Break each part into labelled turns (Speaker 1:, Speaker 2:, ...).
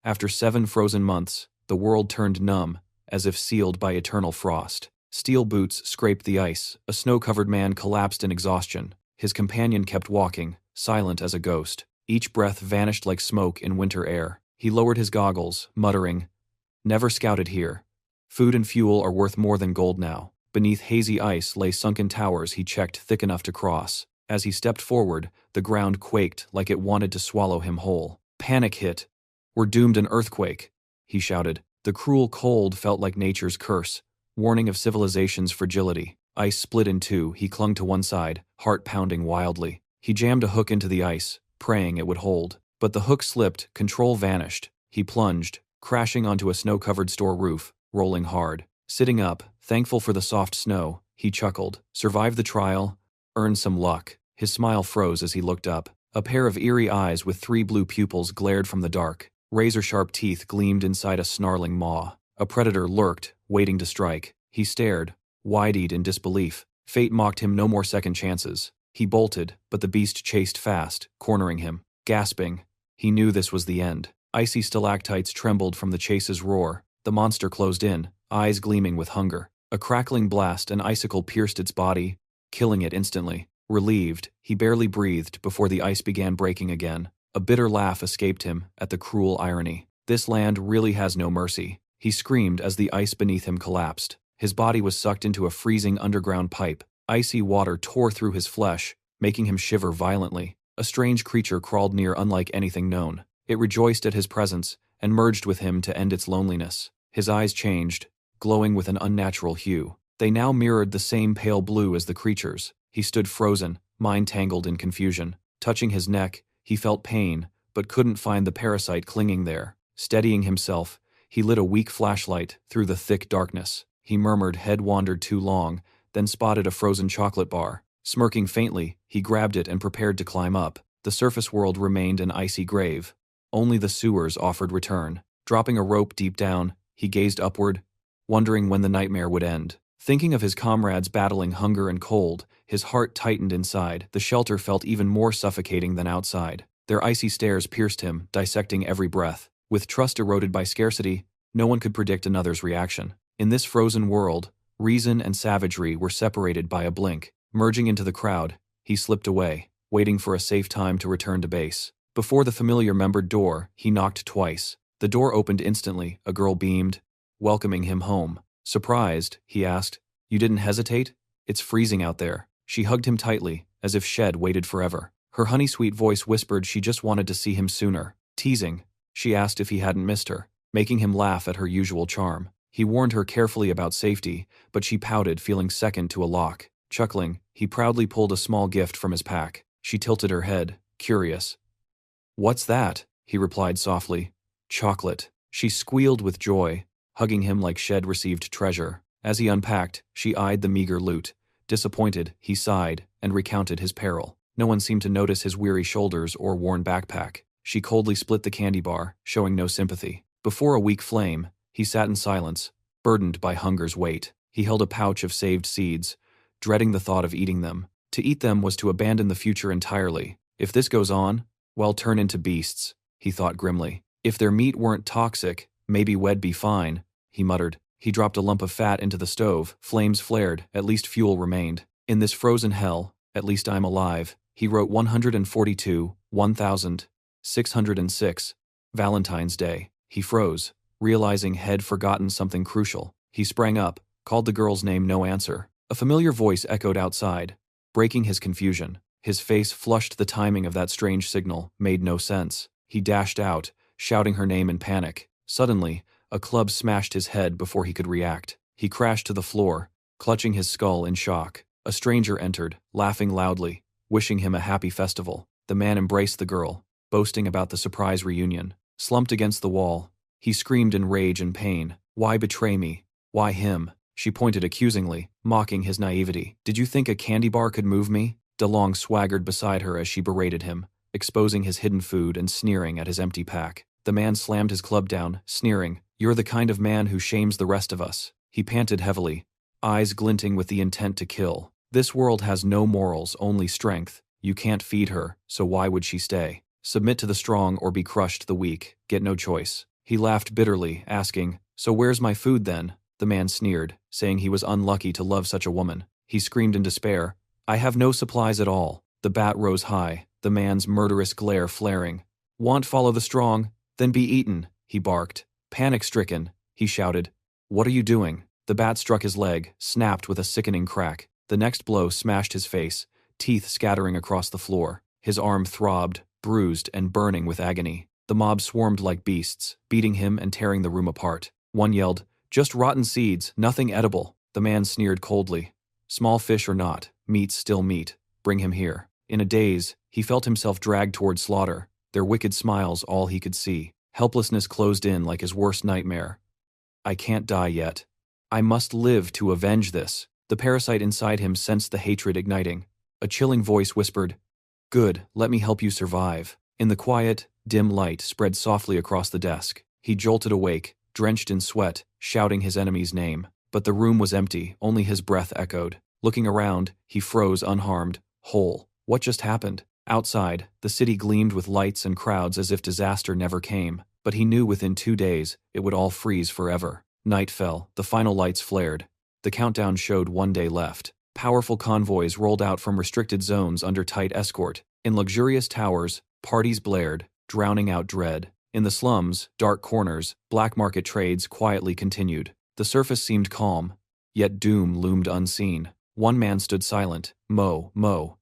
Speaker 1: After 7 frozen months, the world turned numb, as if sealed by eternal frost. Steel boots scraped the ice, a snow-covered man collapsed in exhaustion. His companion kept walking, silent as a ghost. Each breath vanished like smoke in winter air. He lowered his goggles, muttering, "Never scouted here. Food and fuel are worth more than gold now." Beneath hazy ice lay sunken towers he checked thick enough to cross. As he stepped forward, the ground quaked like it wanted to swallow him whole. Panic hit. "We're doomed an earthquake," he shouted. The cruel cold felt like nature's curse, warning of civilization's fragility. Ice split in two. He clung to one side, heart pounding wildly. He jammed a hook into the ice, praying it would hold. But the hook slipped, control vanished. He plunged, crashing onto a snow-covered store roof, rolling hard. Sitting up, thankful for the soft snow, he chuckled. Survived the trial, earned some luck. His smile froze as he looked up. A pair of eerie eyes with 3 blue pupils glared from the dark. Razor-sharp teeth gleamed inside a snarling maw. A predator lurked, waiting to strike. He stared, wide-eyed in disbelief. Fate mocked him no more second chances. He bolted, but the beast chased fast, cornering him. Gasping, he knew this was the end. Icy stalactites trembled from the chase's roar. The monster closed in, eyes gleaming with hunger. A crackling blast, an icicle pierced its body, killing it instantly. Relieved, he barely breathed before the ice began breaking again. A bitter laugh escaped him at the cruel irony. This land really has no mercy. He screamed as the ice beneath him collapsed. His body was sucked into a freezing underground pipe. Icy water tore through his flesh, making him shiver violently. A strange creature crawled near unlike anything known. It rejoiced at his presence and merged with him to end its loneliness. His eyes changed, glowing with an unnatural hue. They now mirrored the same pale blue as the creature's. He stood frozen, mind tangled in confusion. Touching his neck, he felt pain, but couldn't find the parasite clinging there. Steadying himself, he lit a weak flashlight through the thick darkness. He murmured head wandered too long, then spotted a frozen chocolate bar. Smirking faintly, he grabbed it and prepared to climb up. The surface world remained an icy grave. Only the sewers offered return. Dropping a rope deep down, he gazed upward, wondering when the nightmare would end. Thinking of his comrades battling hunger and cold, his heart tightened inside. The shelter felt even more suffocating than outside. Their icy stares pierced him, dissecting every breath. With trust eroded by scarcity, no one could predict another's reaction. In this frozen world, reason and savagery were separated by a blink. Merging into the crowd, he slipped away, waiting for a safe time to return to base. Before the familiar membered door, he knocked twice. The door opened instantly. A girl beamed, welcoming him home. Surprised, he asked, "You didn't hesitate? It's freezing out there." She hugged him tightly, as if Shed waited forever. Her honey-sweet voice whispered she just wanted to see him sooner. Teasing, she asked if he hadn't missed her, making him laugh at her usual charm. He warned her carefully about safety, but she pouted, feeling second to a lock. Chuckling, he proudly pulled a small gift from his pack. She tilted her head, curious. "What's that?" he replied softly. "Chocolate." She squealed with joy, hugging him like Shed received treasure. As he unpacked, she eyed the meager loot. Disappointed, he sighed and recounted his peril. No one seemed to notice his weary shoulders or worn backpack. She coldly split the candy bar, showing no sympathy. Before a weak flame, he sat in silence, burdened by hunger's weight. He held a pouch of saved seeds, dreading the thought of eating them. To eat them was to abandon the future entirely. If this goes on, well, turn into beasts, he thought grimly. If their meat weren't toxic, maybe we'd be fine, he muttered. He dropped a lump of fat into the stove. Flames flared, at least fuel remained. In this frozen hell, at least I'm alive, he wrote 142, 1606, Valentine's Day. He froze, realizing he'd forgotten something crucial. He sprang up, called the girl's name, no answer. A familiar voice echoed outside, breaking his confusion. His face flushed. The timing of that strange signal made no sense. He dashed out, shouting her name in panic. Suddenly, a club smashed his head before he could react. He crashed to the floor, clutching his skull in shock. A stranger entered, laughing loudly, wishing him a happy festival. The man embraced the girl, boasting about the surprise reunion. Slumped against the wall, he screamed in rage and pain. "Why betray me? Why him?" She pointed accusingly, mocking his naivety. "Did you think a candy bar could move me?" DeLong swaggered beside her as she berated him, exposing his hidden food and sneering at his empty pack. The man slammed his club down, sneering, "You're the kind of man who shames the rest of us." He panted heavily, eyes glinting with the intent to kill. "This world has no morals, only strength. You can't feed her, so why would she stay? Submit to the strong or be crushed the weak. Get no choice." He laughed bitterly, asking, "So where's my food then?" The man sneered, saying he was unlucky to love such a woman. He screamed in despair, "I have no supplies at all." The bat rose high, the man's murderous glare flaring. "Want follow the strong? Then be eaten," he barked. Panic-stricken, he shouted, "What are you doing?" The bat struck his leg, snapped with a sickening crack. The next blow smashed his face, teeth scattering across the floor. His arm throbbed, bruised and burning with agony. The mob swarmed like beasts, beating him and tearing the room apart. One yelled, "Just rotten seeds, nothing edible." The man sneered coldly. "Small fish or not, meat's still meat. Bring him here." In a daze, he felt himself dragged toward slaughter, their wicked smiles all he could see. Helplessness closed in like his worst nightmare. "I can't die yet. I must live to avenge this." The parasite inside him sensed the hatred igniting. A chilling voice whispered, "Good, let me help you survive." In the quiet, dim light spread softly across the desk. He jolted awake, drenched in sweat, shouting his enemy's name. But the room was empty, only his breath echoed. Looking around, he froze unharmed, whole. What just happened? Outside, the city gleamed with lights and crowds as if disaster never came. But he knew within 2 days, it would all freeze forever. Night fell, the final lights flared. The countdown showed 1 day left. Powerful convoys rolled out from restricted zones under tight escort. In luxurious towers, parties blared, drowning out dread. In the slums, dark corners, black market trades quietly continued. The surface seemed calm, yet doom loomed unseen. One man stood silent, Mo,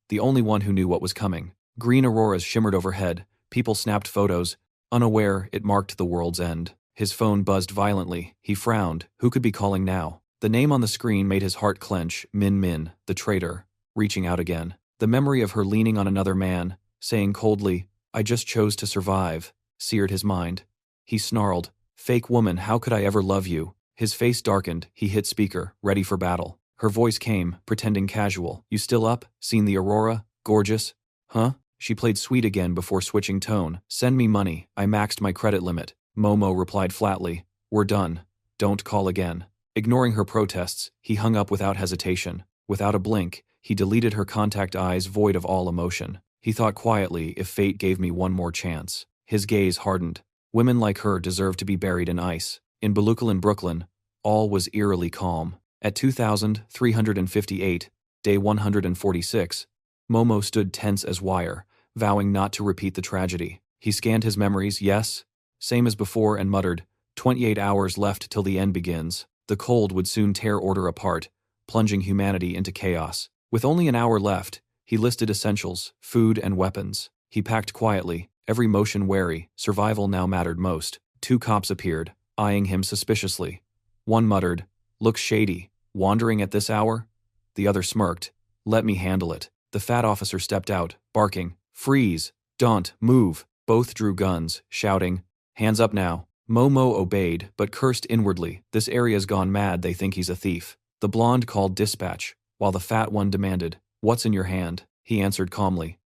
Speaker 1: the only one who knew what was coming. Green auroras shimmered overhead, people snapped photos, unaware it marked the world's end. His phone buzzed violently, he frowned, who could be calling now? The name on the screen made his heart clench, Min, the traitor, reaching out again. The memory of her leaning on another man, saying coldly, "I just chose to survive," seared his mind. He snarled, "Fake woman, how could I ever love you?" His face darkened, he hit speaker, ready for battle. Her voice came, pretending casual. "You still up? Seen the aurora? Gorgeous?" "Huh?" She played sweet again before switching tone. "Send me money, I maxed my credit limit." Momo replied flatly, "We're done. Don't call again." Ignoring her protests, he hung up without hesitation. Without a blink, he deleted her contact eyes void of all emotion. He thought quietly, if fate gave me one more chance. His gaze hardened. Women like her deserve to be buried in ice. In Balukalin, Brooklyn, all was eerily calm. At 2358, day 146, Momo stood tense as wire, vowing not to repeat the tragedy. He scanned his memories, yes, same as before, and muttered, 28 hours left till the end begins. The cold would soon tear order apart, plunging humanity into chaos. With only an hour left, he listed essentials, food and weapons. He packed quietly, every motion wary, survival now mattered most. 2 cops appeared, eyeing him suspiciously. One muttered, "Looks shady. Wandering at this hour?" The other smirked, "Let me handle it." The fat officer stepped out, barking, "Freeze! Don't move!" Both drew guns, shouting, "Hands up now." Momo obeyed, but cursed inwardly. This area's gone mad, they think he's a thief. The blonde called dispatch, while the fat one demanded, "What's in your hand?" He answered calmly,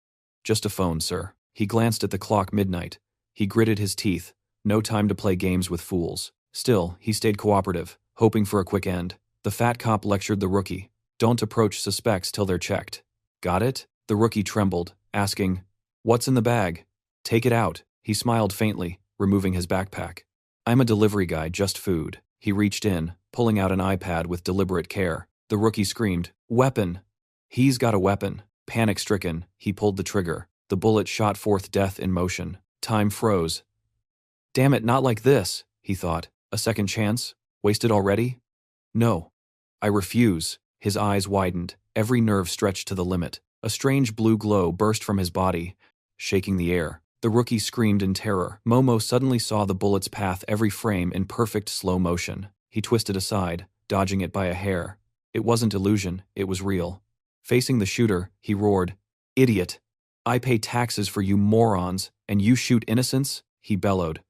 Speaker 1: "Just a phone, sir." He glanced at the clock. Midnight. He gritted his teeth. No time to play games with fools. Still, he stayed cooperative, hoping for a quick end. The fat cop lectured the rookie, "Don't approach suspects till they're checked." "Got it?" The rookie trembled, asking, "What's in the bag?" "Take it out." He smiled faintly, removing his backpack. "I'm a delivery guy, just food." He reached in, pulling out an iPad with deliberate care. The rookie screamed, "Weapon!" He's got a weapon. Panic-stricken, he pulled the trigger. The bullet shot forth death in motion. Time froze. "Damn it, not like this," he thought. "A second chance? Wasted already? No. I refuse." His eyes widened, every nerve stretched to the limit. A strange blue glow burst from his body, shaking the air. The rookie screamed in terror. Momo suddenly saw the bullet's path, every frame in perfect slow motion. He twisted aside, dodging it by a hair. It wasn't illusion, it was real. Facing the shooter, he roared, "Idiot! I pay taxes for you morons, and you shoot innocents?" He bellowed,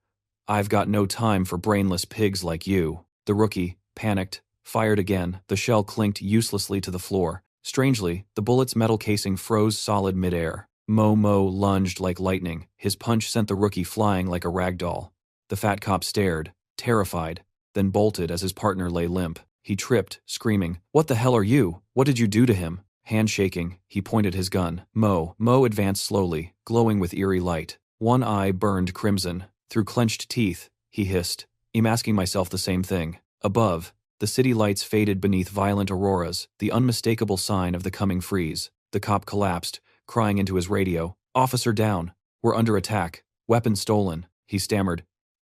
Speaker 1: "I've got no time for brainless pigs like you." The rookie, panicked, fired again. The shell clinked uselessly to the floor. Strangely, the bullet's metal casing froze solid midair. Momo lunged like lightning. His punch sent the rookie flying like a rag doll. The fat cop stared, terrified, then bolted as his partner lay limp. He tripped, screaming, "What the hell are you? What did you do to him?" Hand shaking, he pointed his gun. Mo advanced slowly, glowing with eerie light. One eye burned crimson. Through clenched teeth, he hissed, asking myself the same thing. Above, the city lights faded beneath violent auroras, the unmistakable sign of the coming freeze. The cop collapsed, crying into his radio, "Officer down. We're under attack. Weapon stolen," he stammered.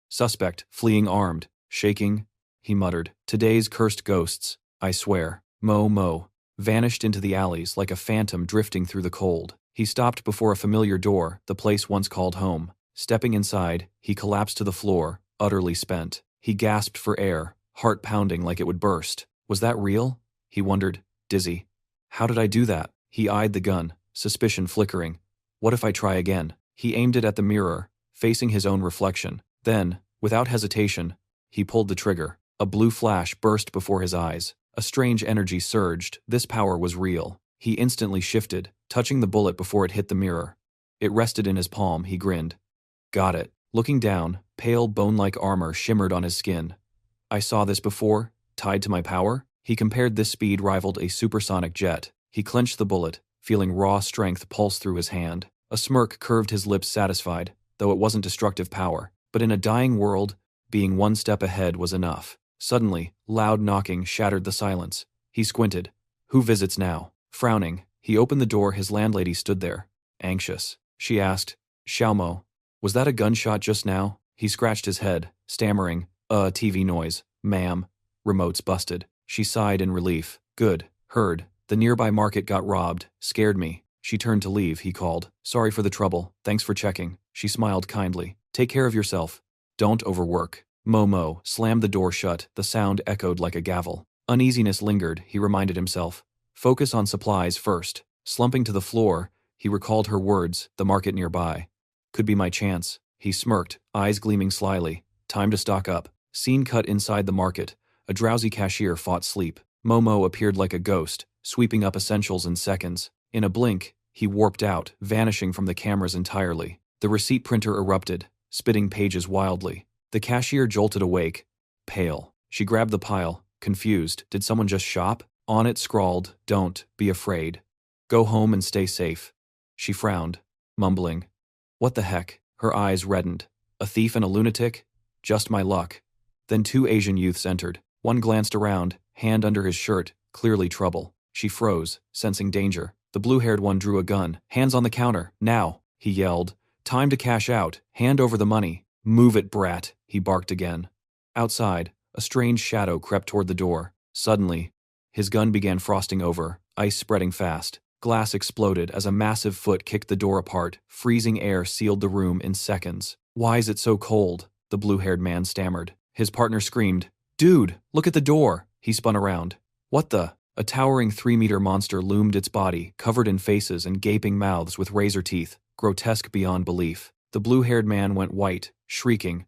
Speaker 1: "Suspect, fleeing armed. Shaking," he muttered. "Today's cursed ghosts, I swear." Mo vanished into the alleys like a phantom drifting through the cold. He stopped before a familiar door, the place once called home. Stepping inside, he collapsed to the floor, utterly spent. He gasped for air, heart pounding like it would burst. Was that real? He wondered, dizzy. How did I do that? He eyed the gun, suspicion flickering. What if I try again? He aimed it at the mirror, facing his own reflection. Then, without hesitation, he pulled the trigger. A blue flash burst before his eyes. A strange energy surged. This power was real. He instantly shifted, touching the bullet before it hit the mirror. It rested in his palm. He grinned. Got it. Looking down, pale bone-like armor shimmered on his skin. I saw this before, tied to my power? He compared this speed rivaled a supersonic jet. He clenched the bullet, feeling raw strength pulse through his hand. A smirk curved his lips satisfied, though it wasn't destructive power. But in a dying world, being one step ahead was enough. Suddenly, loud knocking shattered the silence. He squinted. Who visits now? Frowning, he opened the door. His landlady stood there, anxious. She asked, Xiaomo, was that a gunshot just now? He scratched his head, stammering, TV noise. Ma'am. Remote's busted. She sighed in relief. Good. Heard. The nearby market got robbed. Scared me. She turned to leave. He called. Sorry for the trouble. Thanks for checking. She smiled kindly. Take care of yourself. Don't overwork. Momo slammed the door shut. The sound echoed like a gavel. Uneasiness lingered, he reminded himself. Focus on supplies first. Slumping to the floor, he recalled her words, the market nearby. Could be my chance. He smirked, eyes gleaming slyly. Time to stock up. Scene cut inside the market. A drowsy cashier fought sleep. Momo appeared like a ghost, sweeping up essentials in seconds. In a blink, he warped out, vanishing from the cameras entirely. The receipt printer erupted, spitting pages wildly. The cashier jolted awake, pale. She grabbed the pile, confused. Did someone just shop? On it scrawled, Don't be afraid. Go home and stay safe. She frowned, mumbling. What the heck? Her eyes reddened. A thief and a lunatic? Just my luck. Then two Asian youths entered. One glanced around, hand under his shirt, clearly trouble. She froze, sensing danger. The blue-haired one drew a gun. Hands on the counter, now, he yelled. Time to cash out. Hand over the money. Move it, brat, he barked again. Outside, a strange shadow crept toward the door. Suddenly, his gun began frosting over, ice spreading fast. Glass exploded as a massive foot kicked the door apart. Freezing air sealed the room in seconds. Why is it so cold? The blue-haired man stammered. His partner screamed, Dude, look at the door! He spun around. What the? A towering 3-meter monster loomed, its body covered in faces and gaping mouths with razor teeth, grotesque beyond belief. The blue-haired man went white, shrieking.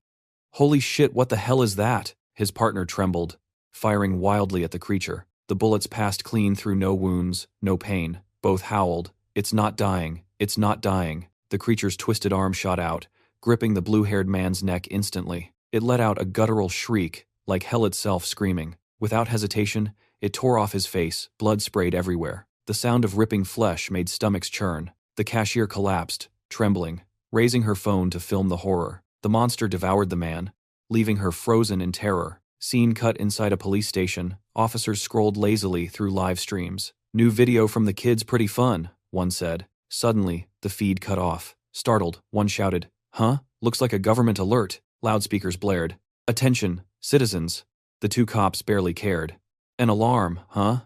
Speaker 1: Holy shit, what the hell is that? His partner trembled, firing wildly at the creature. The bullets passed clean through, no wounds, no pain. Both howled. It's not dying. It's not dying. The creature's twisted arm shot out, gripping the blue-haired man's neck instantly. It let out a guttural shriek, like hell itself screaming. Without hesitation, it tore off his face, blood sprayed everywhere. The sound of ripping flesh made stomachs churn. The cashier collapsed, trembling, raising her phone to film the horror. The monster devoured the man, leaving her frozen in terror. Scene cut inside a police station. Officers scrolled lazily through live streams. New video from the kids, pretty fun, one said. Suddenly, the feed cut off. Startled, one shouted, Huh? Looks like a government alert. Loudspeakers blared. Attention, citizens. The two cops barely cared. An alarm, huh?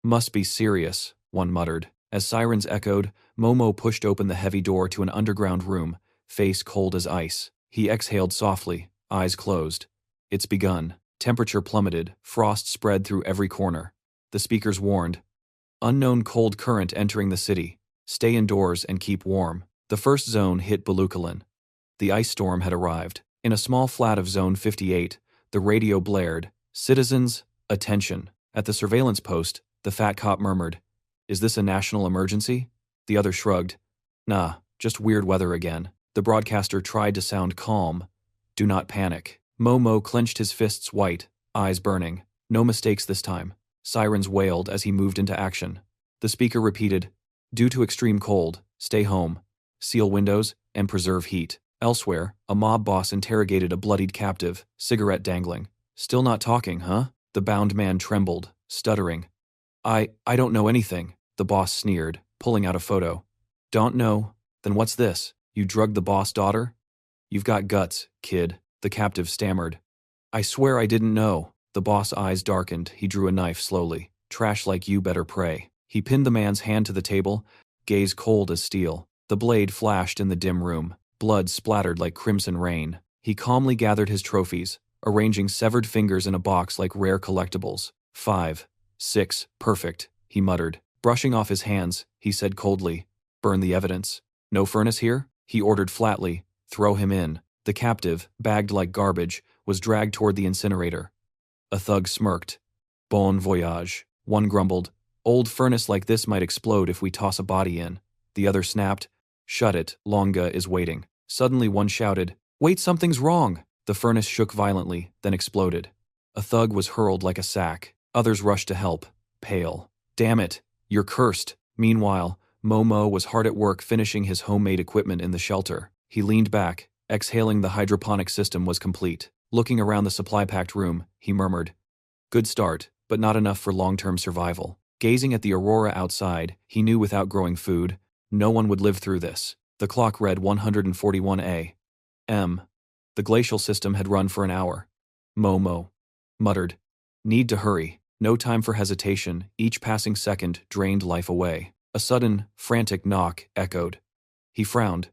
Speaker 1: Must be serious, one muttered. As sirens echoed, Momo pushed open the heavy door to an underground room, face cold as ice. He exhaled softly, eyes closed. It's begun. Temperature plummeted, frost spread through every corner. The speakers warned. Unknown cold current entering the city. Stay indoors and keep warm. The first zone hit Balukalin. The ice storm had arrived. In a small flat of Zone 58, the radio blared, Citizens, attention. At the surveillance post, the fat cop murmured, Is this a national emergency? The other shrugged. Nah, just weird weather again. The broadcaster tried to sound calm. Do not panic. Momo clenched his fists white, eyes burning. No mistakes this time. Sirens wailed as he moved into action. The speaker repeated, Due to extreme cold, stay home, seal windows, and preserve heat. Elsewhere, a mob boss interrogated a bloodied captive, cigarette dangling. Still not talking, huh? The bound man trembled, stuttering. I don't know anything, the boss sneered, pulling out a photo. Don't know? Then what's this? You drugged the boss' daughter? You've got guts, kid, the captive stammered. I swear I didn't know. The boss' eyes darkened, he drew a knife slowly. Trash like you better pray. He pinned the man's hand to the table, gaze cold as steel. The blade flashed in the dim room. Blood splattered like crimson rain. He calmly gathered his trophies, arranging severed fingers in a box like rare collectibles. 5, 6, perfect, he muttered. Brushing off his hands, he said coldly, burn the evidence. No furnace here? He ordered flatly, throw him in. The captive, bagged like garbage, was dragged toward the incinerator. A thug smirked. Bon voyage. One grumbled, old furnace like this might explode if we toss a body in. The other snapped, shut it, Longa is waiting. Suddenly one shouted, wait, something's wrong. The furnace shook violently, then exploded. A thug was hurled like a sack. Others rushed to help, pale. Damn it, you're cursed. Meanwhile, Momo was hard at work finishing his homemade equipment in the shelter. He leaned back, exhaling the hydroponic system was complete. Looking around the supply-packed room, he murmured, good start, but not enough for long-term survival. Gazing at the aurora outside, he knew without growing food, no one would live through this. The clock read 141 a.m. The glacial system had run for an hour. Momo muttered, need to hurry. No time for hesitation, each passing second drained life away. A sudden, frantic knock echoed. He frowned.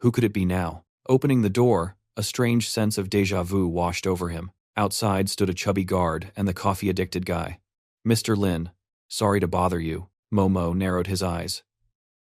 Speaker 1: Who could it be now? Opening the door, a strange sense of déjà vu washed over him. Outside stood a chubby guard and the coffee-addicted guy. Mr. Lin, sorry to bother you. Momo narrowed his eyes.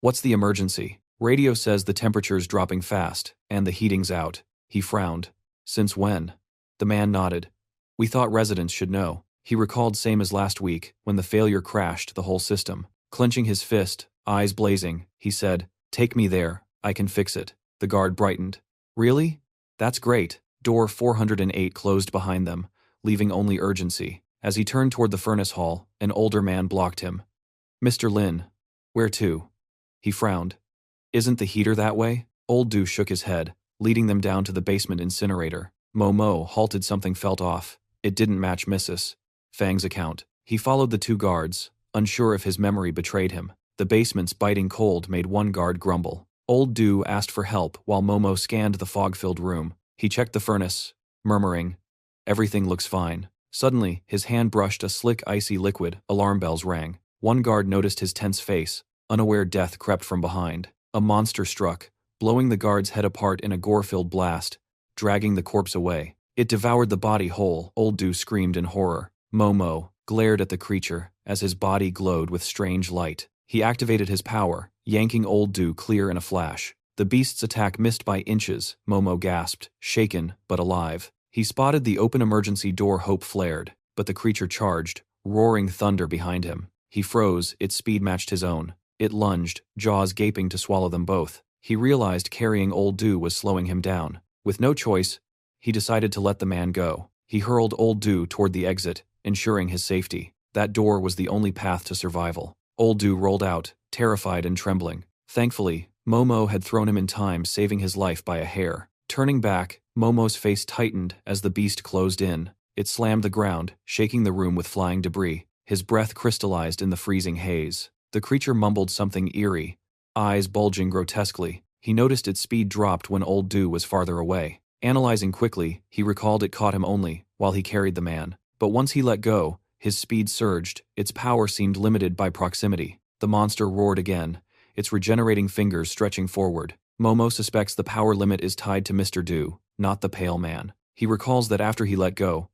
Speaker 1: What's the emergency? Radio says the temperature's dropping fast, and the heating's out. He frowned. Since when? The man nodded. We thought residents should know. He recalled same as last week, when the failure crashed the whole system. Clenching his fist, eyes blazing, he said, take me there, I can fix it. The guard brightened. Really? That's great. Door 408 closed behind them, leaving only urgency. As he turned toward the furnace hall, an older man blocked him. Mr. Lin, where to? He frowned. Isn't the heater that way? Old Du shook his head, leading them down to the basement incinerator. Momo halted, something felt off. It didn't match Mrs. Fang's account. He followed the two guards, unsure if his memory betrayed him. The basement's biting cold made one guard grumble. Old Du asked for help while Momo scanned the fog-filled room. He checked the furnace, murmuring, everything looks fine. Suddenly, his hand brushed a slick, icy liquid. Alarm bells rang. One guard noticed his tense face. Unaware death crept from behind. A monster struck, blowing the guard's head apart in a gore-filled blast, dragging the corpse away. It devoured the body whole. Old Du screamed in horror. Momo glared at the creature as his body glowed with strange light. He activated his power, yanking Old Du clear in a flash. The beast's attack missed by inches. Momo gasped, shaken but alive. He spotted the open emergency door. Hope flared, but the creature charged, roaring thunder behind him. He froze, its speed matched his own. It lunged, jaws gaping to swallow them both. He realized carrying Old Du was slowing him down. With no choice, he decided to let the man go. He hurled Old Du toward the exit, ensuring his safety. That door was the only path to survival. Old Du rolled out, terrified and trembling. Thankfully, Momo had thrown him in time, saving his life by a hair. Turning back, Momo's face tightened as the beast closed in. It slammed the ground, shaking the room with flying debris. His breath crystallized in the freezing haze. The creature mumbled something eerie, eyes bulging grotesquely. He noticed its speed dropped when Old Du was farther away. Analyzing quickly, he recalled it caught him only while he carried the man. But once he let go, his speed surged. Its power seemed limited by proximity. The monster roared again, its regenerating fingers stretching forward. Momo suspects the power limit is tied to Mr. Du, not the pale man. He recalls that after he let go,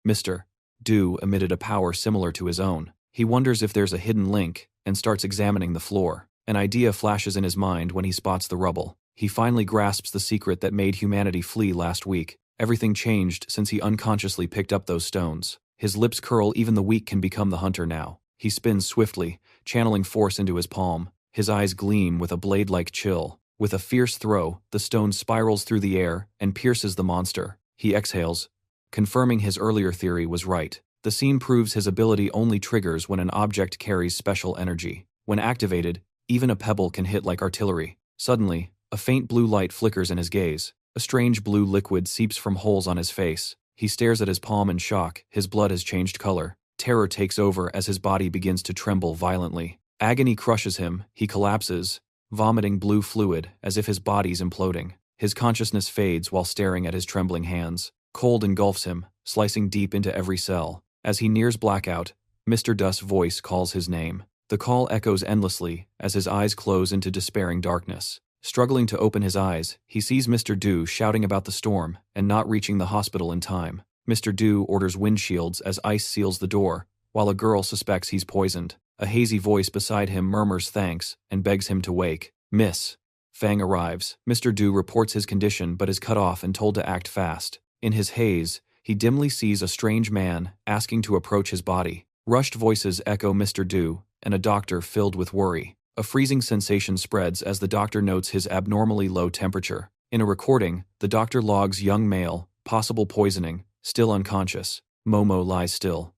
Speaker 1: Mr. Du emitted a power similar to his own. He wonders if there's a hidden link, and starts examining the floor. An idea flashes in his mind when he spots the rubble. He finally grasps the secret that made humanity flee last week. Everything changed since he unconsciously picked up those stones. His lips curl. Even the weak can become the hunter now. He spins swiftly, channeling force into his palm. His eyes gleam with a blade-like chill. With a fierce throw, the stone spirals through the air and pierces the monster. He exhales, confirming his earlier theory was right. The scene proves his ability only triggers when an object carries special energy. When activated, even a pebble can hit like artillery. Suddenly, a faint blue light flickers in his gaze. A strange blue liquid seeps from holes on his face. He stares at his palm in shock. His blood has changed color. Terror takes over as his body begins to tremble violently. Agony crushes him. He collapses, vomiting blue fluid as if his body's imploding. His consciousness fades while staring at his trembling hands. Cold engulfs him, slicing deep into every cell. As he nears blackout, Mr. Dusk's voice calls his name. The call echoes endlessly as his eyes close into despairing darkness. Struggling to open his eyes, he sees Mr. Du shouting about the storm and not reaching the hospital in time. Mr. Du orders windshields as ice seals the door, while a girl suspects he's poisoned. A hazy voice beside him murmurs thanks and begs him to wake. Miss Fang arrives. Mr. Du reports his condition but is cut off and told to act fast. In his haze, he dimly sees a strange man asking to approach his body. Rushed voices echo Mr. Du, and a doctor filled with worry. A freezing sensation spreads as the doctor notes his abnormally low temperature. In a recording, the doctor logs young male, possible poisoning, still unconscious. Momo lies still.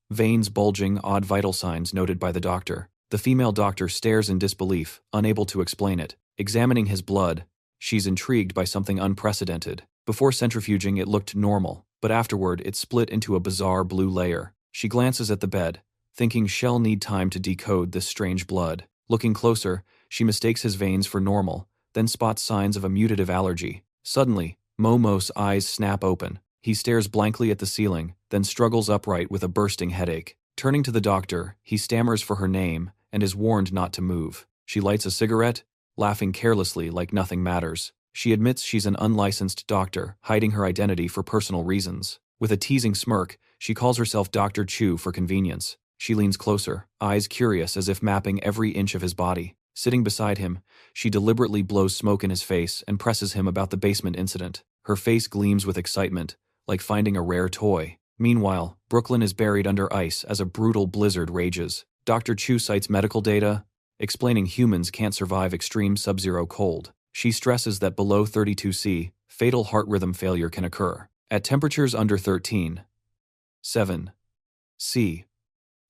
Speaker 1: Veins bulging, odd vital signs noted by the doctor. The female doctor stares in disbelief, unable to explain it. Examining his blood, she's intrigued by something unprecedented. Before centrifuging, it looked normal, but afterward it split into a bizarre blue layer. She glances at the bed, thinking she'll need time to decode this strange blood. Looking closer, she mistakes his veins for normal, then spots signs of a mutative allergy. Suddenly, Momo's eyes snap open. He stares blankly at the ceiling, then struggles upright with a bursting headache. Turning to the doctor, he stammers for her name and is warned not to move. She lights a cigarette, laughing carelessly like nothing matters. She admits she's an unlicensed doctor, hiding her identity for personal reasons. With a teasing smirk, she calls herself Dr. Chu for convenience. She leans closer, eyes curious as if mapping every inch of his body. Sitting beside him, she deliberately blows smoke in his face and presses him about the basement incident. Her face gleams with excitement, like finding a rare toy. Meanwhile, Brooklyn is buried under ice as a brutal blizzard rages. Dr. Chu cites medical data, explaining humans can't survive extreme sub-zero cold. She stresses that below 32°C, fatal heart rhythm failure can occur. At temperatures under 13.7°C,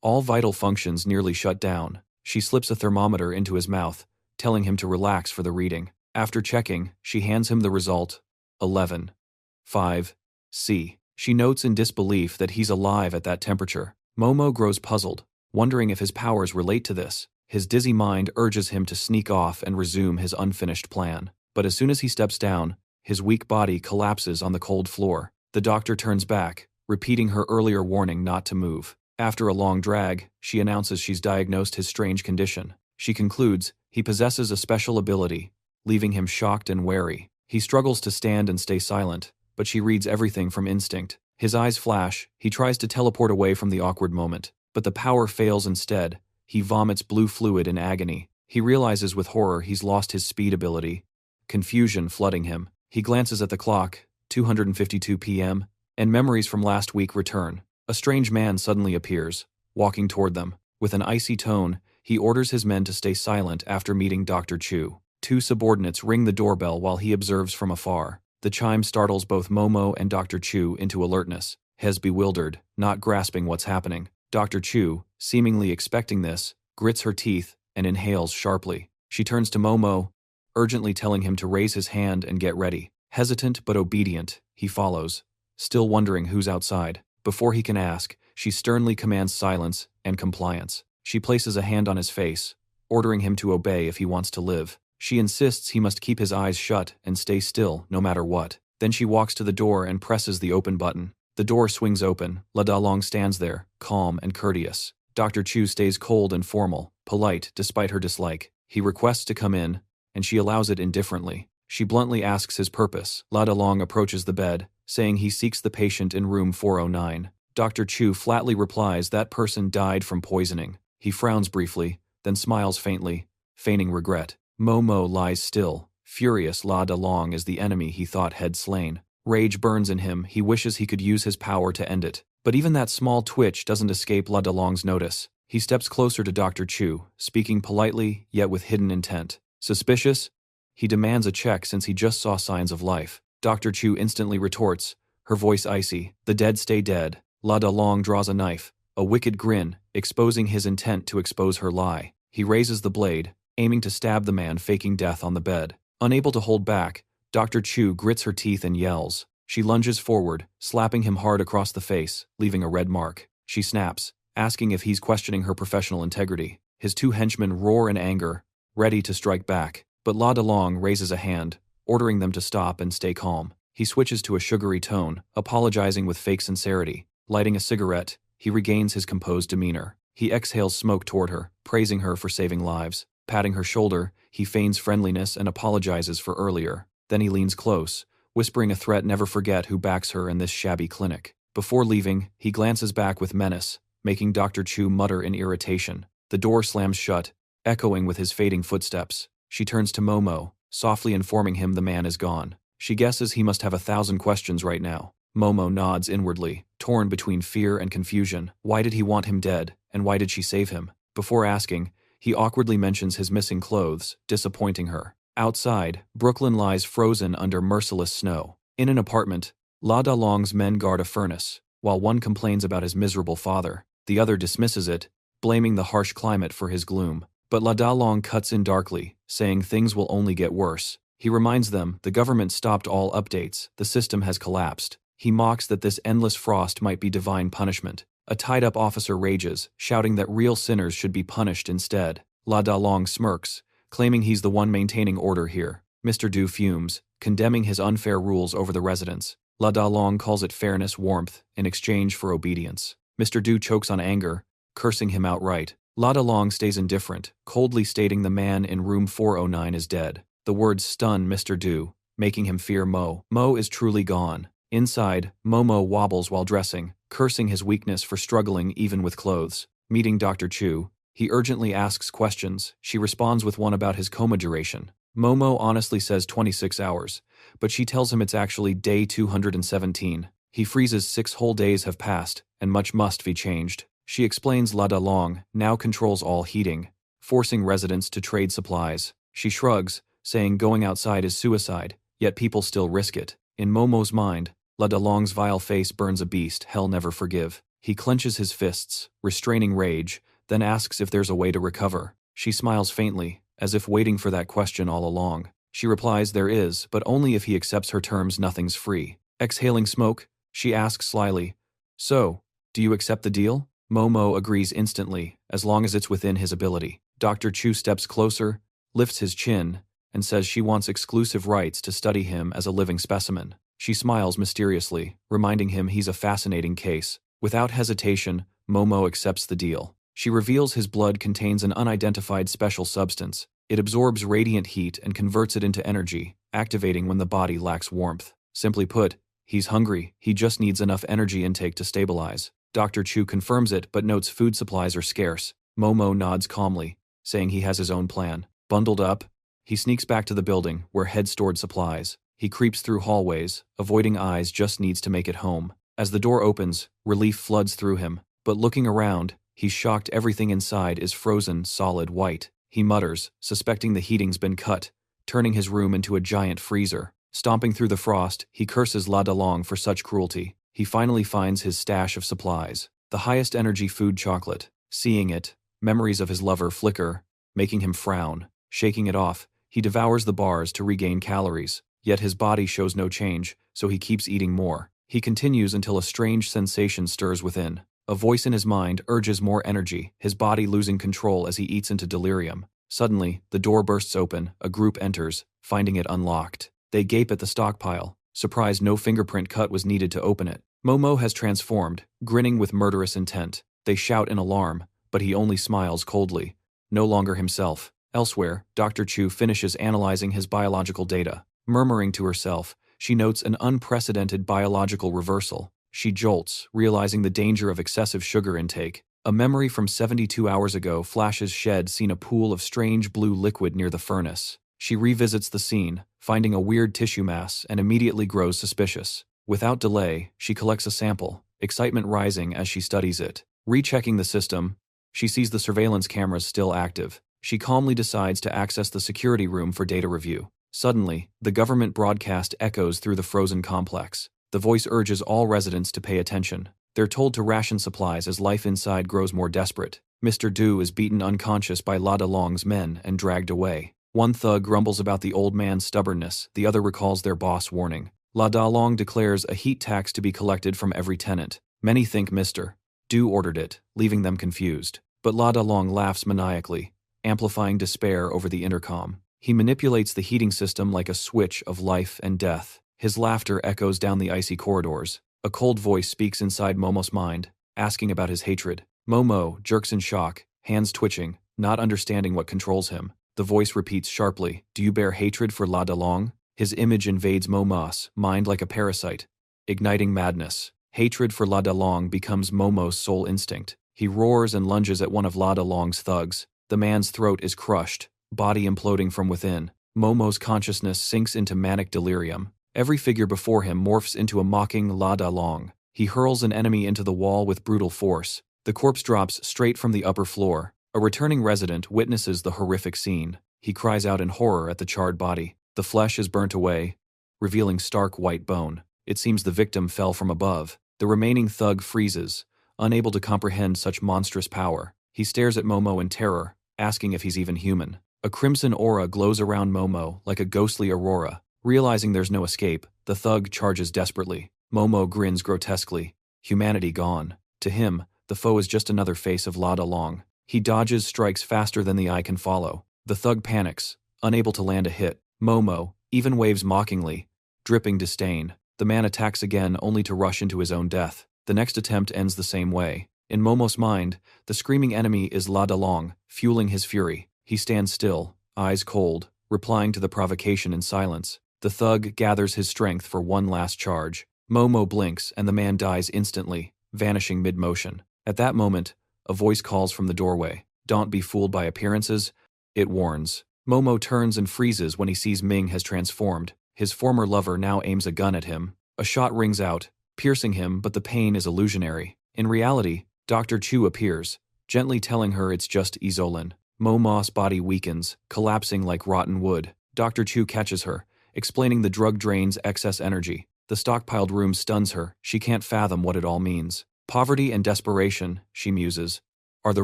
Speaker 1: all vital functions nearly shut down. She slips a thermometer into his mouth, telling him to relax for the reading. After checking, she hands him the result, 11.5°C. She notes in disbelief that he's alive at that temperature. Momo grows puzzled, wondering if his powers relate to this. His dizzy mind urges him to sneak off and resume his unfinished plan. But as soon as he steps down, his weak body collapses on the cold floor. The doctor turns back, repeating her earlier warning not to move. After a long drag, she announces she's diagnosed his strange condition. She concludes he possesses a special ability, leaving him shocked and wary. He struggles to stand and stay silent, but she reads everything from instinct. His eyes flash, he tries to teleport away from the awkward moment, but the power fails instead. He vomits blue fluid in agony. He realizes with horror he's lost his speed ability. Confusion flooding him. He glances at the clock, 2:52 p.m., and memories from last week return. A strange man suddenly appears, walking toward them. With an icy tone, he orders his men to stay silent after meeting Dr. Chu. Two subordinates ring the doorbell while he observes from afar. The chime startles both Momo and Dr. Chu into alertness. Hez bewildered, not grasping what's happening. Dr. Chu, seemingly expecting this, grits her teeth and inhales sharply. She turns to Momo, urgently telling him to raise his hand and get ready. Hesitant but obedient, he follows, still wondering who's outside. Before he can ask, she sternly commands silence and compliance. She places a hand on his face, ordering him to obey if he wants to live. She insists he must keep his eyes shut and stay still no matter what. Then she walks to the door and presses the open button. The door swings open. La Dalong stands there, calm and courteous. Dr. Chu stays cold and formal, polite despite her dislike. He requests to come in, and she allows it indifferently. She bluntly asks his purpose. La Dalong approaches the bed, saying he seeks the patient in room 409. Dr. Chu flatly replies that person died from poisoning. He frowns briefly, then smiles faintly, feigning regret. Momo lies still. Furious, La Dalong is the enemy he thought had slain. Rage burns in him. He wishes he could use his power to end it. But even that small twitch doesn't escape La Dalong's notice. He steps closer to Dr. Chu, speaking politely, yet with hidden intent. Suspicious? He demands a check since he just saw signs of life. Dr. Chu instantly retorts, her voice icy. The dead stay dead. La Dalong draws a knife, a wicked grin, exposing his intent to expose her lie. He raises the blade, aiming to stab the man faking death on the bed. Unable to hold back, Dr. Chu grits her teeth and yells. She lunges forward, slapping him hard across the face, leaving a red mark. She snaps, asking if he's questioning her professional integrity. His two henchmen roar in anger, ready to strike back, but La DeLong raises a hand, ordering them to stop and stay calm. He switches to a sugary tone, apologizing with fake sincerity. Lighting a cigarette, he regains his composed demeanor. He exhales smoke toward her, praising her for saving lives. Patting her shoulder, he feigns friendliness and apologizes for earlier. Then he leans close, whispering a threat never forget who backs her in this shabby clinic. Before leaving, he glances back with menace, making Dr. Chu mutter in irritation. The door slams shut, echoing with his fading footsteps. She turns to Momo, softly informing him the man is gone. She guesses he must have 1,000 questions right now. Momo nods inwardly, torn between fear and confusion. Why did he want him dead, and why did she save him? Before asking, he awkwardly mentions his missing clothes, disappointing her. Outside, Brooklyn lies frozen under merciless snow. In an apartment, La DeLong's men guard a furnace. While one complains about his miserable father, the other dismisses it, blaming the harsh climate for his gloom. But La DeLong cuts in darkly, saying things will only get worse. He reminds them the government stopped all updates, the system has collapsed. He mocks that this endless frost might be divine punishment. A tied-up officer rages, shouting that real sinners should be punished instead. La DeLong smirks, claiming he's the one maintaining order here. Mr. Du fumes, condemning his unfair rules over the residents. La DeLong calls it fairness warmth in exchange for obedience. Mr. Du chokes on anger, cursing him outright. La DeLong stays indifferent, coldly stating the man in room 409 is dead. The words stun Mr. Du, making him fear Mo. Mo is truly gone. Inside, Momo wobbles while dressing, cursing his weakness for struggling even with clothes. Meeting Dr. Chu, he urgently asks questions. She responds with one about his coma duration. Momo honestly says 26 hours, but she tells him it's actually day 217. He freezes 6 whole days have passed, and much must be changed. She explains La DeLong now controls all heating, forcing residents to trade supplies. She shrugs, saying going outside is suicide, yet people still risk it. In Momo's mind, La DeLong's vile face burns a beast hell never forgive. He clenches his fists, restraining rage, then asks if there's a way to recover. She smiles faintly, as if waiting for that question all along. She replies there is, but only if he accepts her terms. Nothing's free. Exhaling smoke, she asks slyly, so, do you accept the deal? Momo agrees instantly, as long as it's within his ability. Dr. Chu steps closer, lifts his chin, and says she wants exclusive rights to study him as a living specimen. She smiles mysteriously, reminding him he's a fascinating case. Without hesitation, Momo accepts the deal. She reveals his blood contains an unidentified special substance. It absorbs radiant heat and converts it into energy, activating when the body lacks warmth. Simply put, he's hungry, he just needs enough energy intake to stabilize. Dr. Chu confirms it but notes food supplies are scarce. Momo nods calmly, saying he has his own plan. Bundled up, he sneaks back to the building where Head stored supplies. He creeps through hallways, avoiding eyes, just needs to make it home. As the door opens, relief floods through him, but looking around, he's shocked everything inside is frozen, solid white. He mutters, suspecting the heating's been cut, turning his room into a giant freezer. Stomping through the frost, he curses La DeLong for such cruelty. He finally finds his stash of supplies, the highest energy food chocolate. Seeing it, memories of his lover flicker, making him frown. Shaking it off, he devours the bars to regain calories. Yet his body shows no change, so he keeps eating more. He continues until a strange sensation stirs within. A voice in his mind urges more energy, his body losing control as he eats into delirium. Suddenly, the door bursts open, a group enters, finding it unlocked. They gape at the stockpile, surprised no fingerprint cut was needed to open it. Momo has transformed, grinning with murderous intent. They shout in alarm, but he only smiles coldly, no longer himself. Elsewhere, Dr. Chu finishes analyzing his biological data. Murmuring to herself, she notes an unprecedented biological reversal. She jolts, realizing the danger of excessive sugar intake. A memory from 72 hours ago flashes shed seen a pool of strange blue liquid near the furnace. She revisits the scene, finding a weird tissue mass, and immediately grows suspicious. Without delay, she collects a sample, excitement rising as she studies it. Rechecking the system, she sees the surveillance cameras still active. She calmly decides to access the security room for data review. Suddenly, the government broadcast echoes through the frozen complex. The voice urges all residents to pay attention. They're told to ration supplies as life inside grows more desperate. Mr. Du is beaten unconscious by La DeLong's men and dragged away. One thug grumbles about the old man's stubbornness, the other recalls their boss' warning. La Dalong declares a heat tax to be collected from every tenant. Many think Mr. Du ordered it, leaving them confused. But La Dalong laughs maniacally, amplifying despair over the intercom. He manipulates the heating system like a switch of life and death. His laughter echoes down the icy corridors. A cold voice speaks inside Momo's mind, asking about his hatred. Momo jerks in shock, hands twitching, not understanding what controls him. The voice repeats sharply, "Do you bear hatred for La Dalong?" His image invades Momo's mind like a parasite, igniting madness. Hatred for La Dalong becomes Momo's sole instinct. He roars and lunges at one of La Dalong's thugs. The man's throat is crushed, body imploding from within. Momo's consciousness sinks into manic delirium. Every figure before him morphs into a mocking La Dalong. He hurls an enemy into the wall with brutal force. The corpse drops straight from the upper floor. A returning resident witnesses the horrific scene. He cries out in horror at the charred body. The flesh is burnt away, revealing stark white bone. It seems the victim fell from above. The remaining thug freezes, unable to comprehend such monstrous power. He stares at Momo in terror, asking if he's even human. A crimson aura glows around Momo like a ghostly aurora. Realizing there's no escape, the thug charges desperately. Momo grins grotesquely. Humanity gone. To him, the foe is just another face of La Dalong. He dodges strikes faster than the eye can follow. The thug panics, unable to land a hit. Momo even waves mockingly, dripping disdain. The man attacks again only to rush into his own death. The next attempt ends the same way. In Momo's mind, the screaming enemy is La Dalong, fueling his fury. He stands still, eyes cold, replying to the provocation in silence. The thug gathers his strength for one last charge. Momo blinks and the man dies instantly, vanishing mid-motion. At that moment, a voice calls from the doorway. "Don't be fooled by appearances," it warns. Momo turns and freezes when he sees Ming has transformed. His former lover now aims a gun at him. A shot rings out, piercing him, but the pain is illusionary. In reality, Dr. Chu appears, gently telling her it's just Izolin. Momo's body weakens, collapsing like rotten wood. Dr. Chu catches her, explaining the drug drains excess energy. The stockpiled room stuns her. She can't fathom what it all means. Poverty and desperation, she muses, are the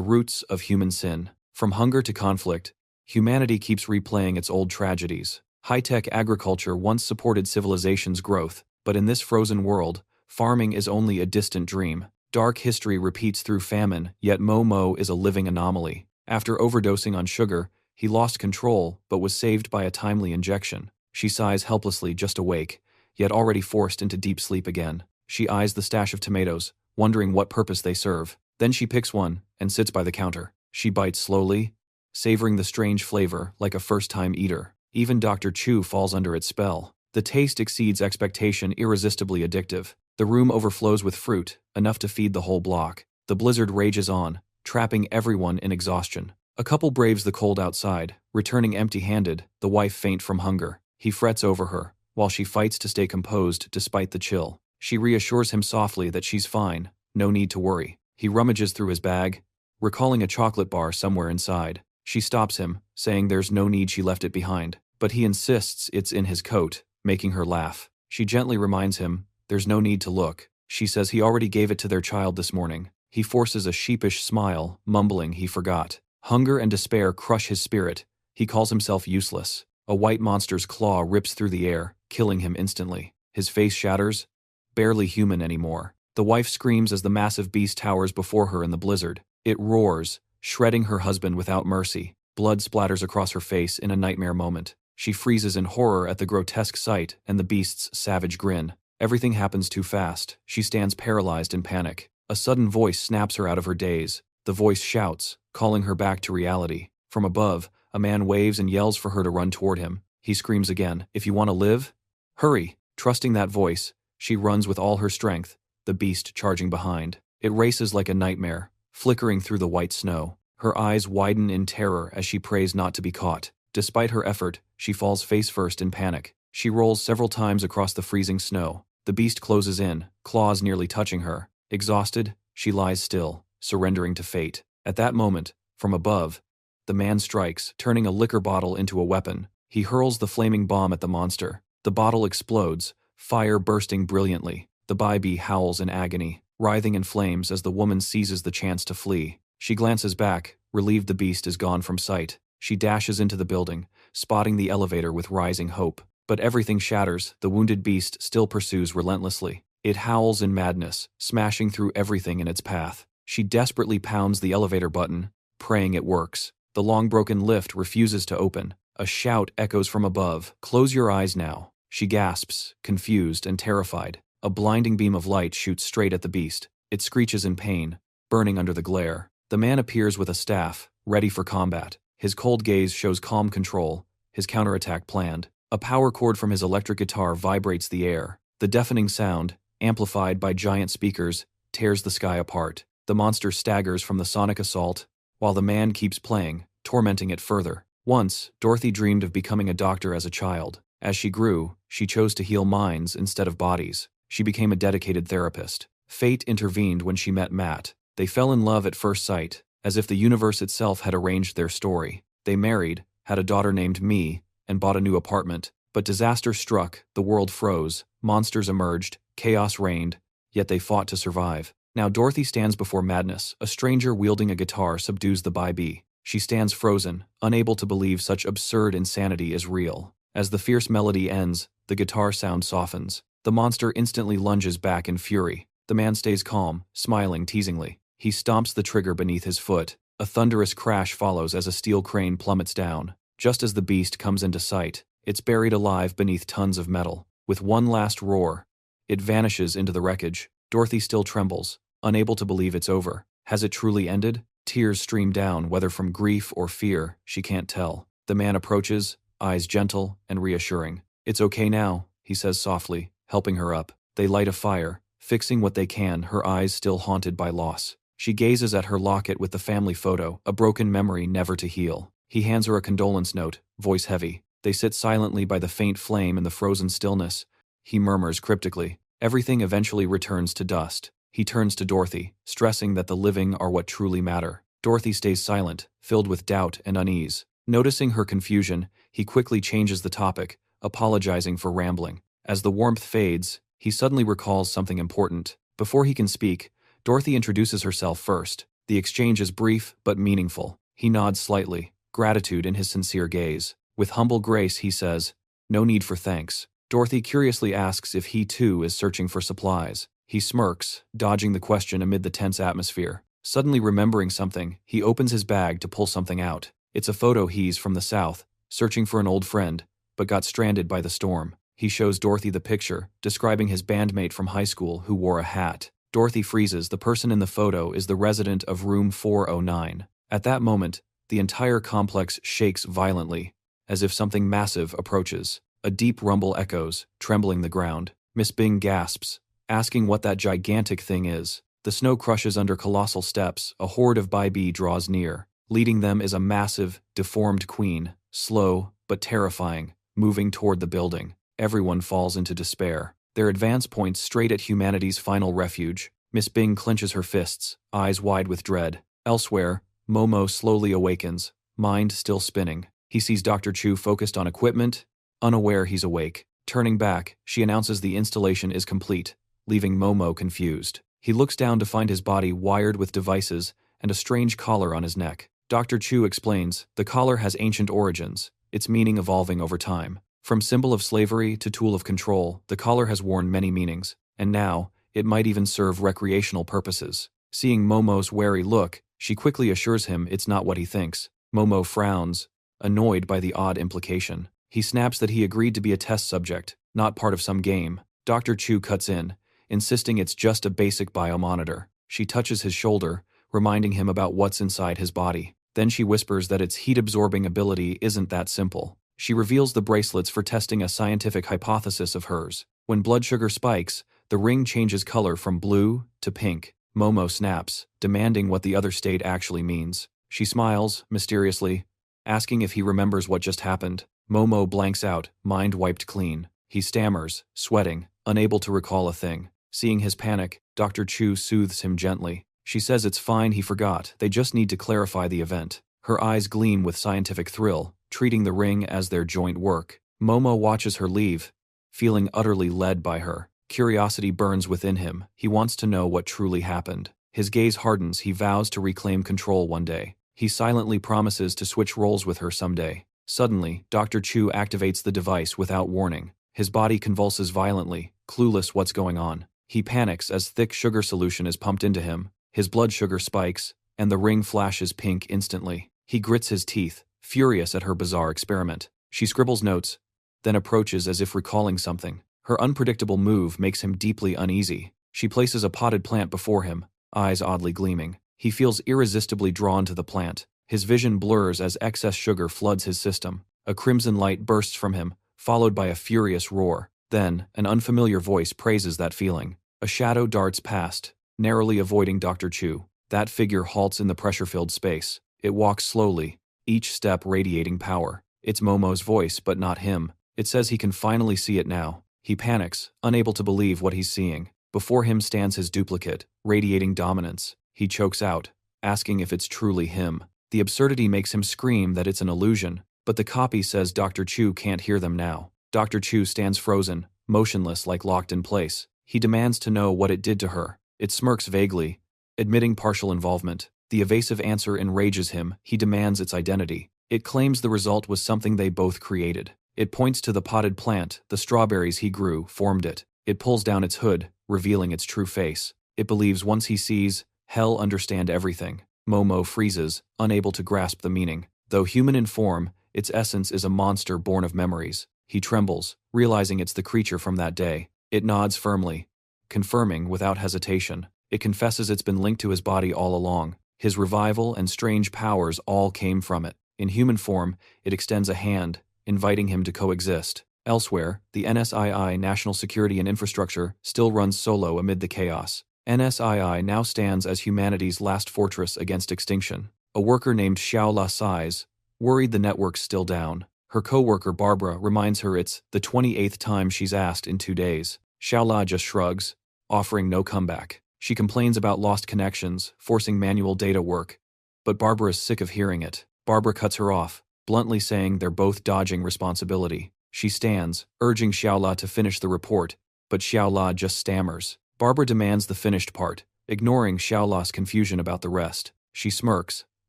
Speaker 1: roots of human sin. From hunger to conflict, humanity keeps replaying its old tragedies. High-tech agriculture once supported civilization's growth, but in this frozen world, farming is only a distant dream. Dark history repeats through famine, yet Momo is a living anomaly. After overdosing on sugar, he lost control but was saved by a timely injection. She sighs helplessly, just awake, yet already forced into deep sleep again. She eyes the stash of tomatoes, wondering what purpose they serve. Then she picks one and sits by the counter. She bites slowly, savoring the strange flavor like a first-time eater. Even Dr. Chu falls under its spell. The taste exceeds expectation, irresistibly addictive. The room overflows with fruit, enough to feed the whole block. The blizzard rages on, trapping everyone in exhaustion. A couple braves the cold outside, returning empty-handed, the wife faint from hunger. He frets over her, while she fights to stay composed despite the chill. She reassures him softly that she's fine, no need to worry. He rummages through his bag, recalling a chocolate bar somewhere inside. She stops him, saying there's no need she left it behind, but he insists it's in his coat, making her laugh. She gently reminds him, there's no need to look. She says he already gave it to their child this morning. He forces a sheepish smile, mumbling he forgot. Hunger and despair crush his spirit. He calls himself useless. A white monster's claw rips through the air, killing him instantly. His face shatters, barely human anymore. The wife screams as the massive beast towers before her in the blizzard. It roars, shredding her husband without mercy. Blood splatters across her face in a nightmare moment. She freezes in horror at the grotesque sight and the beast's savage grin. Everything happens too fast. She stands paralyzed in panic. A sudden voice snaps her out of her daze. The voice shouts, calling her back to reality. From above, a man waves and yells for her to run toward him. He screams again, "If you want to live, hurry." Trusting that voice, she runs with all her strength, the beast charging behind. It races like a nightmare, flickering through the white snow. Her eyes widen in terror as she prays not to be caught. Despite her effort, she falls face first in panic. She rolls several times across the freezing snow. The beast closes in, claws nearly touching her. Exhausted, she lies still, surrendering to fate. At that moment, from above, the man strikes, turning a liquor bottle into a weapon. He hurls the flaming bomb at the monster. The bottle explodes, fire bursting brilliantly. The baby howls in agony, writhing in flames as the woman seizes the chance to flee. She glances back, relieved the beast is gone from sight. She dashes into the building, spotting the elevator with rising hope. But everything shatters, the wounded beast still pursues relentlessly. It howls in madness, smashing through everything in its path. She desperately pounds the elevator button, praying it works. The long-broken lift refuses to open. A shout echoes from above. "Close your eyes now." She gasps, confused and terrified. A blinding beam of light shoots straight at the beast. It screeches in pain, burning under the glare. The man appears with a staff, ready for combat. His cold gaze shows calm control, his counterattack planned. A power cord from his electric guitar vibrates the air. The deafening sound, amplified by giant speakers, tears the sky apart. The monster staggers from the sonic assault, while the man keeps playing, tormenting it further. Once, Dorothy dreamed of becoming a doctor as a child. As she grew, she chose to heal minds instead of bodies. She became a dedicated therapist. Fate intervened when she met Matt. They fell in love at first sight, as if the universe itself had arranged their story. They married, had a daughter named Me, and bought a new apartment. But disaster struck, the world froze, monsters emerged, chaos reigned, yet they fought to survive. Now Dorothy stands before madness. A stranger wielding a guitar subdues the by-bee. She stands frozen, unable to believe such absurd insanity is real. As the fierce melody ends, the guitar sound softens. The monster instantly lunges back in fury. The man stays calm, smiling teasingly. He stomps the trigger beneath his foot. A thunderous crash follows as a steel crane plummets down. Just as the beast comes into sight, it's buried alive beneath tons of metal. With one last roar, it vanishes into the wreckage. Dorothy still trembles, unable to believe it's over. Has it truly ended? Tears stream down, whether from grief or fear, she can't tell. The man approaches, eyes gentle and reassuring. "It's okay now," he says softly, helping her up. They light a fire, fixing what they can, her eyes still haunted by loss. She gazes at her locket with the family photo, a broken memory never to heal. He hands her a condolence note, voice heavy. They sit silently by the faint flame in the frozen stillness. He murmurs cryptically. Everything eventually returns to dust. He turns to Dorothy, stressing that the living are what truly matter. Dorothy stays silent, filled with doubt and unease. Noticing her confusion, he quickly changes the topic, apologizing for rambling. As the warmth fades, he suddenly recalls something important. Before he can speak, Dorothy introduces herself first. The exchange is brief but meaningful. He nods slightly, gratitude in his sincere gaze. With humble grace, he says, "No need for thanks." Dorothy curiously asks if he too is searching for supplies. He smirks, dodging the question amid the tense atmosphere. Suddenly remembering something, he opens his bag to pull something out. It's a photo he's from the south, searching for an old friend, but got stranded by the storm. He shows Dorothy the picture, describing his bandmate from high school who wore a hat. Dorothy freezes. The person in the photo is the resident of room 409. At that moment, the entire complex shakes violently, as if something massive approaches. A deep rumble echoes, trembling the ground. Miss Bing gasps, asking what that gigantic thing is. The snow crushes under colossal steps. A horde of by-bee draws near. Leading them is a massive, deformed queen, slow but terrifying, moving toward the building. Everyone falls into despair. Their advance points straight at humanity's final refuge. Miss Bing clenches her fists, eyes wide with dread. Elsewhere, Momo slowly awakens, mind still spinning. He sees Dr. Chu focused on equipment, unaware he's awake. Turning back, she announces the installation is complete, leaving Momo confused. He looks down to find his body wired with devices and a strange collar on his neck. Dr. Chu explains, the collar has ancient origins, its meaning evolving over time. From symbol of slavery to tool of control, the collar has worn many meanings, and now, it might even serve recreational purposes. Seeing Momo's wary look, she quickly assures him it's not what he thinks. Momo frowns, annoyed by the odd implication. He snaps that he agreed to be a test subject, not part of some game. Dr. Chu cuts in, insisting it's just a basic biomonitor. She touches his shoulder, reminding him about what's inside his body. Then she whispers that its heat-absorbing ability isn't that simple. She reveals the bracelets for testing a scientific hypothesis of hers. When blood sugar spikes, the ring changes color from blue to pink. Momo snaps, demanding what the other state actually means. She smiles, mysteriously, asking if he remembers what just happened. Momo blanks out, mind wiped clean. He stammers, sweating, unable to recall a thing. Seeing his panic, Dr. Chu soothes him gently. She says it's fine, he forgot, they just need to clarify the event. Her eyes gleam with scientific thrill, treating the ring as their joint work. Momo watches her leave, feeling utterly led by her. Curiosity burns within him. He wants to know what truly happened. His gaze hardens. He vows to reclaim control one day. He silently promises to switch roles with her someday. Suddenly, Dr. Chu activates the device without warning. His body convulses violently, clueless what's going on. He panics as thick sugar solution is pumped into him. His blood sugar spikes, and the ring flashes pink instantly. He grits his teeth, furious at her bizarre experiment. She scribbles notes, then approaches as if recalling something. Her unpredictable move makes him deeply uneasy. She places a potted plant before him, eyes oddly gleaming. He feels irresistibly drawn to the plant. His vision blurs as excess sugar floods his system. A crimson light bursts from him, followed by a furious roar. Then, an unfamiliar voice praises that feeling. A shadow darts past, narrowly avoiding Dr. Chu. That figure halts in the pressure-filled space. It walks slowly, each step radiating power. It's Momo's voice, but not him. It says he can finally see it now. He panics, unable to believe what he's seeing. Before him stands his duplicate, radiating dominance. He chokes out, asking if it's truly him. The absurdity makes him scream that it's an illusion, but the copy says Dr. Chu can't hear them now. Dr. Chu stands frozen, motionless like locked in place. He demands to know what it did to her. It smirks vaguely, admitting partial involvement. The evasive answer enrages him. He demands its identity. It claims the result was something they both created. It points to the potted plant. The strawberries he grew formed it. It pulls down its hood, revealing its true face. It believes once he sees, hell understand everything. Momo freezes, unable to grasp the meaning. Though human in form, its essence is a monster born of memories. He trembles, realizing it's the creature from that day. It nods firmly, confirming without hesitation. It confesses it's been linked to his body all along. His revival and strange powers all came from it. In human form, it extends a hand, inviting him to coexist. Elsewhere, the NSII National Security and Infrastructure still runs solo amid the chaos. NSII now stands as humanity's last fortress against extinction. A worker named Xiao La sighs, worried the network's still down. Her co-worker Barbara reminds her it's the 28th time she's asked in 2 days. Xiao La just shrugs, offering no comeback. She complains about lost connections, forcing manual data work, but Barbara's sick of hearing it. Barbara cuts her off, bluntly saying they're both dodging responsibility. She stands, urging Xiao La to finish the report, but Xiao La just stammers. Barbara demands the finished part, ignoring Xiao La's confusion about the rest. She smirks,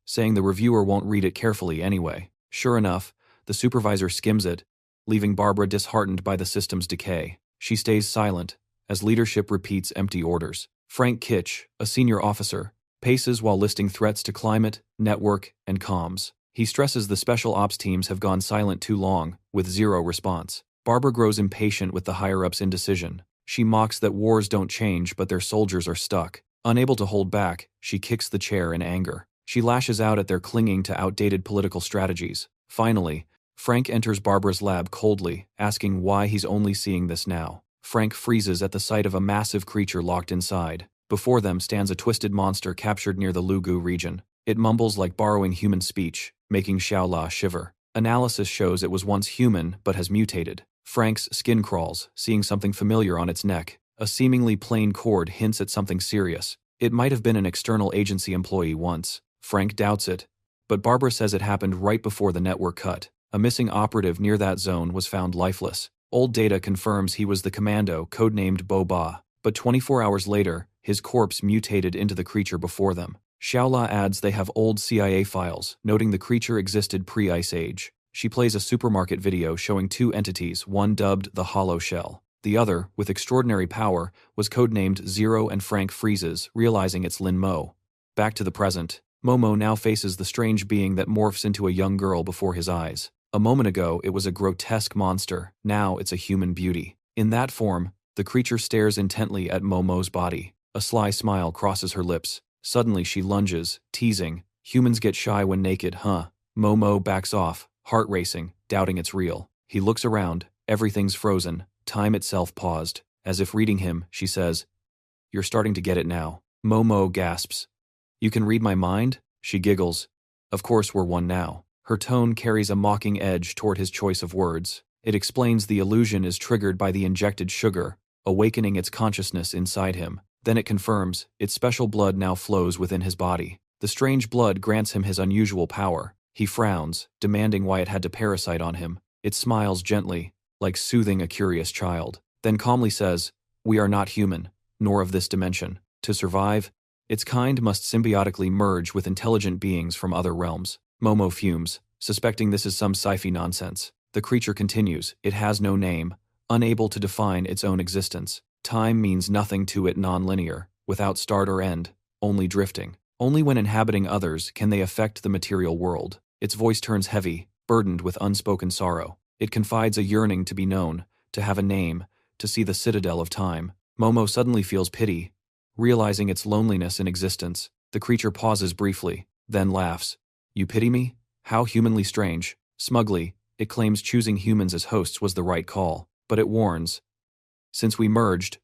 Speaker 1: saying the reviewer won't read it carefully anyway. Sure enough, the supervisor skims it, leaving Barbara disheartened by the system's decay. She stays silent, as leadership repeats empty orders. Frank Kitch, a senior officer, paces while listing threats to climate, network, and comms. He stresses the special ops teams have gone silent too long, with zero response. Barbara grows impatient with the higher-ups' indecision. She mocks that wars don't change but their soldiers are stuck. Unable to hold back, she kicks the chair in anger. She lashes out at their clinging to outdated political strategies. Finally, Frank enters Barbara's lab coldly, asking why he's only seeing this now. Frank freezes at the sight of a massive creature locked inside. Before them stands a twisted monster captured near the Lugu region. It mumbles like borrowing human speech, making Xiao La shiver. Analysis shows it was once human but has mutated. Frank's skin crawls, seeing something familiar on its neck. A seemingly plain cord hints at something serious. It might have been an external agency employee once. Frank doubts it, but Barbara says it happened right before the network cut. A missing operative near that zone was found lifeless. Old data confirms he was the commando codenamed Boba, but 24 hours later, his corpse mutated into the creature before them. Xiao La adds they have old CIA files, noting the creature existed pre-Ice Age. She plays a supermarket video showing 2 entities, one dubbed the Hollow Shell. The other, with extraordinary power, was codenamed Zero, and Frank freezes, realizing it's Lin Mo. Back to the present. Momo now faces the strange being that morphs into a young girl before his eyes. A moment ago, it was a grotesque monster. Now it's a human beauty. In that form, the creature stares intently at Momo's body. A sly smile crosses her lips. Suddenly she lunges, teasing, "Humans get shy when naked, huh?" Momo backs off, heart racing, doubting it's real. He looks around, everything's frozen, time itself paused. As if reading him, she says, "You're starting to get it now." Momo gasps. "You can read my mind?" She giggles. "Of course we're one now." Her tone carries a mocking edge toward his choice of words. It explains the illusion is triggered by the injected sugar, awakening its consciousness inside him. Then it confirms, its special blood now flows within his body. The strange blood grants him his unusual power. He frowns, demanding why it had to parasite on him. It smiles gently, like soothing a curious child. Then calmly says, "We are not human, nor of this dimension. To survive, its kind must symbiotically merge with intelligent beings from other realms." Momo fumes, suspecting this is some sci-fi nonsense. The creature continues, it has no name, unable to define its own existence. Time means nothing to it, non-linear, without start or end, only drifting. Only when inhabiting others can they affect the material world. Its voice turns heavy, burdened with unspoken sorrow. It confides a yearning to be known, to have a name, to see the citadel of time. Momo suddenly feels pity, realizing its loneliness in existence. The creature pauses briefly, then laughs. You pity me? How humanly strange. Smugly, it claims choosing humans as hosts was the right call, but it warns. Since we merged,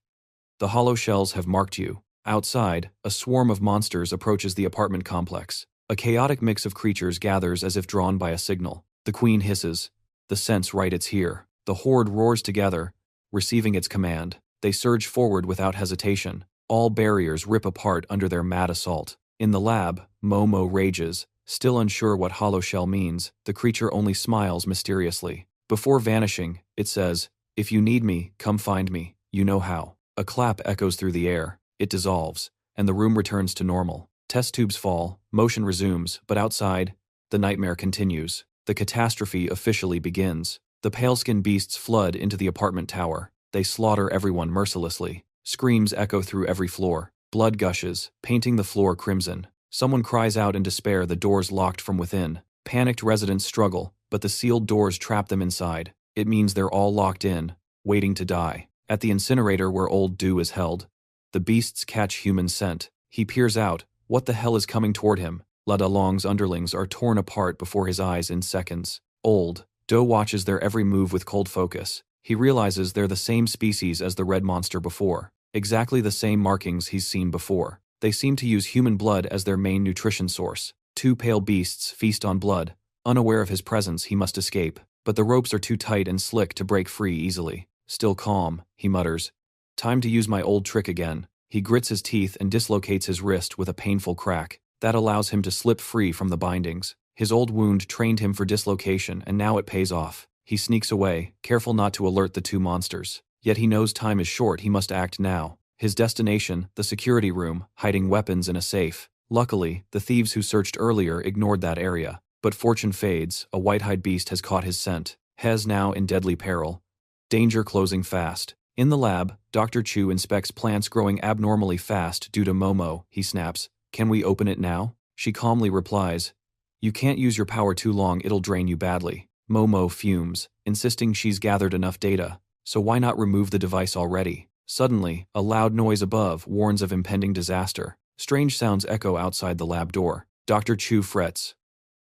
Speaker 1: the hollow shells have marked you. Outside, a swarm of monsters approaches the apartment complex. A chaotic mix of creatures gathers as if drawn by a signal. The queen hisses. The sense right, it's here. The horde roars together, receiving its command. They surge forward without hesitation. All barriers rip apart under their mad assault. In the lab, Momo rages. Still unsure what hollow shell means, the creature only smiles mysteriously. Before vanishing, it says, if you need me, come find me. You know how. A clap echoes through the air. It dissolves, and the room returns to normal. Test tubes fall, motion resumes, but outside, the nightmare continues. The catastrophe officially begins. The pale-skinned beasts flood into the apartment tower. They slaughter everyone mercilessly. Screams echo through every floor. Blood gushes, painting the floor crimson. Someone cries out in despair, the doors locked from within. Panicked residents struggle, but the sealed doors trap them inside. It means they're all locked in, waiting to die. At the incinerator where old Dew is held, the beasts catch human scent. He peers out. What the hell is coming toward him? La Dalong's underlings are torn apart before his eyes in seconds. Old Doe watches their every move with cold focus. He realizes they're the same species as the red monster before. Exactly the same markings he's seen before. They seem to use human blood as their main nutrition source. Two pale beasts feast on blood. Unaware of his presence, he must escape. But the ropes are too tight and slick to break free easily. Still calm, he mutters. Time to use my old trick again. He grits his teeth and dislocates his wrist with a painful crack. That allows him to slip free from the bindings. His old wound trained him for dislocation, and now it pays off. He sneaks away, careful not to alert the two monsters. Yet he knows time is short, he must act now. His destination, the security room, hiding weapons in a safe. Luckily, the thieves who searched earlier ignored that area. But fortune fades, a white-hide beast has caught his scent. Hez now in deadly peril. Danger closing fast. In the lab, Dr. Chu inspects plants growing abnormally fast due to Momo. He snaps, "Can we open it now?" She calmly replies, "You can't use your power too long, it'll drain you badly." Momo fumes, insisting she's gathered enough data, so why not remove the device already? Suddenly, a loud noise above warns of impending disaster. Strange sounds echo outside the lab door. Dr. Chu frets.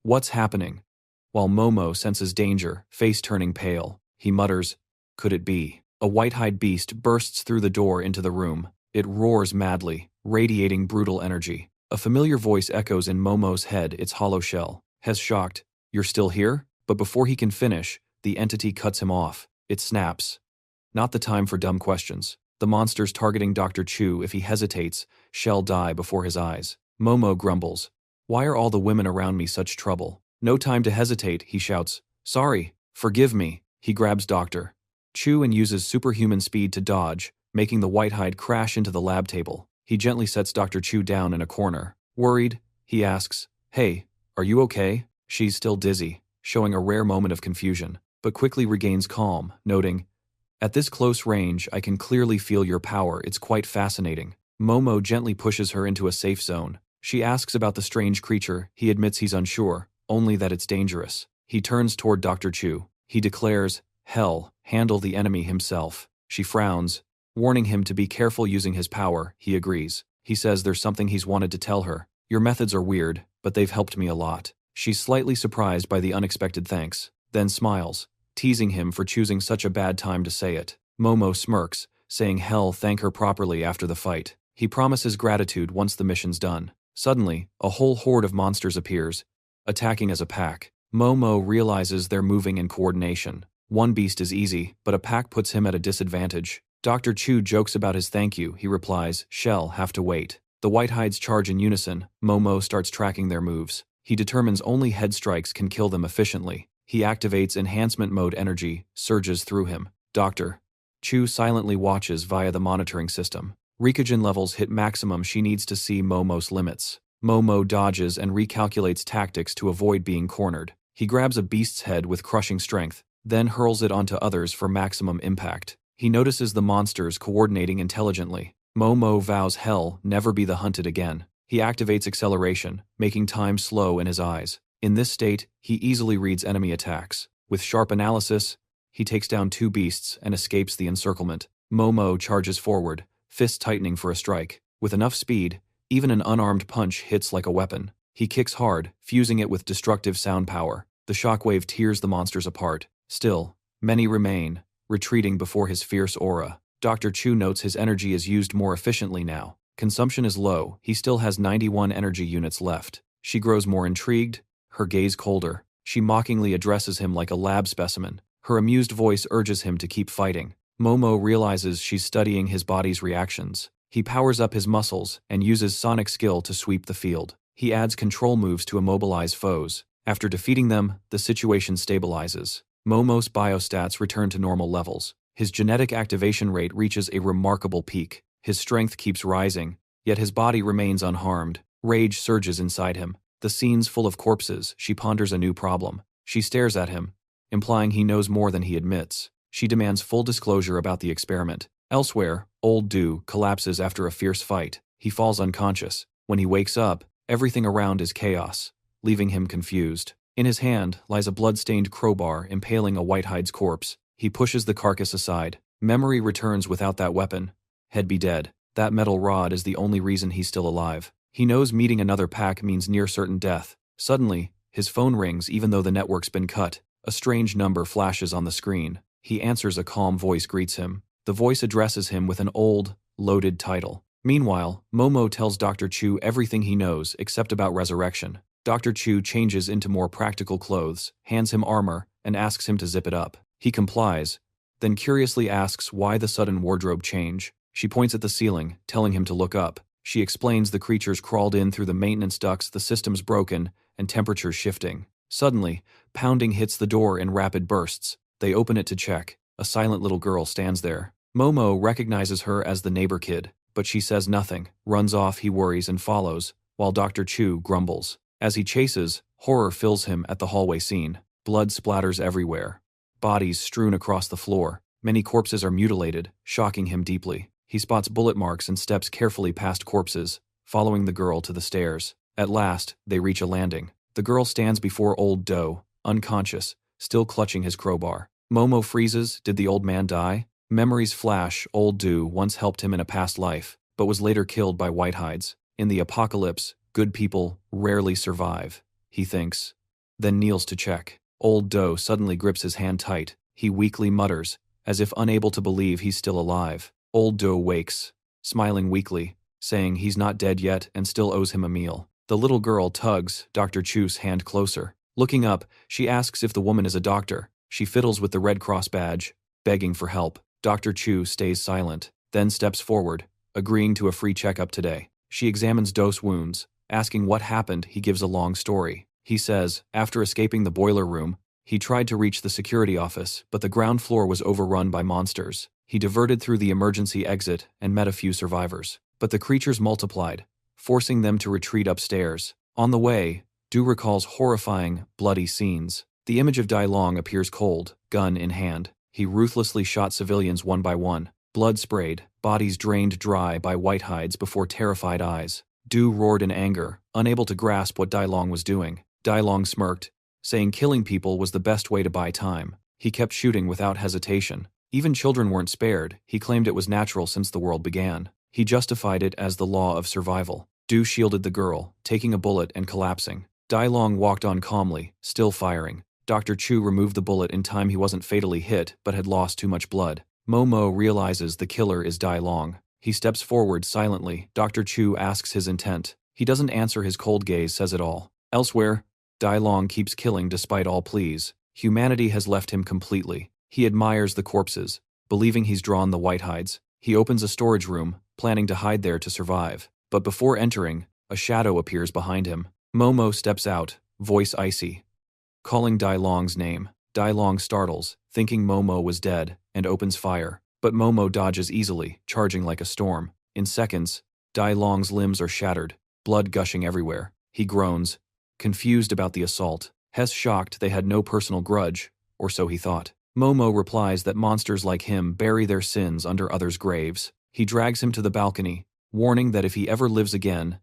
Speaker 1: What's happening? While Momo senses danger, face turning pale, he mutters, "Could it be?" A white-hide beast bursts through the door into the room. It roars madly, radiating brutal energy. A familiar voice echoes in Momo's head, its hollow shell. Hez shocked, "You're still here?" But before he can finish, the entity cuts him off. It snaps. Not the time for dumb questions. The monster's targeting Dr. Chu. If he hesitates, shall die before his eyes. Momo grumbles. "Why are all the women around me such trouble?" "No time to hesitate," he shouts. "Sorry, forgive me." He grabs Dr. Chu and uses superhuman speed to dodge, making the white-hide crash into the lab table. He gently sets Dr. Chu down in a corner. Worried, he asks, "Hey, are you okay?" She's still dizzy, showing a rare moment of confusion, but quickly regains calm, noting, "At this close range, I can clearly feel your power. It's quite fascinating." Momo gently pushes her into a safe zone. She asks about the strange creature. He admits he's unsure, only that it's dangerous. He turns toward Dr. Chu. He declares, "Hell, handle the enemy himself." She frowns, warning him to be careful using his power. He agrees. He says there's something he's wanted to tell her. "Your methods are weird, but they've helped me a lot." She's slightly surprised by the unexpected thanks, then smiles, teasing him for choosing such a bad time to say it. Momo smirks, saying he'll thank her properly after the fight. He promises gratitude once the mission's done. Suddenly, a whole horde of monsters appears, attacking as a pack. Momo realizes they're moving in coordination. One beast is easy, but a pack puts him at a disadvantage. Dr. Chu jokes about his thank you. He replies, "Shall have to wait." The white-hides charge in unison. Momo starts tracking their moves. He determines only head strikes can kill them efficiently. He activates enhancement mode. Energy surges through him. Dr. Chu silently watches via the monitoring system. Rikogen levels hit maximum. She needs to see Momo's limits. Momo dodges and recalculates tactics to avoid being cornered. He grabs a beast's head with crushing strength, then hurls it onto others for maximum impact. He notices the monsters coordinating intelligently. Momo vows hell never be the hunted again. He activates acceleration, making time slow in his eyes. In this state, he easily reads enemy attacks. With sharp analysis, he takes down 2 beasts and escapes the encirclement. Momo charges forward, fists tightening for a strike. With enough speed, even an unarmed punch hits like a weapon. He kicks hard, fusing it with destructive sound power. The shockwave tears the monsters apart. Still, many remain, retreating before his fierce aura. Dr. Chu notes his energy is used more efficiently now. Consumption is low, he still has 91 energy units left. She grows more intrigued, her gaze colder. She mockingly addresses him like a lab specimen. Her amused voice urges him to keep fighting. Momo realizes she's studying his body's reactions. He powers up his muscles and uses sonic skill to sweep the field. He adds control moves to immobilize foes. After defeating them, the situation stabilizes. Momo's biostats return to normal levels. His genetic activation rate reaches a remarkable peak. His strength keeps rising, yet his body remains unharmed. Rage surges inside him. The scene's full of corpses. She ponders a new problem. She stares at him, implying he knows more than he admits. She demands full disclosure about the experiment. Elsewhere, old Du collapses after a fierce fight. He falls unconscious. When he wakes up, everything around is chaos, leaving him confused. In his hand lies a blood-stained crowbar impaling a Whitehide's corpse. He pushes the carcass aside. Memory returns without that weapon. He'd be dead. That metal rod is the only reason he's still alive. He knows meeting another pack means near-certain death. Suddenly, his phone rings even though the network's been cut. A strange number flashes on the screen. He answers. A calm voice greets him. The voice addresses him with an old, loaded title. Meanwhile, Momo tells Dr. Chu everything he knows except about resurrection. Dr. Chu changes into more practical clothes, hands him armor, and asks him to zip it up. He complies, then curiously asks why the sudden wardrobe change. She points at the ceiling, telling him to look up. She explains the creatures crawled in through the maintenance ducts, the system's broken, and temperature's shifting. Suddenly, pounding hits the door in rapid bursts. They open it to check. A silent little girl stands there. Momo recognizes her as the neighbor kid, but she says nothing, runs off. He worries and follows, while Dr. Chu grumbles. As he chases, horror fills him at the hallway scene. Blood splatters everywhere. Bodies strewn across the floor. Many corpses are mutilated, shocking him deeply. He spots bullet marks and steps carefully past corpses, following the girl to the stairs. At last, they reach a landing. The girl stands before old Do, unconscious, still clutching his crowbar. Momo freezes. Did the old man die? Memories flash. Old Do once helped him in a past life, but was later killed by Whitehides. In the apocalypse, good people rarely survive, he thinks, then kneels to check. Old Do suddenly grips his hand tight. He weakly mutters, as if unable to believe he's still alive. Old Do wakes, smiling weakly, saying he's not dead yet and still owes him a meal. The little girl tugs Dr. Chu's hand closer. Looking up, she asks if the woman is a doctor. She fiddles with the Red Cross badge, begging for help. Dr. Chu stays silent, then steps forward, agreeing to a free checkup today. She examines Do's wounds. Asking what happened, he gives a long story. He says, after escaping the boiler room, he tried to reach the security office, but the ground floor was overrun by monsters. He diverted through the emergency exit and met a few survivors. But the creatures multiplied, forcing them to retreat upstairs. On the way, Du recalls horrifying, bloody scenes. The image of Dai Long appears cold, gun in hand. He ruthlessly shot civilians one by one. Blood sprayed, bodies drained dry by Whitehides before terrified eyes. Du roared in anger, unable to grasp what Dai Long was doing. Dai Long smirked, saying killing people was the best way to buy time. He kept shooting without hesitation. Even children weren't spared. He claimed it was natural since the world began. He justified it as the law of survival. Du shielded the girl, taking a bullet and collapsing. Dai Long walked on calmly, still firing. Dr. Chu removed the bullet in time. He wasn't fatally hit, but had lost too much blood. Momo realizes the killer is Dai Long. He steps forward silently. Dr. Chu asks his intent. He doesn't answer. His cold gaze says it all. Elsewhere, Dai Long keeps killing despite all pleas. Humanity has left him completely. He admires the corpses, believing he's drawn the Whitehides. He opens a storage room, planning to hide there to survive. But before entering, a shadow appears behind him. Momo steps out, voice icy, calling Dai Long's name. Dai Long startles, thinking Momo was dead, and opens fire. But Momo dodges easily, charging like a storm. In seconds, Dai Long's limbs are shattered, blood gushing everywhere. He groans, confused about the assault. Hess shocked they had no personal grudge, or so he thought. Momo replies that monsters like him bury their sins under others' graves. He drags him to the balcony, warning that if he ever lives again,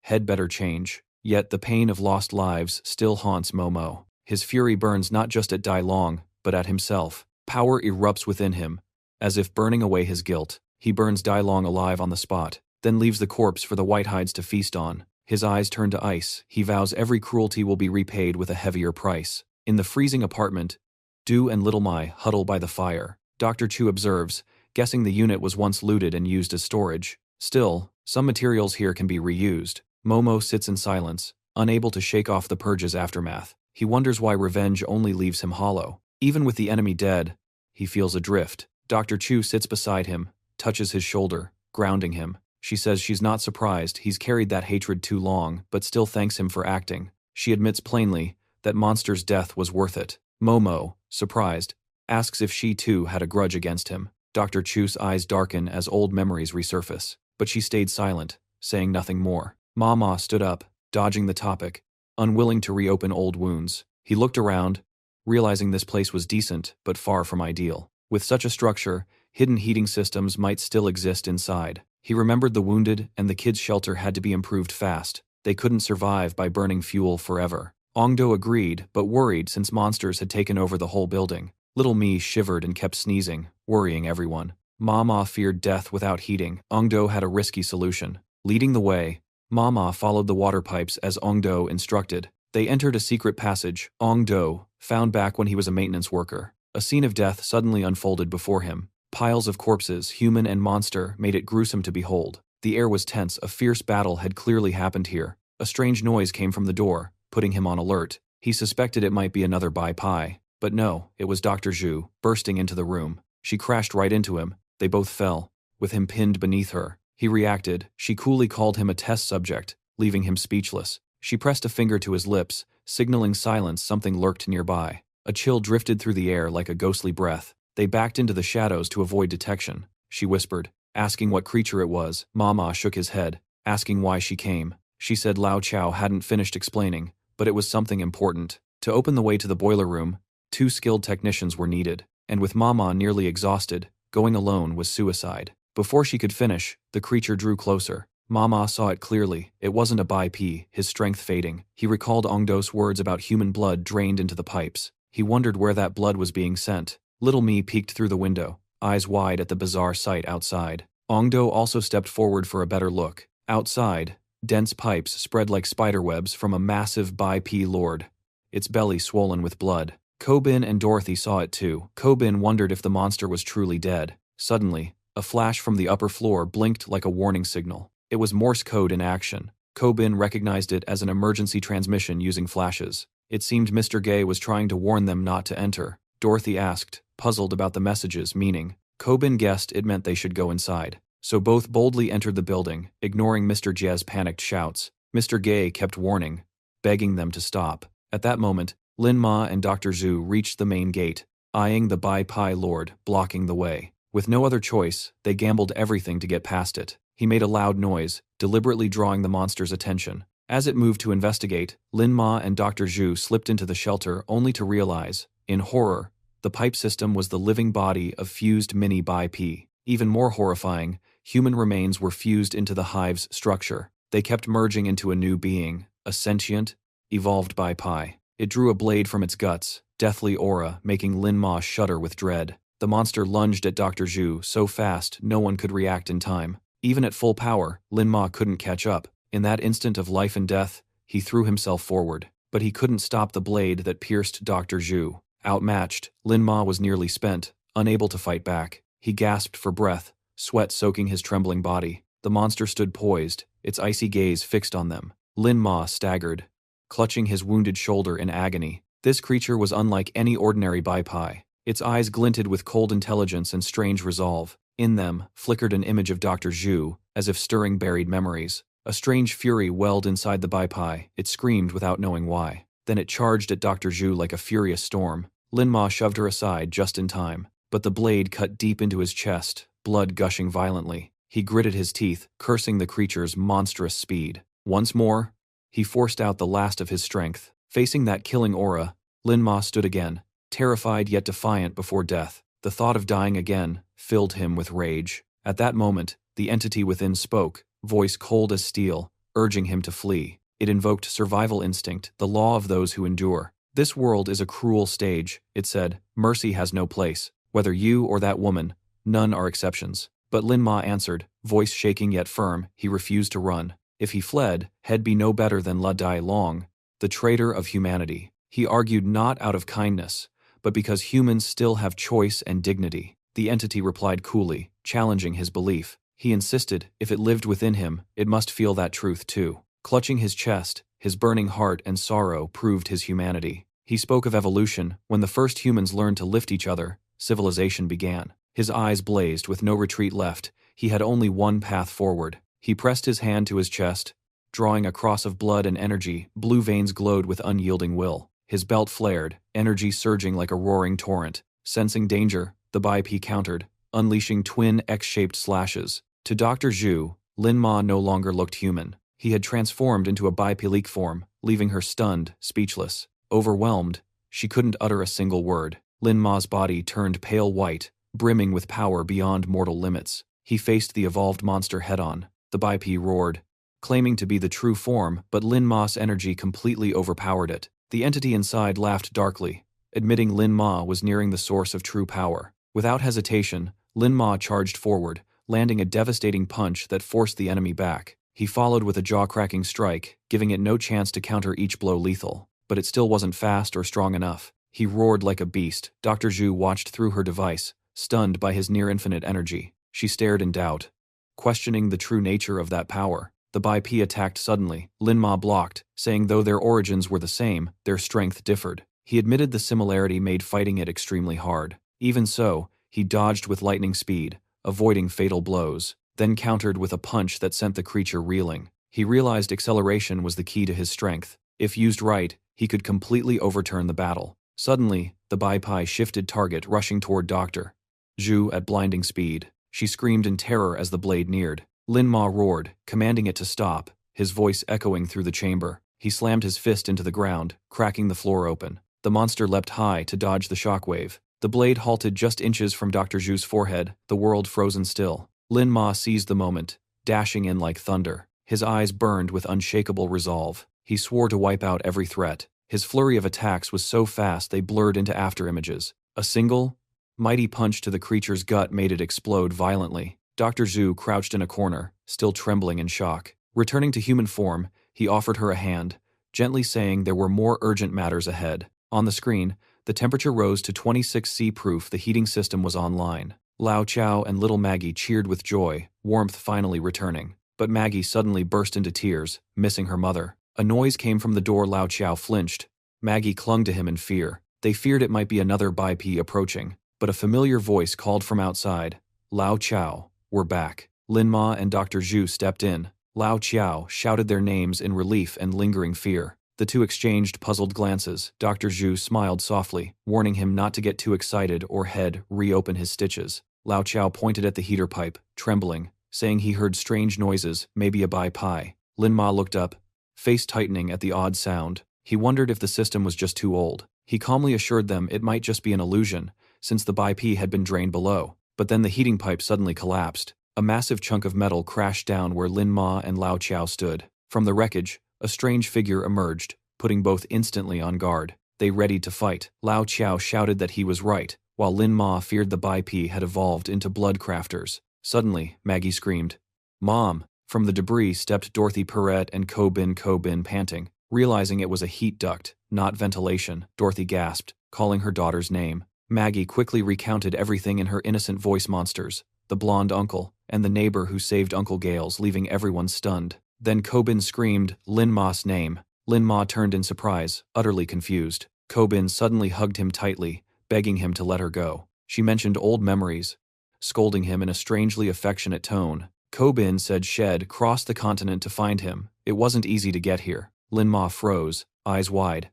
Speaker 1: he'd better change. Yet the pain of lost lives still haunts Momo. His fury burns not just at Dai Long, but at himself. Power erupts within him, as if burning away his guilt. He burns Dai Long alive on the spot, then leaves the corpse for the Whitehides to feast on. His eyes turn to ice. He vows every cruelty will be repaid with a heavier price. In the freezing apartment, Du and Little Mai huddle by the fire. Dr. Chu observes, guessing the unit was once looted and used as storage. Still, some materials here can be reused. Momo sits in silence, unable to shake off the purge's aftermath. He wonders why revenge only leaves him hollow. Even with the enemy dead, he feels adrift. Dr. Chu sits beside him, touches his shoulder, grounding him. She says she's not surprised he's carried that hatred too long, but still thanks him for acting. She admits plainly that Monster's death was worth it. Momo, surprised, asks if she too had a grudge against him. Dr. Chu's eyes darken as old memories resurface, but she stayed silent, saying nothing more. Mama stood up, dodging the topic, unwilling to reopen old wounds. He looked around, realizing this place was decent but far from ideal. With such a structure, hidden heating systems might still exist inside. He remembered the wounded and the kids' shelter had to be improved fast. They couldn't survive by burning fuel forever. Ongdo agreed, but worried since monsters had taken over the whole building. Little Mi shivered and kept sneezing, worrying everyone. Mama feared death without heating. Ongdo had a risky solution. Leading the way, Mama followed the water pipes as Ongdo instructed. They entered a secret passage, Ongdo, found back when he was a maintenance worker. A scene of death suddenly unfolded before him. Piles of corpses, human and monster, made it gruesome to behold. The air was tense. A fierce battle had clearly happened here. A strange noise came from the door, putting him on alert. He suspected it might be another Bai Pai, but no, it was Dr. Zhu, bursting into the room. She crashed right into him. They both fell, with him pinned beneath her. He reacted. She coolly called him a test subject, leaving him speechless. She pressed a finger to his lips, signaling silence. Something lurked nearby. A chill drifted through the air like a ghostly breath. They backed into the shadows to avoid detection. She whispered, asking what creature it was. Mama shook his head, asking why she came. She said Lao Chao hadn't finished explaining, but it was something important. To open the way to the boiler room, 2 skilled technicians were needed, and with Mama nearly exhausted, going alone was suicide. Before she could finish, the creature drew closer. Mama saw it clearly. It wasn't a Bai Pi, his strength fading. He recalled Ongdo's words about human blood drained into the pipes. He wondered where that blood was being sent. Little Mi peeked through the window, eyes wide at the bizarre sight outside. Ongdo also stepped forward for a better look. Outside, dense pipes spread like spiderwebs from a massive Bai Pi lord, its belly swollen with blood. Kobin and Dorothy saw it too. Kobin wondered if the monster was truly dead. Suddenly, a flash from the upper floor blinked like a warning signal. It was Morse code in action. Kobin recognized it as an emergency transmission using flashes. It seemed Mr. Gay was trying to warn them not to enter. Dorothy asked, puzzled about the message's meaning. Kobin guessed it meant they should go inside. So both boldly entered the building, ignoring Mr. Jez's panicked shouts. Mr. Gay kept warning, begging them to stop. At that moment, Lin Ma and Dr. Zhu reached the main gate, eyeing the Bai Pai Lord, blocking the way. With no other choice, they gambled everything to get past it. He made a loud noise, deliberately drawing the monster's attention. As it moved to investigate, Lin Ma and Dr. Zhu slipped into the shelter only to realize, in horror, the pipe system was the living body of fused mini Bai Pi. Even more horrifying, human remains were fused into the hive's structure. They kept merging into a new being, a sentient, evolved Bai Pai. It drew a blade from its guts, deathly aura making Lin Ma shudder with dread. The monster lunged at Dr. Zhu so fast no one could react in time. Even at full power, Lin Ma couldn't catch up. In that instant of life and death, he threw himself forward. But he couldn't stop the blade that pierced Dr. Zhu. Outmatched, Lin Ma was nearly spent, unable to fight back. He gasped for breath, sweat soaking his trembling body. The monster stood poised, its icy gaze fixed on them. Lin Ma staggered, clutching his wounded shoulder in agony. This creature was unlike any ordinary Bai Pai. Its eyes glinted with cold intelligence and strange resolve. In them flickered an image of Dr. Zhu, as if stirring buried memories. A strange fury welled inside the Bai Pai. It screamed without knowing why. Then it charged at Dr. Zhu like a furious storm. Lin Ma shoved her aside just in time, but the blade cut deep into his chest, blood gushing violently. He gritted his teeth, cursing the creature's monstrous speed. Once more, he forced out the last of his strength, Facing that killing aura, Lin Ma stood again, terrified yet defiant before death. The thought of dying again filled him with rage. At that moment, the entity within spoke, voice cold as steel, urging him to flee. It invoked survival instinct, the law of those who endure. "This world is a cruel stage," it said. "Mercy has no place. Whether you or that woman, none are exceptions." But Lin Ma answered, voice shaking yet firm. He refused to run. If he fled, he'd be no better than La Dai Long, the traitor of humanity. He argued not out of kindness, but because humans still have choice and dignity. The entity replied coolly, challenging his belief. He insisted, if it lived within him, it must feel that truth too. Clutching his chest, his burning heart and sorrow proved his humanity. He spoke of evolution. When the first humans learned to lift each other, civilization began. His eyes blazed with no retreat left. He had only one path forward. He pressed his hand to his chest, drawing a cross of blood and energy. Blue veins glowed with unyielding will. His belt flared, energy surging like a roaring torrent. Sensing danger, the Bai Pi countered, unleashing twin X-shaped slashes. To Dr. Zhu, Lin Ma no longer looked human. He had transformed into a Bai-Pilique form, leaving her stunned, speechless. Overwhelmed, she couldn't utter a single word. Lin Ma's body turned pale white, brimming with power beyond mortal limits. He faced the evolved monster head-on. The Bai Pi roared, claiming to be the true form, but Lin Ma's energy completely overpowered it. The entity inside laughed darkly, admitting Lin Ma was nearing the source of true power. Without hesitation, Lin Ma charged forward, landing a devastating punch that forced the enemy back. He followed with a jaw-cracking strike, giving it no chance to counter each blow lethal. But it still wasn't fast or strong enough. He roared like a beast. Dr. Zhu watched through her device, stunned by his near-infinite energy. She stared in doubt, questioning the true nature of that power. The Bai Pi attacked suddenly. Lin Ma blocked, saying though their origins were the same, their strength differed. He admitted the similarity made fighting it extremely hard. Even so, he dodged with lightning speed, avoiding fatal blows, then countered with a punch that sent the creature reeling. He realized acceleration was the key to his strength. If used right, he could completely overturn the battle. Suddenly, the Bai Pi shifted target, rushing toward Dr. Zhu at blinding speed. She screamed in terror as the blade neared. Lin Ma roared, commanding it to stop, his voice echoing through the chamber. He slammed his fist into the ground, cracking the floor open. The monster leapt high to dodge the shockwave. The blade halted just inches from Dr. Zhu's forehead, the world frozen still. Lin Ma seized the moment, dashing in like thunder. His eyes burned with unshakable resolve. He swore to wipe out every threat. His flurry of attacks was so fast they blurred into afterimages. A single, mighty punch to the creature's gut made it explode violently. Dr. Zhu crouched in a corner, still trembling in shock. Returning to human form, he offered her a hand, gently saying there were more urgent matters ahead. On the screen, the temperature rose to 26°C proof. The heating system was online. Lao Chao and little Maggie cheered with joy, warmth finally returning. But Maggie suddenly burst into tears, missing her mother. A noise came from the door. Lao Chao flinched. Maggie clung to him in fear. They feared it might be another Bai Pi approaching. But a familiar voice called from outside. Lao Chao, we're back. Lin Ma and Dr. Zhu stepped in. Lao Chao shouted their names in relief and lingering fear. The two exchanged puzzled glances. Dr. Zhu smiled softly, warning him not to get too excited or reopen his stitches. Lao Chao pointed at the heater pipe, trembling, saying he heard strange noises, maybe a Bai Pi. Lin Ma looked up, face tightening at the odd sound. He wondered if the system was just too old. He calmly assured them it might just be an illusion, since the Bai Pi had been drained below. But then the heating pipe suddenly collapsed. A massive chunk of metal crashed down where Lin Ma and Lao Chao stood. From the wreckage, a strange figure emerged, putting both instantly on guard. They readied to fight. Lao Chao shouted that he was right, while Lin Ma feared the Bai Pi had evolved into blood crafters. Suddenly, Maggie screamed, "Mom!" From the debris stepped Dorothy Perrette and Ko Bin panting. Realizing it was a heat duct, not ventilation, Dorothy gasped, calling her daughter's name. Maggie quickly recounted everything in her innocent voice. Monsters, the blonde uncle, and the neighbor who saved Uncle Gales, leaving everyone stunned. Then Ko Bin screamed Lin Ma's name. Lin Ma turned in surprise, utterly confused. Ko Bin suddenly hugged him tightly, begging him to let her go. She mentioned old memories, scolding him in a strangely affectionate tone. Ko Bin said she'd crossed the continent to find him. It wasn't easy to get here. Lin Ma froze, eyes wide,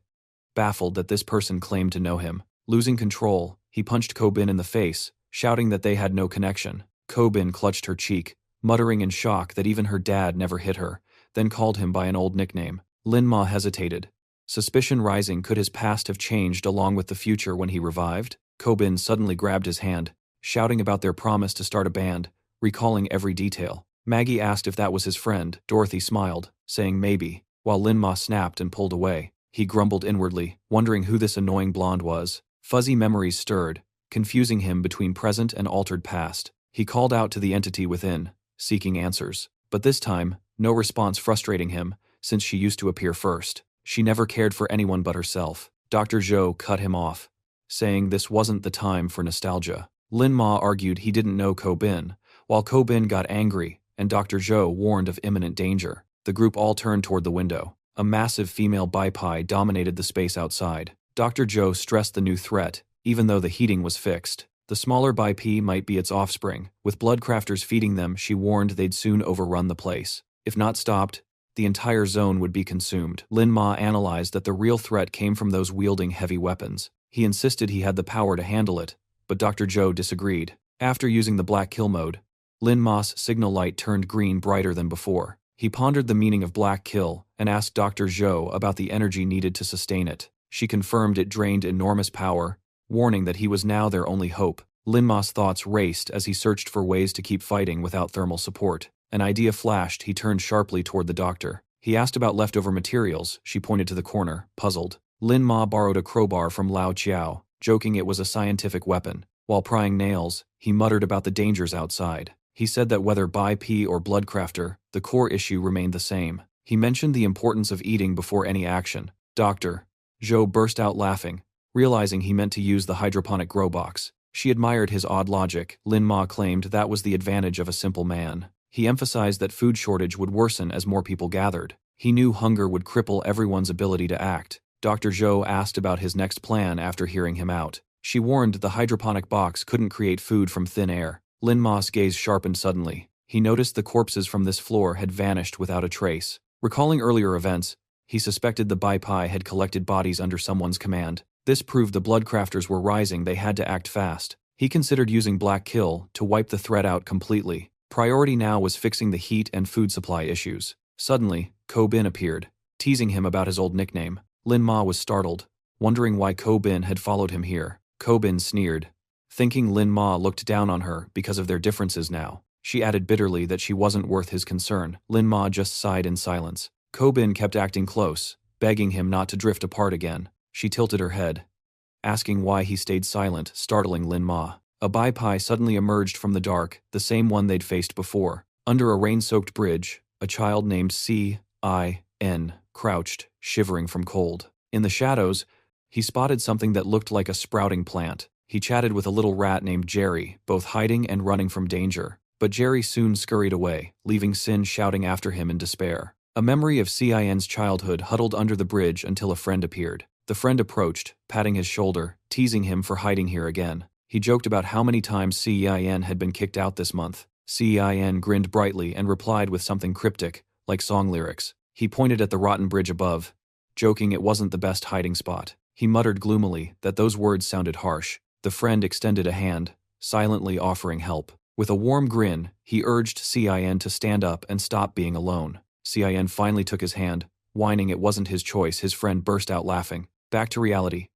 Speaker 1: baffled that this person claimed to know him. Losing control, he punched Ko Bin in the face, shouting that they had no connection. Ko Bin clutched her cheek, muttering in shock that even her dad never hit her, then called him by an old nickname. Lin Ma hesitated, Suspicion rising, could his past have changed along with the future when he revived? Ko-bin suddenly grabbed his hand, shouting about their promise to start a band, recalling every detail. Maggie asked if that was his friend. Dorothy smiled, saying maybe, while Lin-Ma snapped and pulled away. He grumbled inwardly, wondering who this annoying blonde was. Fuzzy memories stirred, confusing him between present and altered past. He called out to the entity within, seeking answers. But this time, no response, frustrating him, since she used to appear first. She never cared for anyone but herself. Dr. Zhou cut him off, saying this wasn't the time for nostalgia. Lin-Ma argued he didn't know Ko-bin, while Ko-bin got angry, and Dr. Zhou warned of imminent danger. The group all turned toward the window. A massive female bipie dominated the space outside. Dr. Zhou stressed the new threat, even though the heating was fixed. The smaller bipie might be its offspring. With bloodcrafters feeding them, she warned they'd soon overrun the place. If not stopped, the entire zone would be consumed. Lin-Ma analyzed that the real threat came from those wielding heavy weapons. He insisted he had the power to handle it, but Dr. Zhou disagreed. After using the black kill mode, Lin-Ma's signal light turned green, brighter than before. He pondered the meaning of black kill and asked Dr. Zhou about the energy needed to sustain it. She confirmed it drained enormous power, warning that he was now their only hope. Lin-Ma's thoughts raced as he searched for ways to keep fighting without thermal support. An idea flashed. He turned sharply toward the doctor. He asked about leftover materials. She pointed to the corner, puzzled. Lin-Ma borrowed a crowbar from Lao Qiao, joking it was a scientific weapon. While prying nails, he muttered about the dangers outside. He said that whether Bi-P or Bloodcrafter, the core issue remained the same. He mentioned the importance of eating before any action. Dr. Zhou burst out laughing, realizing he meant to use the hydroponic grow box. She admired his odd logic. Lin-Ma claimed that was the advantage of a simple man. He emphasized that food shortage would worsen as more people gathered. He knew hunger would cripple everyone's ability to act. Dr. Zhou asked about his next plan after hearing him out. She warned the hydroponic box couldn't create food from thin air. Lin-Ma's gaze sharpened suddenly. He noticed the corpses from this floor had vanished without a trace. Recalling earlier events, he suspected the Bipie had collected bodies under someone's command. This proved the Bloodcrafters were rising. They had to act fast. He considered using Black Kill to wipe the threat out completely. Priority now was fixing the heat and food supply issues. Suddenly, Ko-bin appeared, teasing him about his old nickname. Lin-Ma was startled, wondering why Ko-bin had followed him here. Ko-bin sneered, thinking Lin-Ma looked down on her because of their differences now. She added bitterly that she wasn't worth his concern. Lin-Ma just sighed in silence. Ko-bin kept acting close, begging him not to drift apart again. She tilted her head, asking why he stayed silent, startling Lin-Ma. A Bipie suddenly emerged from the dark, the same one they'd faced before. Under a rain-soaked bridge, a child named C.I.N. crouched, shivering from cold. In the shadows, he spotted something that looked like a sprouting plant. He chatted with a little rat named Jerry, both hiding and running from danger. But Jerry soon scurried away, leaving Sin shouting after him in despair. A memory of C.I.N.'s childhood huddled under the bridge until a friend appeared. The friend approached, patting his shoulder, teasing him for hiding here again. He joked about how many times C.I.N. had been kicked out this month. C.I.N. grinned brightly and replied with something cryptic, like song lyrics. He pointed at the rotten bridge above, joking it wasn't the best hiding spot. He muttered gloomily that those words sounded harsh. The friend extended a hand, silently offering help. With a warm grin, he urged C.I.N. to stand up and stop being alone. C.I.N. finally took his hand, whining it wasn't his choice. His friend burst out laughing. Back to reality.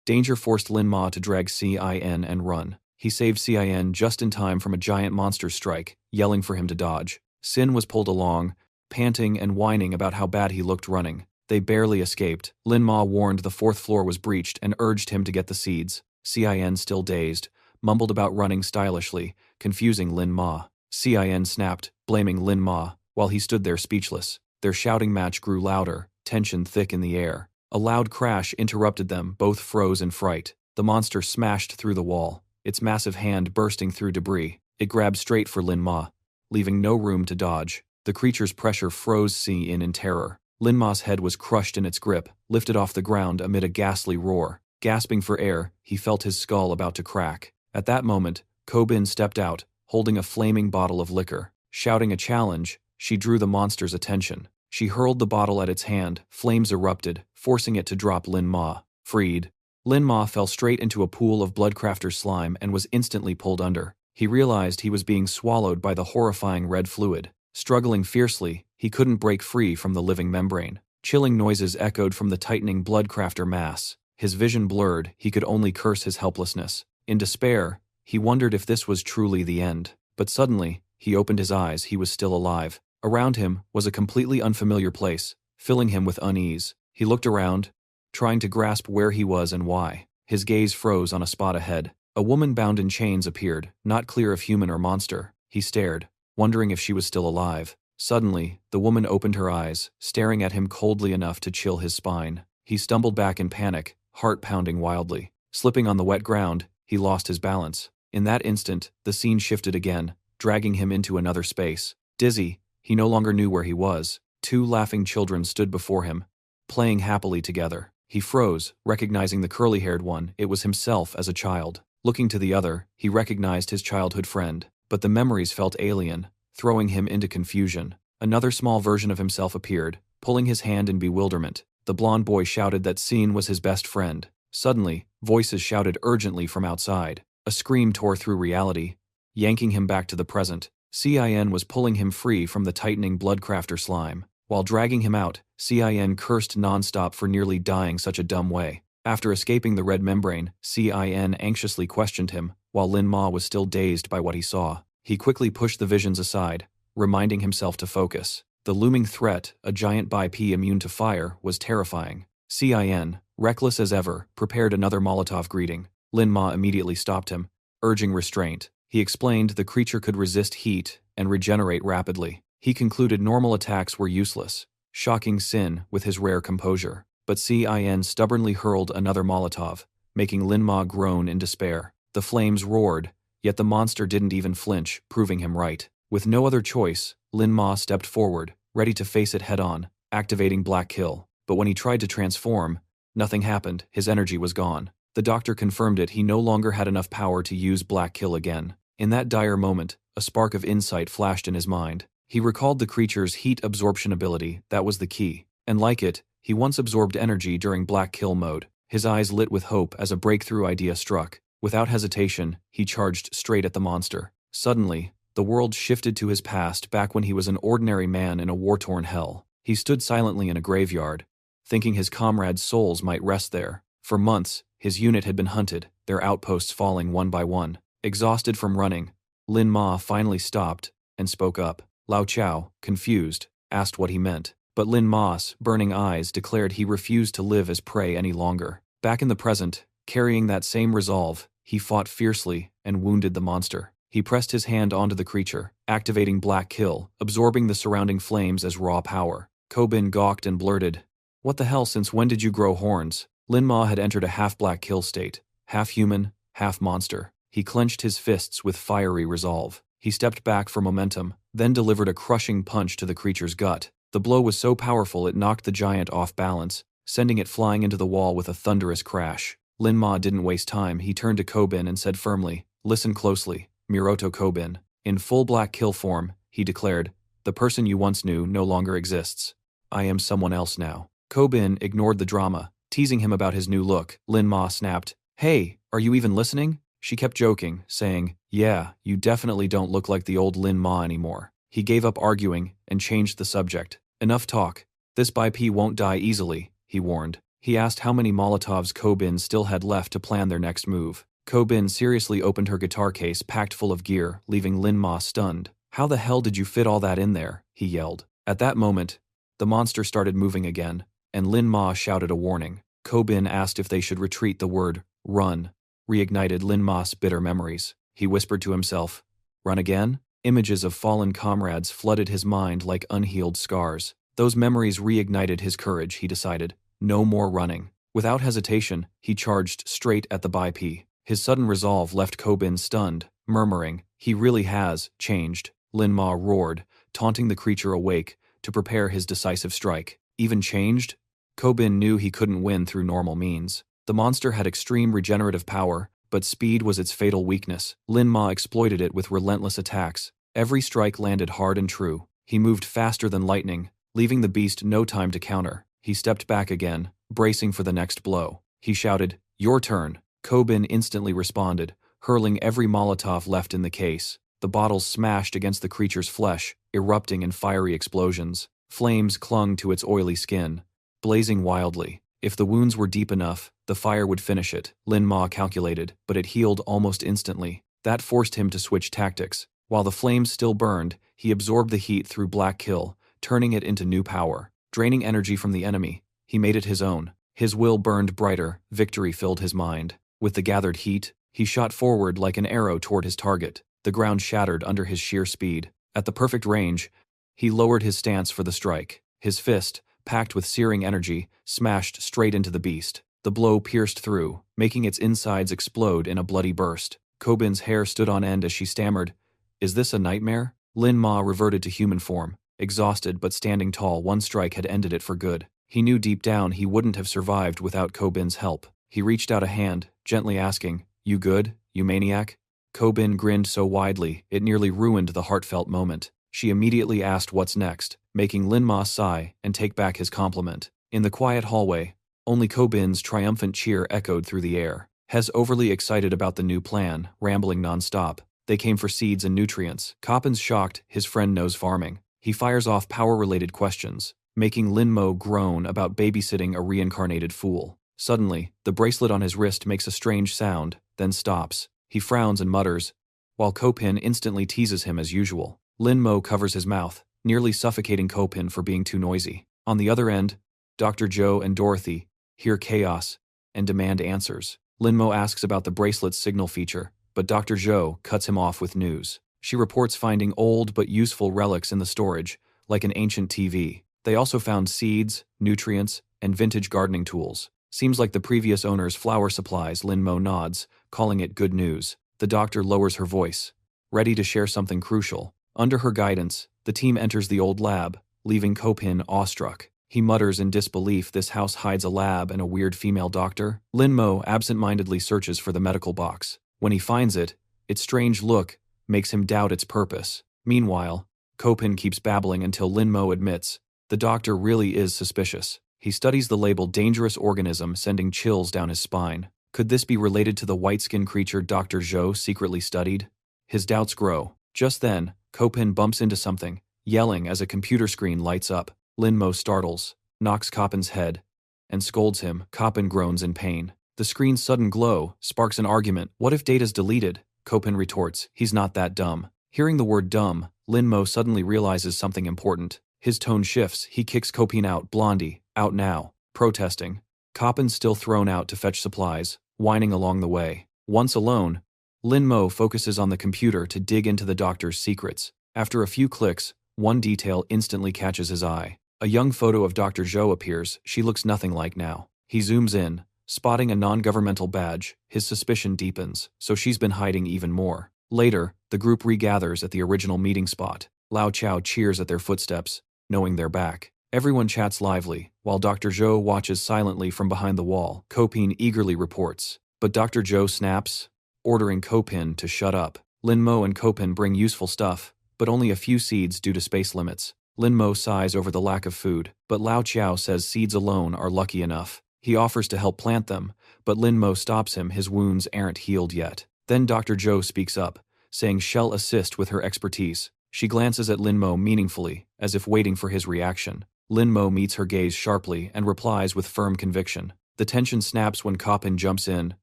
Speaker 1: Danger forced Lin-Ma to drag C.I.N. and run. He saved C.I.N. just in time from a giant monster's strike, yelling for him to dodge. Sin was pulled along, panting and whining about how bad he looked running. They barely escaped. Lin-Ma warned the fourth floor was breached and urged him to get the seeds. C.I.N., still dazed, mumbled about running stylishly, confusing Lin-Ma. C.I.N. snapped, blaming Lin-Ma, while he stood there speechless. Their shouting match grew louder, tension thick in the air. A loud crash interrupted them. Both froze in fright. The monster smashed through the wall, its massive hand bursting through debris. It grabbed straight for Lin-Ma, leaving no room to dodge. The creature's pressure froze C.I.N. in terror. Lin-Ma's head was crushed in its grip, lifted off the ground amid a ghastly roar. Gasping for air, he felt his skull about to crack. At that moment, Ko-bin stepped out, holding a flaming bottle of liquor. Shouting a challenge, she drew the monster's attention. She hurled the bottle at its hand. Flames erupted, forcing it to drop Lin-Ma. Freed. Lin-Ma fell straight into a pool of Bloodcrafter slime and was instantly pulled under. He realized he was being swallowed by the horrifying red fluid. Struggling fiercely, he couldn't break free from the living membrane. Chilling noises echoed from the tightening bloodcrafter mass. His vision blurred, he could only curse his helplessness. In despair, he wondered if this was truly the end. But suddenly, he opened his eyes, he was still alive. Around him was a completely unfamiliar place, filling him with unease. He looked around, trying to grasp where he was and why. His gaze froze on a spot ahead. A woman bound in chains appeared, not clear if human or monster. He stared, wondering if she was still alive. Suddenly, the woman opened her eyes, staring at him coldly enough to chill his spine. He stumbled back in panic, heart pounding wildly. Slipping on the wet ground, he lost his balance. In that instant, the scene shifted again, dragging him into another space. Dizzy, he no longer knew where he was. Two laughing children stood before him, playing happily together. He froze, recognizing the curly-haired one. It was himself as a child. Looking to the other, he recognized his childhood friend. But the memories felt alien, throwing him into confusion. Another small version of himself appeared, pulling his hand in bewilderment. The blond boy shouted that Scene was his best friend. Suddenly, voices shouted urgently from outside. A scream tore through reality, yanking him back to the present. Cin was pulling him free from the tightening bloodcrafter slime. While dragging him out, Cin cursed non-stop for nearly dying such a dumb way. After escaping the red membrane, Cin anxiously questioned him, while Lin Ma was still dazed by what he saw. He quickly pushed the visions aside, reminding himself to focus. The looming threat, a giant biped immune to fire, was terrifying. Cin, reckless as ever, prepared another Molotov greeting. Lin Ma immediately stopped him, urging restraint. He explained the creature could resist heat and regenerate rapidly. He concluded normal attacks were useless, shocking Sin with his rare composure. But Cin stubbornly hurled another Molotov, making Lin Ma groan in despair. The flames roared, yet the monster didn't even flinch, proving him right. With no other choice, Lin Ma stepped forward, ready to face it head-on, activating Black Kill. But when he tried to transform, nothing happened, his energy was gone. The doctor confirmed it, he no longer had enough power to use Black Kill again. In that dire moment, a spark of insight flashed in his mind. He recalled the creature's heat absorption ability, that was the key. And like it, he once absorbed energy during Black Kill mode. His eyes lit with hope as a breakthrough idea struck. Without hesitation, he charged straight at the monster. Suddenly, the world shifted to his past, back when he was an ordinary man in a war-torn hell. He stood silently in a graveyard, thinking his comrades' souls might rest there. For months, his unit had been hunted, their outposts falling one by one. Exhausted from running, Lin Ma finally stopped and spoke up. Lao Chao, confused, asked what he meant. But Lin Ma's burning eyes declared he refused to live as prey any longer. Back in the present, carrying that same resolve, he fought fiercely and wounded the monster. He pressed his hand onto the creature, activating Black Kill, absorbing the surrounding flames as raw power. Kobin gawked and blurted, "What the hell, since when did you grow horns?" Lin Ma had entered a half-Black Kill state, half human, half monster. He clenched his fists with fiery resolve. He stepped back for momentum, then delivered a crushing punch to the creature's gut. The blow was so powerful it knocked the giant off balance, sending it flying into the wall with a thunderous crash. Lin Ma didn't waste time, he turned to Kobin and said firmly, "Listen closely, Miroto Kobin." In full Black Kill form, he declared, "The person you once knew no longer exists. I am someone else now." Kobin ignored the drama, teasing him about his new look. Lin Ma snapped, "Hey, are you even listening?" She kept joking, saying, "Yeah, you definitely don't look like the old Lin Ma anymore." He gave up arguing and changed the subject. "Enough talk. This biped won't die easily," he warned. He asked how many Molotovs Kobin still had left to plan their next move. Kobin seriously opened her guitar case packed full of gear, leaving Lin Ma stunned. "How the hell did you fit all that in there?" he yelled. At that moment, the monster started moving again, and Lin Ma shouted a warning. Kobin asked if they should retreat. The word, "run," reignited Lin Ma's bitter memories. He whispered to himself, "Run again?" Images of fallen comrades flooded his mind like unhealed scars. Those memories reignited his courage, he decided. No more running. Without hesitation, he charged straight at the biped. His sudden resolve left Kobin stunned, murmuring, "He really has changed." Lin Ma roared, taunting the creature awake to prepare his decisive strike. Even changed? Kobin knew he couldn't win through normal means. The monster had extreme regenerative power, but speed was its fatal weakness. Lin Ma exploited it with relentless attacks. Every strike landed hard and true. He moved faster than lightning, leaving the beast no time to counter. He stepped back again, bracing for the next blow. He shouted, "Your turn." Kobin instantly responded, hurling every Molotov left in the case. The bottles smashed against the creature's flesh, erupting in fiery explosions. Flames clung to its oily skin, blazing wildly. If the wounds were deep enough, the fire would finish it, Lin Ma calculated, but it healed almost instantly. That forced him to switch tactics. While the flames still burned, he absorbed the heat through Black Kill, turning it into new power. Draining energy from the enemy, he made it his own. His will burned brighter, victory filled his mind. With the gathered heat, he shot forward like an arrow toward his target. The ground shattered under his sheer speed. At the perfect range, he lowered his stance for the strike. His fist, packed with searing energy, smashed straight into the beast. The blow pierced through, making its insides explode in a bloody burst. Kobin's hair stood on end as she stammered, "Is this a nightmare?" Lin Ma reverted to human form. Exhausted but standing tall, one strike had ended it for good. He knew deep down he wouldn't have survived without Kobin's help. He reached out a hand, gently asking, "You good, you maniac?" Kobin grinned so widely, it nearly ruined the heartfelt moment. She immediately asked what's next, making Lin Ma sigh and take back his compliment. In the quiet hallway, only Kobin's triumphant cheer echoed through the air. Hes overly excited about the new plan, rambling non-stop. They came for seeds and nutrients. Coppin's shocked, his friend knows farming. He fires off power-related questions, making Lin Mo groan about babysitting a reincarnated fool. Suddenly, the bracelet on his wrist makes a strange sound, then stops. He frowns and mutters, while Kopin instantly teases him as usual. Lin Mo covers his mouth, nearly suffocating Kopin for being too noisy. On the other end, Dr. Joe and Dorothy hear chaos and demand answers. Lin Mo asks about the bracelet's signal feature, but Dr. Joe cuts him off with news. She reports finding old but useful relics in the storage, like an ancient TV. They also found seeds, nutrients, and vintage gardening tools. Seems like the previous owner's flower supplies, Lin Mo nods, calling it good news. The doctor lowers her voice, ready to share something crucial. Under her guidance, the team enters the old lab, leaving Kopin awestruck. He mutters in disbelief this house hides a lab and a weird female doctor. Lin Mo absent-mindedly searches for the medical box. When he finds it, its strange look makes him doubt its purpose. Meanwhile, Kopin keeps babbling until Lin Mo admits, the doctor really is suspicious. He studies the label dangerous organism, sending chills down his spine. Could this be related to the white-skinned creature Dr. Zhou secretly studied? His doubts grow. Just then, Kopin bumps into something, yelling as a computer screen lights up. Lin Mo startles, knocks Kopin's head, and scolds him. Kopin groans in pain. The screen's sudden glow sparks an argument. What if data's deleted? Kopin retorts, he's not that dumb. Hearing the word dumb, Lin Mo suddenly realizes something important. His tone shifts. He kicks Kopin out. Blondie, out now. Protesting. Kopin's still thrown out to fetch supplies, whining along the way. Once alone, Lin Mo focuses on the computer to dig into the doctor's secrets. After a few clicks, one detail instantly catches his eye. A young photo of Dr. Zhou appears. She looks nothing like now. He zooms in, spotting a non-governmental badge. His suspicion deepens, so she's been hiding even more. Later, the group regathers at the original meeting spot. Lao Chao cheers at their footsteps, knowing they're back. Everyone chats lively, while Dr. Zhou watches silently from behind the wall. Kopin eagerly reports, but Dr. Zhou snaps, ordering Kopin to shut up. Lin Mo and Kopin bring useful stuff, but only a few seeds due to space limits. Lin Mo sighs over the lack of food, but Lao Chao says seeds alone are lucky enough. He offers to help plant them, but Lin Mo stops him. His wounds aren't healed yet. Then Dr. Zhou speaks up, saying she'll assist with her expertise. She glances at Lin Mo meaningfully, as if waiting for his reaction. Lin Mo meets her gaze sharply and replies with firm conviction. The tension snaps when Kopin jumps in,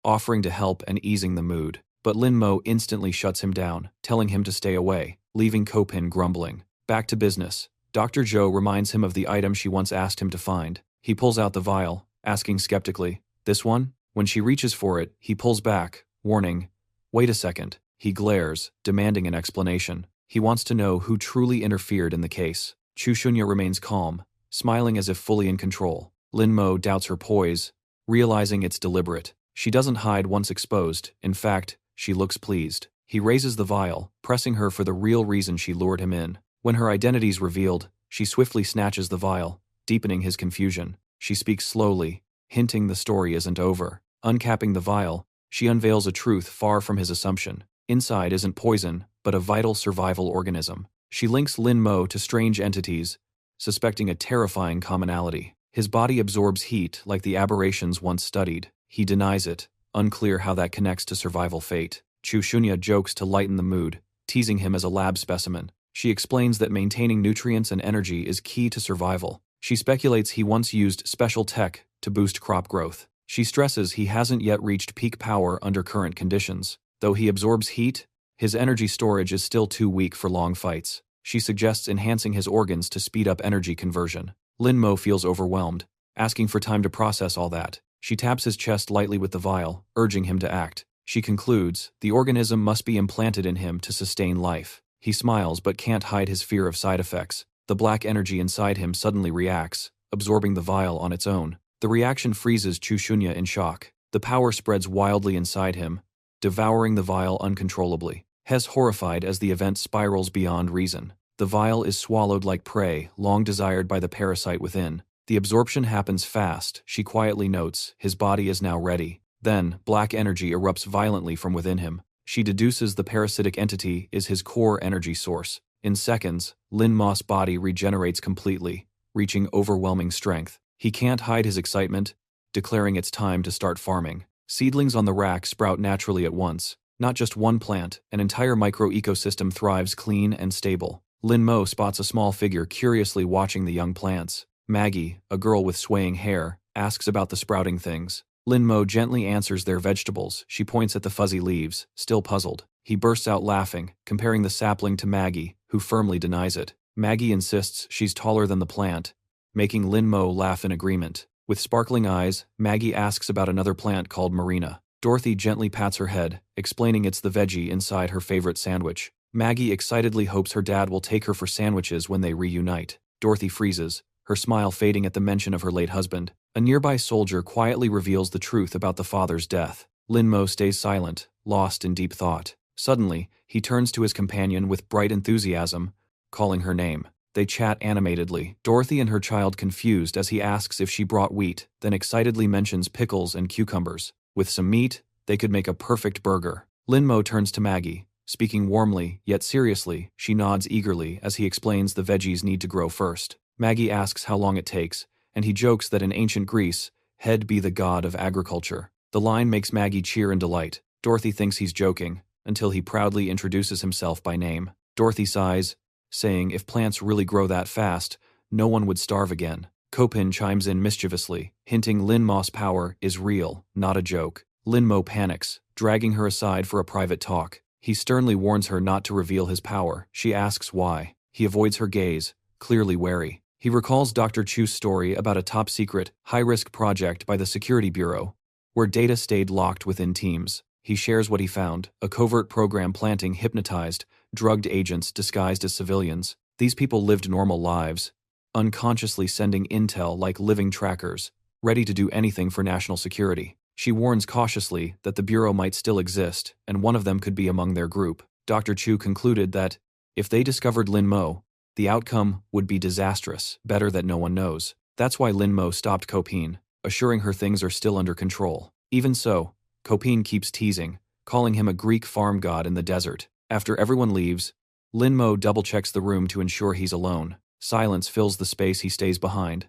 Speaker 1: offering to help and easing the mood. But Lin Mo instantly shuts him down, telling him to stay away, leaving Kopin grumbling. Back to business. Dr. Zhou reminds him of the item she once asked him to find. He pulls out the vial, asking skeptically, "This one?" When she reaches for it, he pulls back, warning, "Wait a second." He glares, demanding an explanation. He wants to know who truly interfered in the case. Chu Shunya remains calm, smiling as if fully in control. Lin Mo doubts her poise, realizing it's deliberate. She doesn't hide once exposed. In fact, she looks pleased. He raises the vial, pressing her for the real reason she lured him in. When her identity's revealed, she swiftly snatches the vial, deepening his confusion. She speaks slowly, hinting the story isn't over. Uncapping the vial, she unveils a truth far from his assumption. Inside isn't poison, but a vital survival organism. She links Lin Mo to strange entities, suspecting a terrifying commonality. His body absorbs heat like the aberrations once studied. He denies it, unclear how that connects to survival fate. Chu Shunya jokes to lighten the mood, teasing him as a lab specimen. She explains that maintaining nutrients and energy is key to survival. She speculates he once used special tech to boost crop growth. She stresses he hasn't yet reached peak power under current conditions. Though he absorbs heat, his energy storage is still too weak for long fights. She suggests enhancing his organs to speed up energy conversion. Lin Mo feels overwhelmed, asking for time to process all that. She taps his chest lightly with the vial, urging him to act. She concludes, the organism must be implanted in him to sustain life. He smiles but can't hide his fear of side effects. The black energy inside him suddenly reacts, absorbing the vial on its own. The reaction freezes Chu Shunya in shock. The power spreads wildly inside him, devouring the vial uncontrollably. Hes horrified as the event spirals beyond reason. The vial is swallowed like prey, long desired by the parasite within. The absorption happens fast, she quietly notes, his body is now ready. Then, black energy erupts violently from within him. She deduces the parasitic entity is his core energy source. In seconds, Lin Mo's body regenerates completely, reaching overwhelming strength. He can't hide his excitement, declaring it's time to start farming. Seedlings on the rack sprout naturally at once. Not just one plant, an entire micro-ecosystem thrives clean and stable. Lin Mo spots a small figure curiously watching the young plants. Maggie, a girl with swaying hair, asks about the sprouting things. Lin Mo gently answers their vegetables. She points at the fuzzy leaves, still puzzled. He bursts out laughing, comparing the sapling to Maggie, who firmly denies it. Maggie insists she's taller than the plant, making Lin Mo laugh in agreement. With sparkling eyes, Maggie asks about another plant called Marina. Dorothy gently pats her head, explaining it's the veggie inside her favorite sandwich. Maggie excitedly hopes her dad will take her for sandwiches when they reunite. Dorothy freezes, her smile fading at the mention of her late husband. A nearby soldier quietly reveals the truth about the father's death. Lin Mo stays silent, lost in deep thought. Suddenly, he turns to his companion with bright enthusiasm, calling her name. They chat animatedly, Dorothy and her child confused as he asks if she brought wheat, then excitedly mentions pickles and cucumbers. With some meat, they could make a perfect burger. Lin Mo turns to Maggie. Speaking warmly, yet seriously, she nods eagerly as he explains the veggies need to grow first. Maggie asks how long it takes, and he jokes that in ancient Greece, Head be the god of agriculture. The line makes Maggie cheer in delight. Dorothy thinks he's joking, until he proudly introduces himself by name. Dorothy sighs, saying if plants really grow that fast, no one would starve again. Kopin chimes in mischievously, hinting Lin Mo's power is real, not a joke. Lin Mo panics, dragging her aside for a private talk. He sternly warns her not to reveal his power. She asks why. He avoids her gaze, clearly wary. He recalls Dr. Chu's story about a top-secret, high-risk project by the Security Bureau, where data stayed locked within teams. He shares what he found, a covert program planting hypnotized, drugged agents disguised as civilians. These people lived normal lives, unconsciously sending intel like living trackers, ready to do anything for national security. She warns cautiously that the Bureau might still exist, and one of them could be among their group. Dr. Chu concluded that, if they discovered Lin Mo, the outcome would be disastrous, better that no one knows. That's why Lin Mo stopped Kopin, assuring her things are still under control. Even so, Kopin keeps teasing, calling him a Greek farm god in the desert. After everyone leaves, Lin Mo double-checks the room to ensure he's alone. Silence fills the space he stays behind.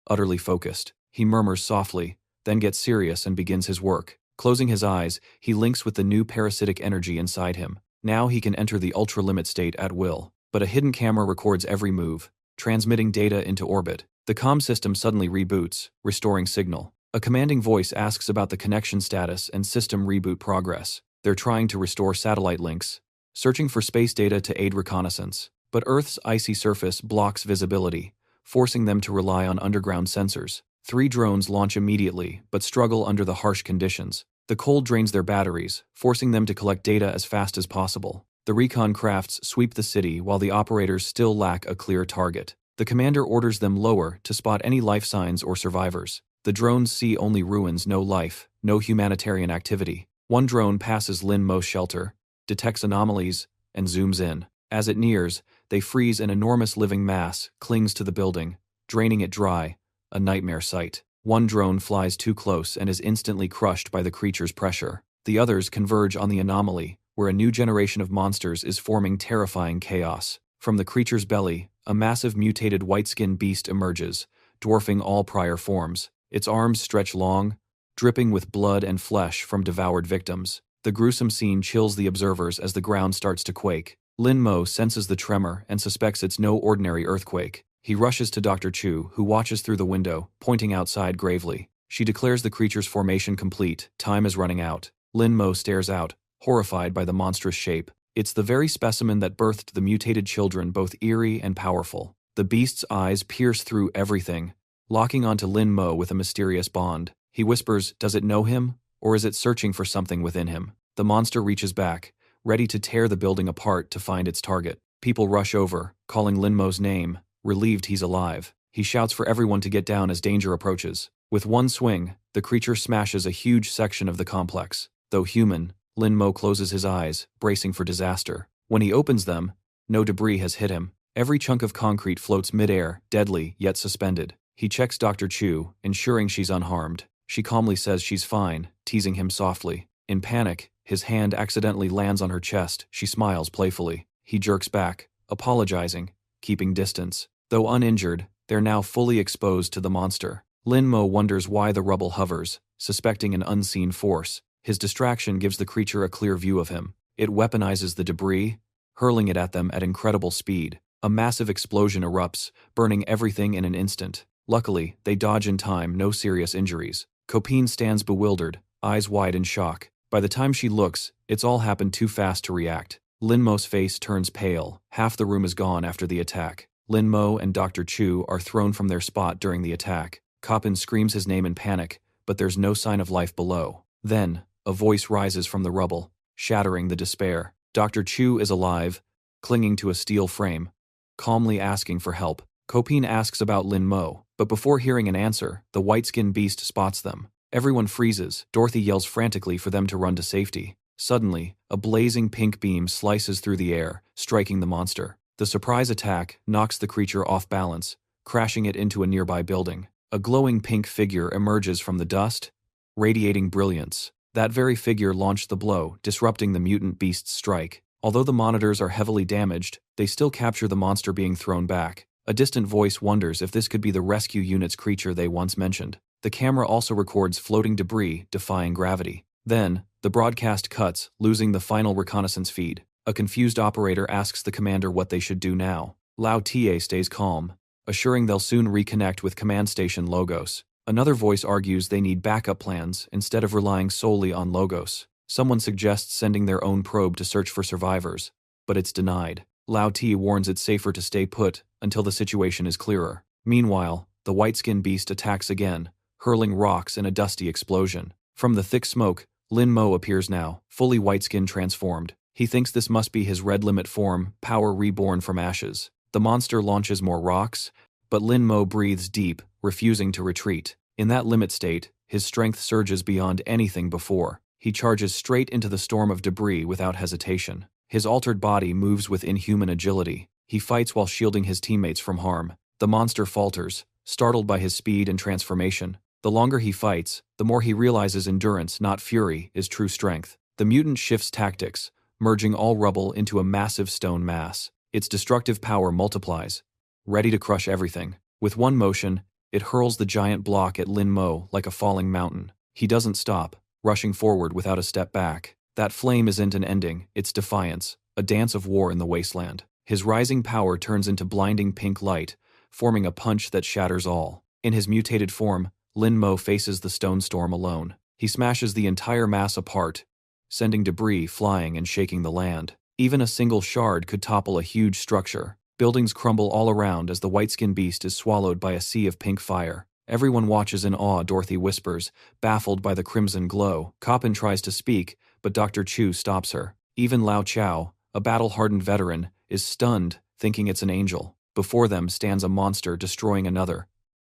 Speaker 1: Utterly focused, he murmurs softly, then gets serious and begins his work. Closing his eyes, he links with the new parasitic energy inside him. Now he can enter the ultra-limit state at will. But a hidden camera records every move, transmitting data into orbit. The comm system suddenly reboots, restoring signal. A commanding voice asks about the connection status and system reboot progress. They're trying to restore satellite links, searching for space data to aid reconnaissance. But Earth's icy surface blocks visibility, forcing them to rely on underground sensors. 3 drones launch immediately, but struggle under the harsh conditions. The cold drains their batteries, forcing them to collect data as fast as possible. The recon crafts sweep the city while the operators still lack a clear target. The commander orders them lower to spot any life signs or survivors. The drones see only ruins, no life, no humanitarian activity. One drone passes Lin Mo's shelter, detects anomalies, and zooms in. As it nears, they freeze. An enormous living mass clings to the building, draining it dry, a nightmare sight. One drone flies too close and is instantly crushed by the creature's pressure. The others converge on the anomaly, where a new generation of monsters is forming terrifying chaos. From the creature's belly, a massive mutated white-skinned beast emerges, dwarfing all prior forms. Its arms stretch long, dripping with blood and flesh from devoured victims. The gruesome scene chills the observers as the ground starts to quake. Lin Mo senses the tremor and suspects it's no ordinary earthquake. He rushes to Dr. Chu, who watches through the window, pointing outside gravely. She declares the creature's formation complete. Time is running out. Lin Mo stares out, horrified by the monstrous shape. It's the very specimen that birthed the mutated children, both eerie and powerful. The beast's eyes pierce through everything, locking onto Lin Mo with a mysterious bond. He whispers, does it know him, or is it searching for something within him? The monster reaches back, ready to tear the building apart to find its target. People rush over, calling Lin Mo's name, relieved he's alive. He shouts for everyone to get down as danger approaches. With one swing, the creature smashes a huge section of the complex. Though human, Lin Mo closes his eyes, bracing for disaster. When he opens them, no debris has hit him. Every chunk of concrete floats midair, deadly yet suspended. He checks Dr. Chu, ensuring she's unharmed. She calmly says she's fine, teasing him softly. In panic, his hand accidentally lands on her chest. She smiles playfully. He jerks back, apologizing, keeping distance. Though uninjured, they're now fully exposed to the monster. Lin Mo wonders why the rubble hovers, suspecting an unseen force. His distraction gives the creature a clear view of him. It weaponizes the debris, hurling it at them at incredible speed. A massive explosion erupts, burning everything in an instant. Luckily, they dodge in time, no serious injuries. Copine stands bewildered, eyes wide in shock. By the time she looks, it's all happened too fast to react. Lin Mo's face turns pale. Half the room is gone after the attack. Lin Mo and Dr. Chu are thrown from their spot during the attack. Copine screams his name in panic, but there's no sign of life below. Then, a voice rises from the rubble, shattering the despair. Dr. Chu is alive, clinging to a steel frame, calmly asking for help. Copine asks about Lin Mo, but before hearing an answer, the white-skinned beast spots them. Everyone freezes. Dorothy yells frantically for them to run to safety. Suddenly, a blazing pink beam slices through the air, striking the monster. The surprise attack knocks the creature off balance, crashing it into a nearby building. A glowing pink figure emerges from the dust, radiating brilliance. That very figure launched the blow, disrupting the mutant beast's strike. Although the monitors are heavily damaged, they still capture the monster being thrown back. A distant voice wonders if this could be the rescue unit's creature they once mentioned. The camera also records floating debris defying gravity. Then, the broadcast cuts, losing the final reconnaissance feed. A confused operator asks the commander what they should do now. Lao Ta stays calm, assuring they'll soon reconnect with command station Logos. Another voice argues they need backup plans instead of relying solely on Logos. Someone suggests sending their own probe to search for survivors, but it's denied. Lao Ti warns it's safer to stay put until the situation is clearer. Meanwhile, the white-skinned beast attacks again, hurling rocks in a dusty explosion. From the thick smoke, Lin Mo appears now, fully white-skin transformed. He thinks this must be his red limit form, power reborn from ashes. The monster launches more rocks, but Lin Mo breathes deep, refusing to retreat. In that limit state, his strength surges beyond anything before. He charges straight into the storm of debris without hesitation. His altered body moves with inhuman agility. He fights while shielding his teammates from harm. The monster falters, startled by his speed and transformation. The longer he fights, the more he realizes endurance, not fury, is true strength. The mutant shifts tactics, merging all rubble into a massive stone mass. Its destructive power multiplies, ready to crush everything. With one motion, it hurls the giant block at Lin Mo like a falling mountain. He doesn't stop, rushing forward without a step back. That flame isn't an ending, it's defiance, a dance of war in the wasteland. His rising power turns into blinding pink light, forming a punch that shatters all. In his mutated form, Lin Mo faces the stone storm alone. He smashes the entire mass apart, sending debris flying and shaking the land. Even a single shard could topple a huge structure. Buildings crumble all around as the white-skinned beast is swallowed by a sea of pink fire. Everyone watches in awe, Dorothy whispers, baffled by the crimson glow. Copine tries to speak, but Dr. Chu stops her. Even Lao Chao, a battle-hardened veteran, is stunned, thinking it's an angel. Before them stands a monster destroying another,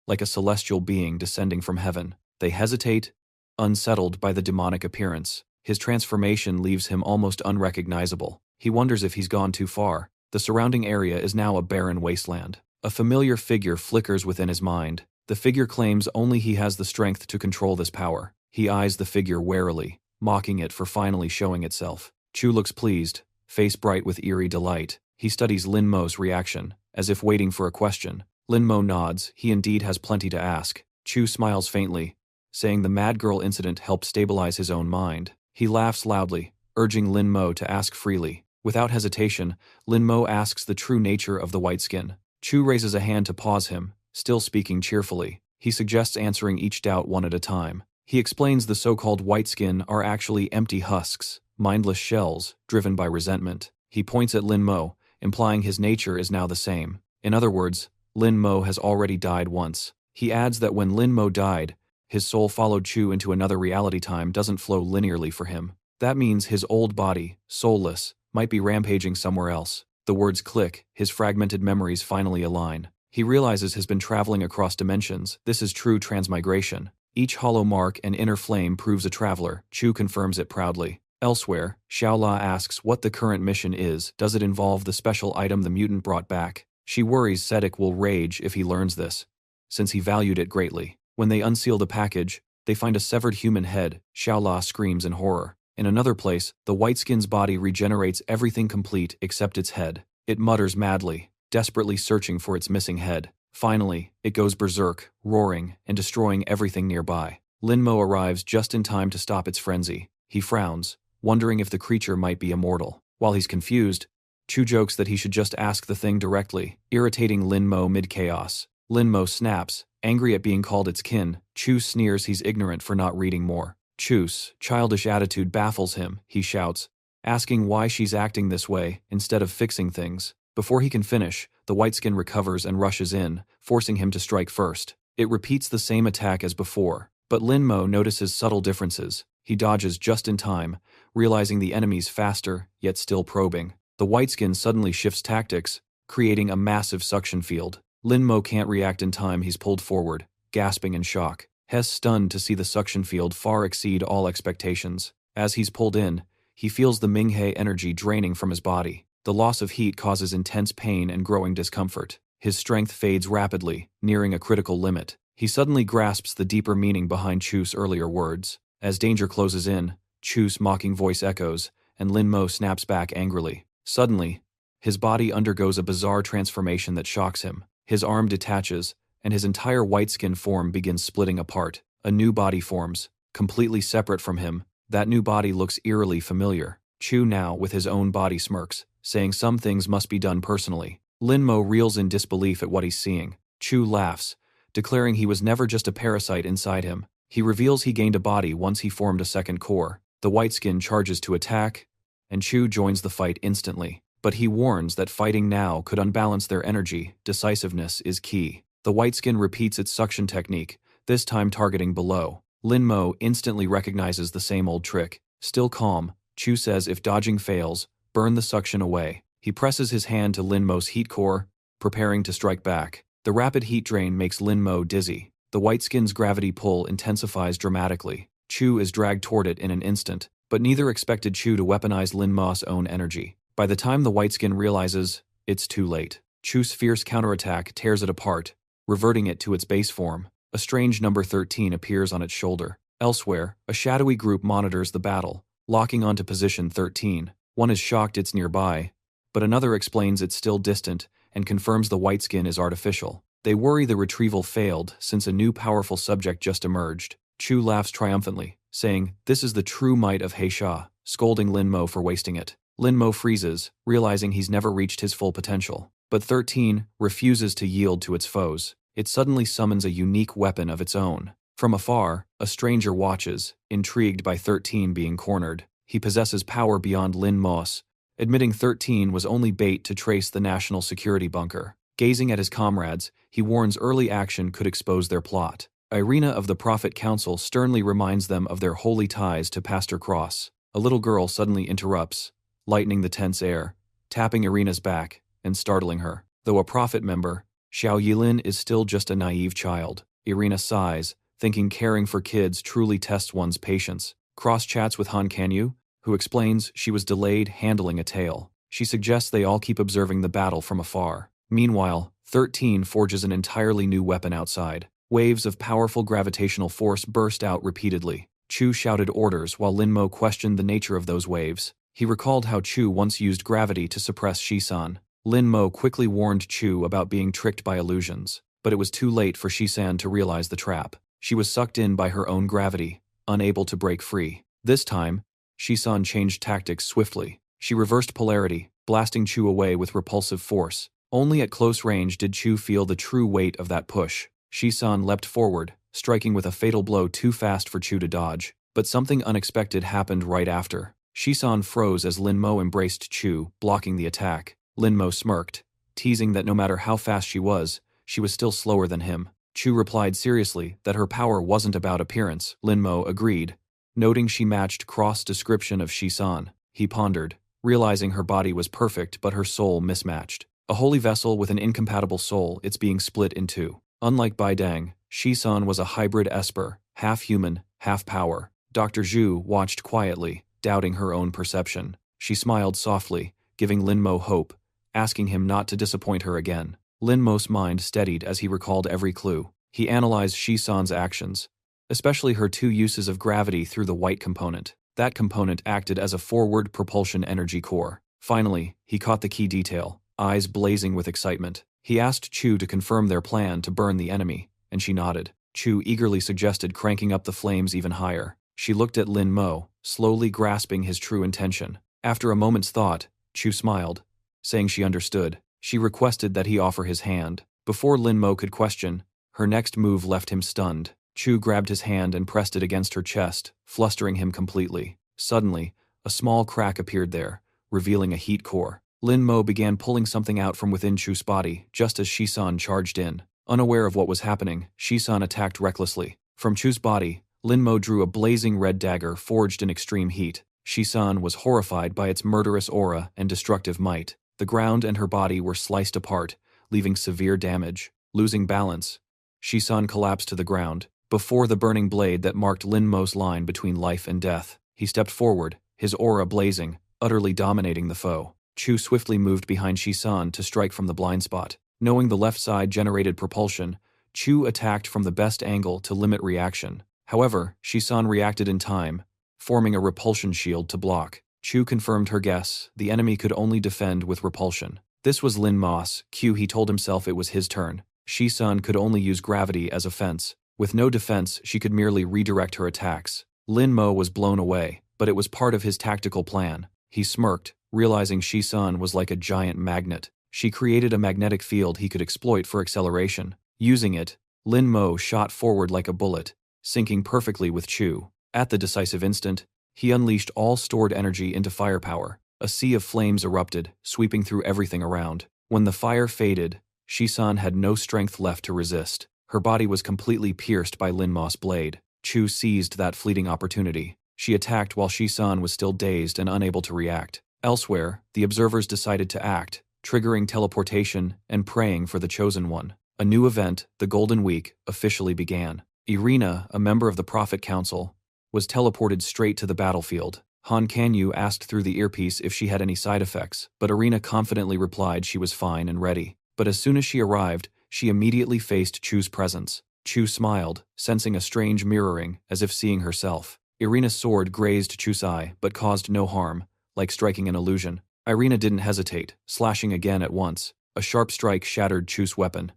Speaker 1: like a celestial being descending from heaven. They hesitate, unsettled by the demonic appearance. His transformation leaves him almost unrecognizable. He wonders if he's gone too far. The surrounding area is now a barren wasteland. A familiar figure flickers within his mind. The figure claims only he has the strength to control this power. He eyes the figure warily, mocking it for finally showing itself. Chu looks pleased, face bright with eerie delight. He studies Lin Mo's reaction, as if waiting for a question. Lin Mo nods, he indeed has plenty to ask. Chu smiles faintly, saying the mad girl incident helped stabilize his own mind. He laughs loudly, urging Lin Mo to ask freely. Without hesitation, Lin Mo asks the true nature of the white skin. Chu raises a hand to pause him, still speaking cheerfully. He suggests answering each doubt one at a time. He explains the so-called white skin are actually empty husks, mindless shells, driven by resentment. He points at Lin Mo, implying his nature is now the same. In other words, Lin Mo has already died once. He adds that when Lin Mo died, his soul followed Chu into another reality. Time doesn't flow linearly for him. That means his old body, soulless, might be rampaging somewhere else. The words click, his fragmented memories finally align. He realizes he's been traveling across dimensions. This is true transmigration. Each hollow mark and inner flame proves a traveler. Chu confirms it proudly. Elsewhere, Xiaola asks what the current mission is. Does it involve the special item the mutant brought back? She worries Parasitic will rage if he learns this, since he valued it greatly. When they unseal the package, they find a severed human head. Xiaola screams in horror. In another place, the white skin's body regenerates everything complete except its head. It mutters madly, desperately searching for its missing head. Finally, it goes berserk, roaring and destroying everything nearby. Lin Mo arrives just in time to stop its frenzy. He frowns, wondering if the creature might be immortal. While he's confused, Chu jokes that he should just ask the thing directly, irritating Lin Mo mid-chaos. Lin Mo snaps, angry at being called its kin. Chu sneers he's ignorant for not reading more. Chu's childish attitude baffles him. He shouts, asking why she's acting this way instead of fixing things. Before he can finish, the white skin recovers and rushes in, forcing him to strike first. It repeats the same attack as before, but Lin Mo notices subtle differences. He dodges just in time, realizing the enemy's faster, yet still probing. The white skin suddenly shifts tactics, creating a massive suction field. Lin Mo can't react in time. He's pulled forward, gasping in shock. He's stunned to see the suction field far exceed all expectations. As he's pulled in, he feels the Minghe energy draining from his body. The loss of heat causes intense pain and growing discomfort. His strength fades rapidly, nearing a critical limit. He suddenly grasps the deeper meaning behind Chu's earlier words. As danger closes in, Chu's mocking voice echoes, and Lin Mo snaps back angrily. Suddenly, his body undergoes a bizarre transformation that shocks him. His arm detaches, and his entire white skin form begins splitting apart. A new body forms, completely separate from him. That new body looks eerily familiar. Chu now, with his own body, smirks, saying some things must be done personally. Lin Mo reels in disbelief at what he's seeing. Chu laughs, declaring he was never just a parasite inside him. He reveals he gained a body once he formed a second core. The white skin charges to attack, and Chu joins the fight instantly. But he warns that fighting now could unbalance their energy. Decisiveness is key. The white skin repeats its suction technique, this time targeting below. Lin Mo instantly recognizes the same old trick. Still calm, Chu says if dodging fails, burn the suction away. He presses his hand to Lin Mo's heat core, preparing to strike back. The rapid heat drain makes Lin Mo dizzy. The white skin's gravity pull intensifies dramatically. Chu is dragged toward it in an instant, but neither expected Chu to weaponize Lin Mo's own energy. By the time the white skin realizes, it's too late. Chu's fierce counterattack tears it apart, reverting it to its base form. A strange number 13 appears on its shoulder. Elsewhere, a shadowy group monitors the battle, locking onto position 13. One is shocked it's nearby, but another explains it's still distant and confirms the white skin is artificial. They worry the retrieval failed since a new powerful subject just emerged. Chu laughs triumphantly, saying, "This is the true might of Heisha," scolding Lin Mo for wasting it. Lin Mo freezes, realizing he's never reached his full potential. But 13 refuses to yield to its foes. It suddenly summons a unique weapon of its own. From afar, a stranger watches, intrigued by 13 being cornered. He possesses power beyond Lin Mo's, admitting 13 was only bait to trace the national security bunker. Gazing at his comrades, he warns early action could expose their plot. Irina of the Prophet Council sternly reminds them of their holy ties to Pastor Cross. A little girl suddenly interrupts, lightening the tense air, tapping Irina's back, and startling her. Though a Prophet member, Xiao Yilin is still just a naive child. Irina sighs, thinking caring for kids truly tests one's patience. Cross chats with Han Kanyu, who explains she was delayed handling a tail. She suggests they all keep observing the battle from afar. Meanwhile, 13 forges an entirely new weapon outside. Waves of powerful gravitational force burst out repeatedly. Chu shouted orders while Lin Mo questioned the nature of those waves. He recalled how Chu once used gravity to suppress Shisan. Lin Mo quickly warned Chu about being tricked by illusions, but it was too late for Shisan to realize the trap. She was sucked in by her own gravity, unable to break free. This time, Shisan changed tactics swiftly. She reversed polarity, blasting Chu away with repulsive force. Only at close range did Chu feel the true weight of that push. Shi-san leapt forward, striking with a fatal blow too fast for Chu to dodge. But something unexpected happened right after. Shi-san froze as Lin Mo embraced Chu, blocking the attack. Lin Mo smirked, teasing that no matter how fast she was still slower than him. Chu replied seriously that her power wasn't about appearance. Lin Mo agreed, noting she matched Cross' description of Shi-san. He pondered, realizing her body was perfect but her soul mismatched. A holy vessel with an incompatible soul, it's being split in two. Unlike Baidang, Shi-san was a hybrid esper, half human, half power. Dr. Zhu watched quietly, doubting her own perception. She smiled softly, giving Lin Mo hope, asking him not to disappoint her again. Lin Mo's mind steadied as he recalled every clue. He analyzed Shi-san's actions, especially her two uses of gravity through the white component. That component acted as a forward propulsion energy core. Finally, he caught the key detail, eyes blazing with excitement. He asked Chu to confirm their plan to burn the enemy, and she nodded. Chu eagerly suggested cranking up the flames even higher. She looked at Lin Mo, slowly grasping his true intention. After a moment's thought, Chu smiled, saying she understood. She requested that he offer his hand. Before Lin Mo could question, her next move left him stunned. Chu grabbed his hand and pressed it against her chest, flustering him completely. Suddenly, a small crack appeared there, revealing a heat core. Lin Mo began pulling something out from within Chu's body, just as Shi-san charged in. Unaware of what was happening, Shi-san attacked recklessly. From Chu's body, Lin Mo drew a blazing red dagger forged in extreme heat. Shi-san was horrified by its murderous aura and destructive might. The ground and her body were sliced apart, leaving severe damage. Losing balance, Shi-san collapsed to the ground. Before the burning blade that marked Lin Mo's line between life and death, he stepped forward, his aura blazing, utterly dominating the foe. Chu swiftly moved behind Shi-san to strike from the blind spot. Knowing the left side generated propulsion, Chu attacked from the best angle to limit reaction. However, Shi-san reacted in time, forming a repulsion shield to block. Chu confirmed her guess, the enemy could only defend with repulsion. This was Lin Mo's cue. He told himself it was his turn. Shi-san could only use gravity as a fence. With no defense, she could merely redirect her attacks. Lin Mo was blown away, but it was part of his tactical plan. He smirked, realizing Shi-san was like a giant magnet. She created a magnetic field he could exploit for acceleration. Using it, Lin Mo shot forward like a bullet, syncing perfectly with Chu. At the decisive instant, he unleashed all stored energy into firepower. A sea of flames erupted, sweeping through everything around. When the fire faded, Shi-san had no strength left to resist. Her body was completely pierced by Lin Mo's blade. Chu seized that fleeting opportunity. She attacked while Shi-san was still dazed and unable to react. Elsewhere, the observers decided to act, triggering teleportation and praying for the chosen one. A new event, the Golden Week, officially began. Irina, a member of the Prophet Council, was teleported straight to the battlefield. Han Kanyu asked through the earpiece if she had any side effects, but Irina confidently replied she was fine and ready. But as soon as she arrived, she immediately faced Chu's presence. Chu smiled, sensing a strange mirroring, as if seeing herself. Irina's sword grazed Chu's eye, but caused no harm, like striking an illusion. Irina didn't hesitate, slashing again at once. A sharp strike shattered Chu's weapon.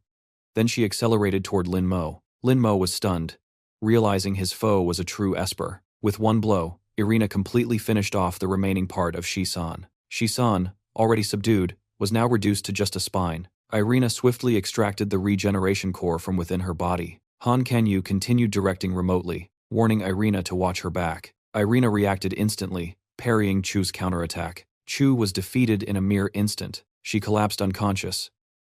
Speaker 1: Then she accelerated toward Lin Mo. Lin Mo was stunned, realizing his foe was a true esper. With one blow, Irina completely finished off the remaining part of Shi-san. Shi-san, already subdued, was now reduced to just a spine. Irina swiftly extracted the regeneration core from within her body. Han Kanyu continued directing remotely, warning Irina to watch her back. Irina reacted instantly, parrying Chu's counterattack. Chu was defeated in a mere instant. She collapsed unconscious,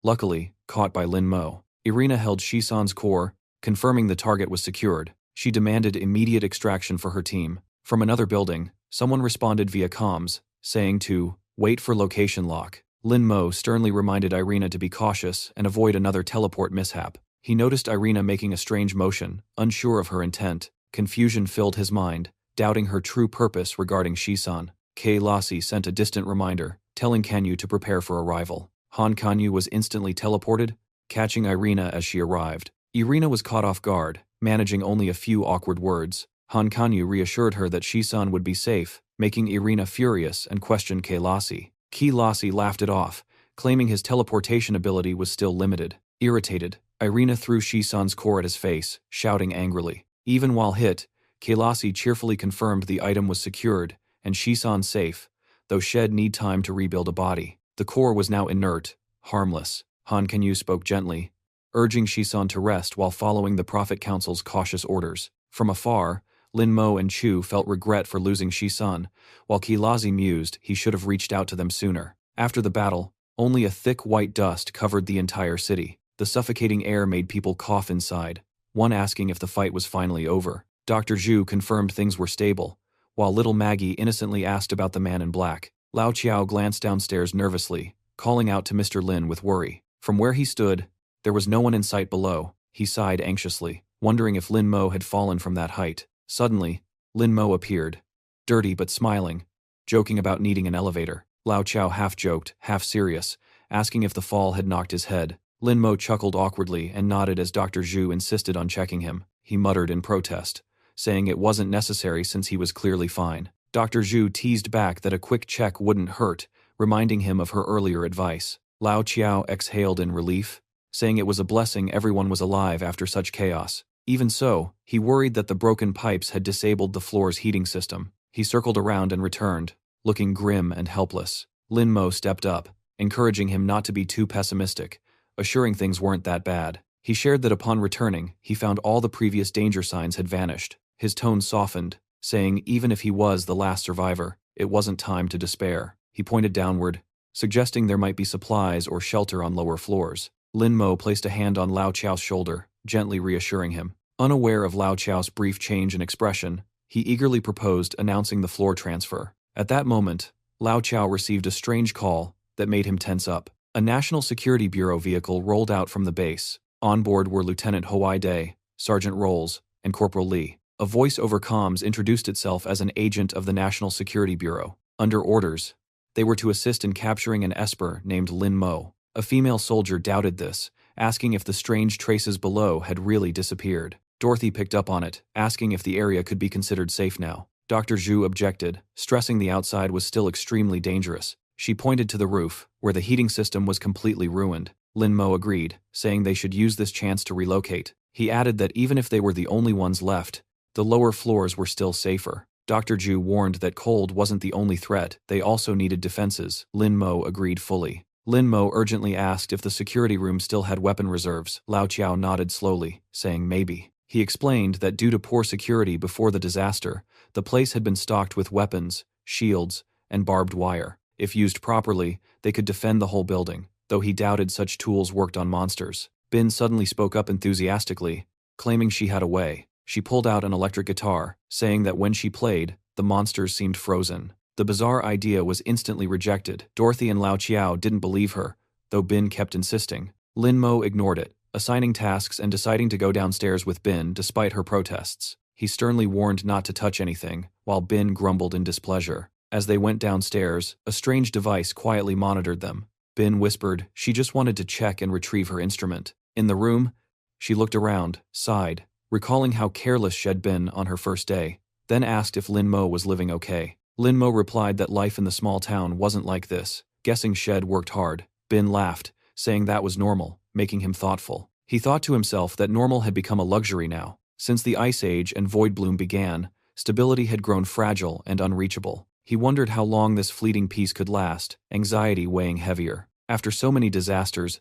Speaker 1: luckily caught by Lin Mo. Irina held Shi-san's core, confirming the target was secured. She demanded immediate extraction for her team. From another building, someone responded via comms, saying to wait for location lock. Lin Mo sternly reminded Irina to be cautious and avoid another teleport mishap. He noticed Irina making a strange motion, unsure of her intent. Confusion filled his mind, doubting her true purpose regarding Shi-san. Kei Lassie sent a distant reminder, telling Kanyu to prepare for arrival. Han Kanyu was instantly teleported, catching Irina as she arrived. Irina was caught off guard, managing only a few awkward words. Han Kanyu reassured her that Shi-san would be safe, making Irina furious and questioned Kei Lassie. Kei Lassie laughed it off, claiming his teleportation ability was still limited. Irritated, Irina threw Shi-san's core at his face, shouting angrily. Even while hit, Kei Lassie cheerfully confirmed the item was secured and Shi-san safe, though she'd need time to rebuild a body. The core was now inert, Harmless. Han Kanyu spoke gently, urging Shisun to rest while following the Prophet Council's cautious orders. From afar, Lin Mo and Chu felt regret for losing Shisun, while Kilazi mused he should have reached out to them sooner. After the battle, only a thick white dust covered the entire city. The suffocating air made people cough inside, one asking if the fight was finally over. Dr. Zhu confirmed things were stable, while little Maggie innocently asked about the man in black. Lao Qiao glanced downstairs nervously, calling out to Mr. Lin with worry. From where he stood, there was no one in sight below. He sighed anxiously, wondering if Lin Mo had fallen from that height. Suddenly, Lin Mo appeared, dirty but smiling, joking about needing an elevator. Lao Qiao half-joked, half-serious, asking if the fall had knocked his head. Lin Mo chuckled awkwardly and nodded as Dr. Zhu insisted on checking him. He muttered in protest, saying it wasn't necessary since he was clearly fine. Dr. Zhu teased back that a quick check wouldn't hurt, reminding him of her earlier advice. Lao Qiao exhaled in relief, saying it was a blessing everyone was alive after such chaos. Even so, he worried that the broken pipes had disabled the floor's heating system. He circled around and returned, looking grim and helpless. Lin Mo stepped up, encouraging him not to be too pessimistic, assuring things weren't that bad. He shared that upon returning, he found all the previous danger signs had vanished. His tone softened, saying even if he was the last survivor, it wasn't time to despair. He pointed downward, suggesting there might be supplies or shelter on lower floors. Lin Mo placed a hand on Lao Qiao's shoulder, gently reassuring him. Unaware of Lao Qiao's brief change in expression, he eagerly proposed announcing the floor transfer. At that moment, Lao Qiao received a strange call that made him tense up. A National Security Bureau vehicle rolled out from the base. On board were Lieutenant Hoai Day, Sergeant Rolls, and Corporal Li. A voice over comms introduced itself as an agent of the National Security Bureau. Under orders, they were to assist in capturing an esper named Lin Mo. A female soldier doubted this, asking if the strange traces below had really disappeared. Dorothy picked up on it, asking if the area could be considered safe now. Dr. Zhu objected, stressing the outside was still extremely dangerous. She pointed to the roof, where the heating system was completely ruined. Lin Mo agreed, saying they should use this chance to relocate. He added that even if they were the only ones left, the lower floors were still safer. Dr. Zhu warned that cold wasn't the only threat, they also needed defenses. Lin Mo agreed fully. Lin Mo urgently asked if the security room still had weapon reserves. Lao Qiao nodded slowly, saying maybe. He explained that due to poor security before the disaster, the place had been stocked with weapons, shields, and barbed wire. If used properly, they could defend the whole building, though he doubted such tools worked on monsters. Bin suddenly spoke up enthusiastically, claiming she had a way. She pulled out an electric guitar, saying that when she played, the monsters seemed frozen. The bizarre idea was instantly rejected. Dorothy and Lao Qiao didn't believe her, though Bin kept insisting. Lin Mo ignored it, assigning tasks and deciding to go downstairs with Bin despite her protests. He sternly warned not to touch anything, while Bin grumbled in displeasure. As they went downstairs, a strange device quietly monitored them. Bin whispered she just wanted to check and retrieve her instrument. In the room, she looked around, sighed, recalling how careless she'd been on her first day, then asked if Lin Mo was living okay. Lin Mo replied that life in the small town wasn't like this, guessing Shed worked hard. Bin laughed, saying that was normal, making him thoughtful. He thought to himself that normal had become a luxury now. Since the Ice Age and Void Bloom began, stability had grown fragile and unreachable. He wondered how long this fleeting peace could last, anxiety weighing heavier. After so many disasters,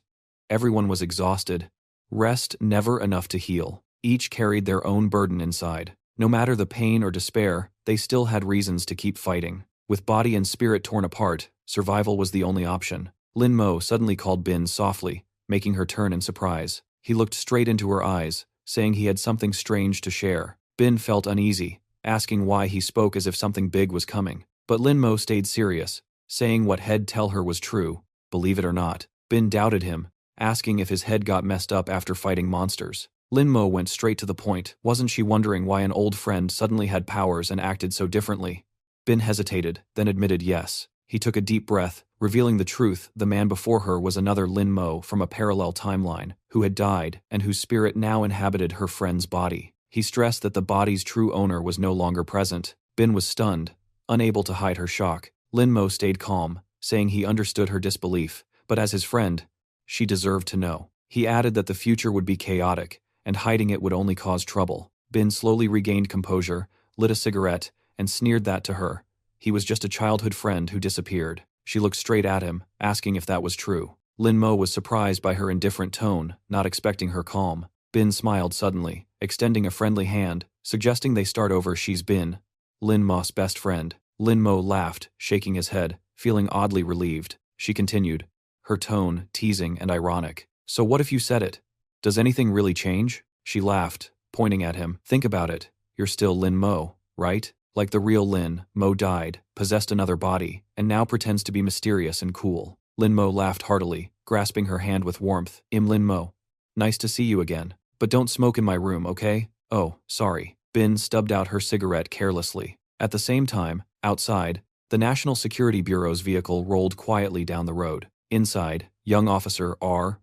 Speaker 1: everyone was exhausted. Rest never enough to heal. Each carried their own burden inside. No matter the pain or despair, they still had reasons to keep fighting. With body and spirit torn apart, survival was the only option. Lin Mo suddenly called Bin softly, making her turn in surprise. He looked straight into her eyes, saying he had something strange to share. Bin felt uneasy, asking why he spoke as if something big was coming. But Lin Mo stayed serious, saying what he'd tell her was true, believe it or not. Bin doubted him, asking if his head got messed up after fighting monsters. Lin Mo went straight to the point. Wasn't she wondering why an old friend suddenly had powers and acted so differently? Bin hesitated, then admitted yes. He took a deep breath, revealing the truth. The man before her was another Lin Mo from a parallel timeline, who had died and whose spirit now inhabited her friend's body. He stressed that the body's true owner was no longer present. Bin was stunned, unable to hide her shock. Lin Mo stayed calm, saying he understood her disbelief, but as his friend, she deserved to know. He added that the future would be chaotic, and hiding it would only cause trouble. Bin slowly regained composure, lit a cigarette, and sneered that to her. He was just a childhood friend who disappeared. She looked straight at him, asking if that was true. Lin Mo was surprised by her indifferent tone, not expecting her calm. Bin smiled suddenly, extending a friendly hand, suggesting they start over. She's Bin, Lin Mo's best friend. Lin Mo laughed, shaking his head, feeling oddly relieved. She continued, her tone teasing and ironic. So what if you said it? Does anything really change? She laughed, pointing at him. Think about it. You're still Lin Mo, right? Like the real Lin, Mo died, possessed another body, and now pretends to be mysterious and cool. Lin Mo laughed heartily, grasping her hand with warmth. Lin Mo. Nice to see you again. But don't smoke in my room, okay? Oh, sorry. Bin stubbed out her cigarette carelessly. At the same time, outside, the National Security Bureau's vehicle rolled quietly down the road. Inside, young officer R.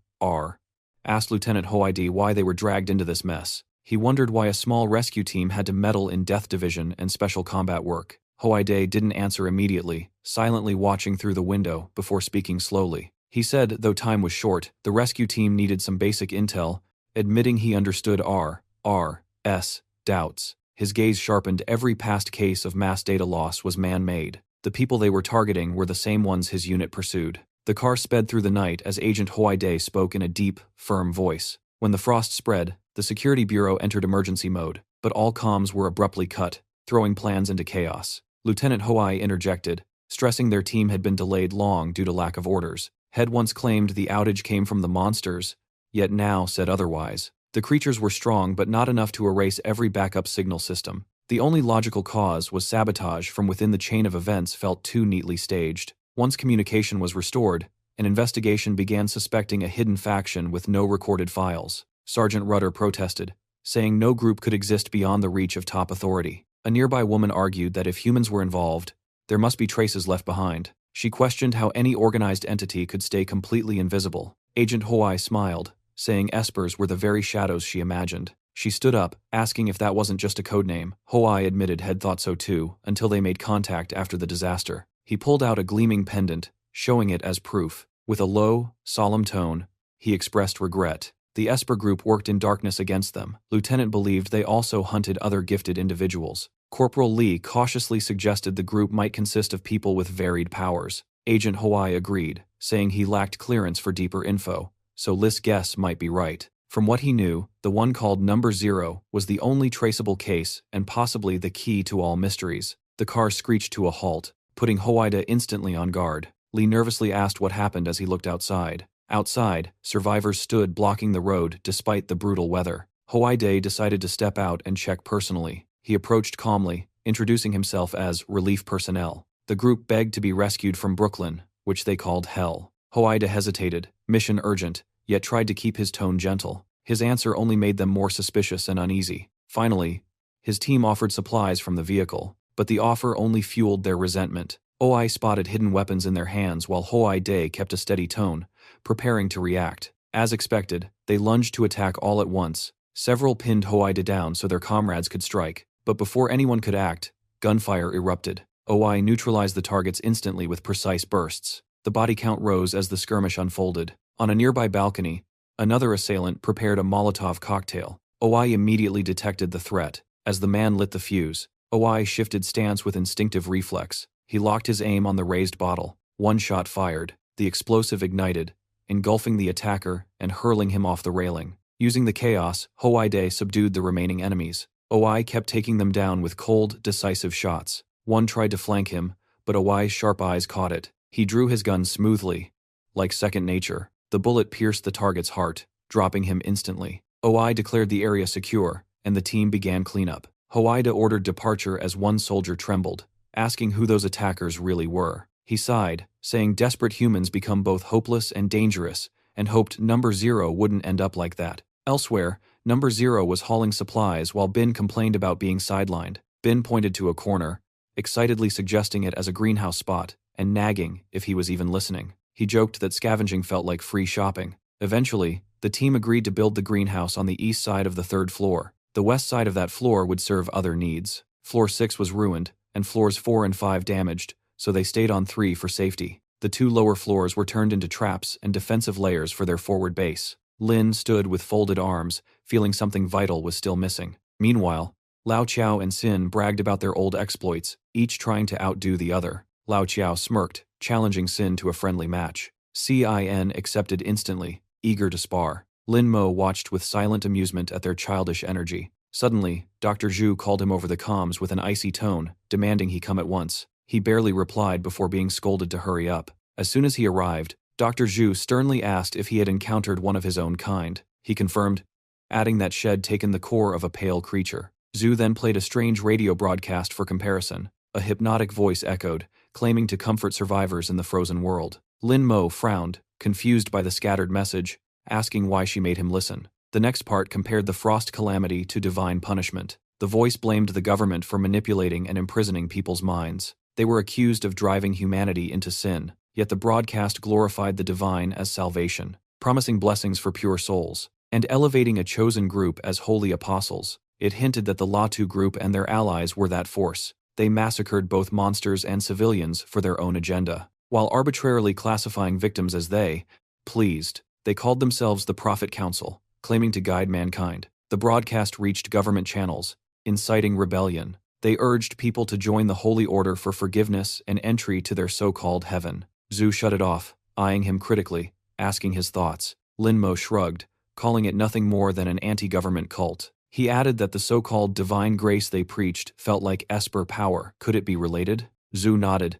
Speaker 1: asked Lieutenant Hoide why they were dragged into this mess. He wondered why a small rescue team had to meddle in Death Division and special combat work. Hoide didn't answer immediately, silently watching through the window before speaking slowly. He said, though time was short, the rescue team needed some basic intel, admitting he understood R.'s doubts. His gaze sharpened. Every past case of mass data loss was man-made. The people they were targeting were the same ones his unit pursued. The car sped through the night as Agent Hoide spoke in a deep, firm voice. When the frost spread, the Security Bureau entered emergency mode, but all comms were abruptly cut, throwing plans into chaos. Lieutenant Hoai interjected, stressing their team had been delayed long due to lack of orders. Had once claimed the outage came from the monsters, yet now said otherwise. The creatures were strong but not enough to erase every backup signal system. The only logical cause was sabotage from within. The chain of events felt too neatly staged. Once communication was restored, an investigation began, suspecting a hidden faction with no recorded files. Sergeant Rudder protested, saying no group could exist beyond the reach of top authority. A nearby woman argued that if humans were involved, there must be traces left behind. She questioned how any organized entity could stay completely invisible. Agent Hoai smiled, saying espers were the very shadows she imagined. She stood up, asking if that wasn't just a codename. Hoai admitted had thought so too, until they made contact after the disaster. He pulled out a gleaming pendant, showing it as proof. With a low, solemn tone, he expressed regret. The Esper group worked in darkness against them. Lieutenant believed they also hunted other gifted individuals. Corporal Lee cautiously suggested the group might consist of people with varied powers. Agent Hoai agreed, saying he lacked clearance for deeper info, so Li's guess might be right. From what he knew, the one called Number 0 was the only traceable case and possibly the key to all mysteries. The car screeched to a halt, putting Hoida instantly on guard. Lee nervously asked what happened as he looked outside. Outside, survivors stood blocking the road despite the brutal weather. Hoide decided to step out and check personally. He approached calmly, introducing himself as relief personnel. The group begged to be rescued from Brooklyn, which they called Hell. Hoide hesitated, mission urgent, yet tried to keep his tone gentle. His answer only made them more suspicious and uneasy. Finally, his team offered supplies from the vehicle, but the offer only fueled their resentment. Oi spotted hidden weapons in their hands while Hoide kept a steady tone, preparing to react. As expected, they lunged to attack all at once. Several pinned Hoide down so their comrades could strike, but before anyone could act, gunfire erupted. Oi neutralized the targets instantly with precise bursts. The body count rose as the skirmish unfolded. On a nearby balcony, another assailant prepared a Molotov cocktail. Oi immediately detected the threat. As the man lit the fuse, Oi shifted stance with instinctive reflex. He locked his aim on the raised bottle. One shot fired. The explosive ignited, engulfing the attacker and hurling him off the railing. Using the chaos, Hoide subdued the remaining enemies. Oi kept taking them down with cold, decisive shots. One tried to flank him, but Oi's sharp eyes caught it. He drew his gun smoothly, like second nature. The bullet pierced the target's heart, dropping him instantly. Oi declared the area secure, and the team began cleanup. Hoide ordered departure as one soldier trembled, asking who those attackers really were. He sighed, saying desperate humans become both hopeless and dangerous, and hoped Number 0 wouldn't end up like that. Elsewhere, Number 0 was hauling supplies while Bin complained about being sidelined. Bin pointed to a corner, excitedly suggesting it as a greenhouse spot, and nagging if he was even listening. He joked that scavenging felt like free shopping. Eventually, the team agreed to build the greenhouse on the east side of the third floor. The west side of that floor would serve other needs. Floor 6 was ruined, and floors 4 and 5 damaged, so they stayed on 3 for safety. The 2 lower floors were turned into traps and defensive layers for their forward base. Lin stood with folded arms, feeling something vital was still missing. Meanwhile, Lao Chiao and Sin bragged about their old exploits, each trying to outdo the other. Lao Chiao smirked, challenging Sin to a friendly match. Cin accepted instantly, eager to spar. Lin Mo watched with silent amusement at their childish energy. Suddenly, Dr. Zhu called him over the comms with an icy tone, demanding he come at once. He barely replied before being scolded to hurry up. As soon as he arrived, Dr. Zhu sternly asked if he had encountered one of his own kind. He confirmed, adding that she'd taken the core of a pale creature. Zhu then played a strange radio broadcast for comparison. A hypnotic voice echoed, claiming to comfort survivors in the frozen world. Lin Mo frowned, confused by the scattered message, asking why she made him listen. The next part compared the frost calamity to divine punishment. The voice blamed the government for manipulating and imprisoning people's minds. They were accused of driving humanity into sin, yet the broadcast glorified the divine as salvation, promising blessings for pure souls, and elevating a chosen group as holy apostles. It hinted that the Latu group and their allies were that force. They massacred both monsters and civilians for their own agenda, while arbitrarily classifying victims as they pleased. They called themselves the Prophet Council, claiming to guide mankind. The broadcast reached government channels, inciting rebellion. They urged people to join the Holy Order for forgiveness and entry to their so-called heaven. Zhu shut it off, eyeing him critically, asking his thoughts. Lin Mo shrugged, calling it nothing more than an anti-government cult. He added that the so-called divine grace they preached felt like Esper power. Could it be related? Zhu nodded,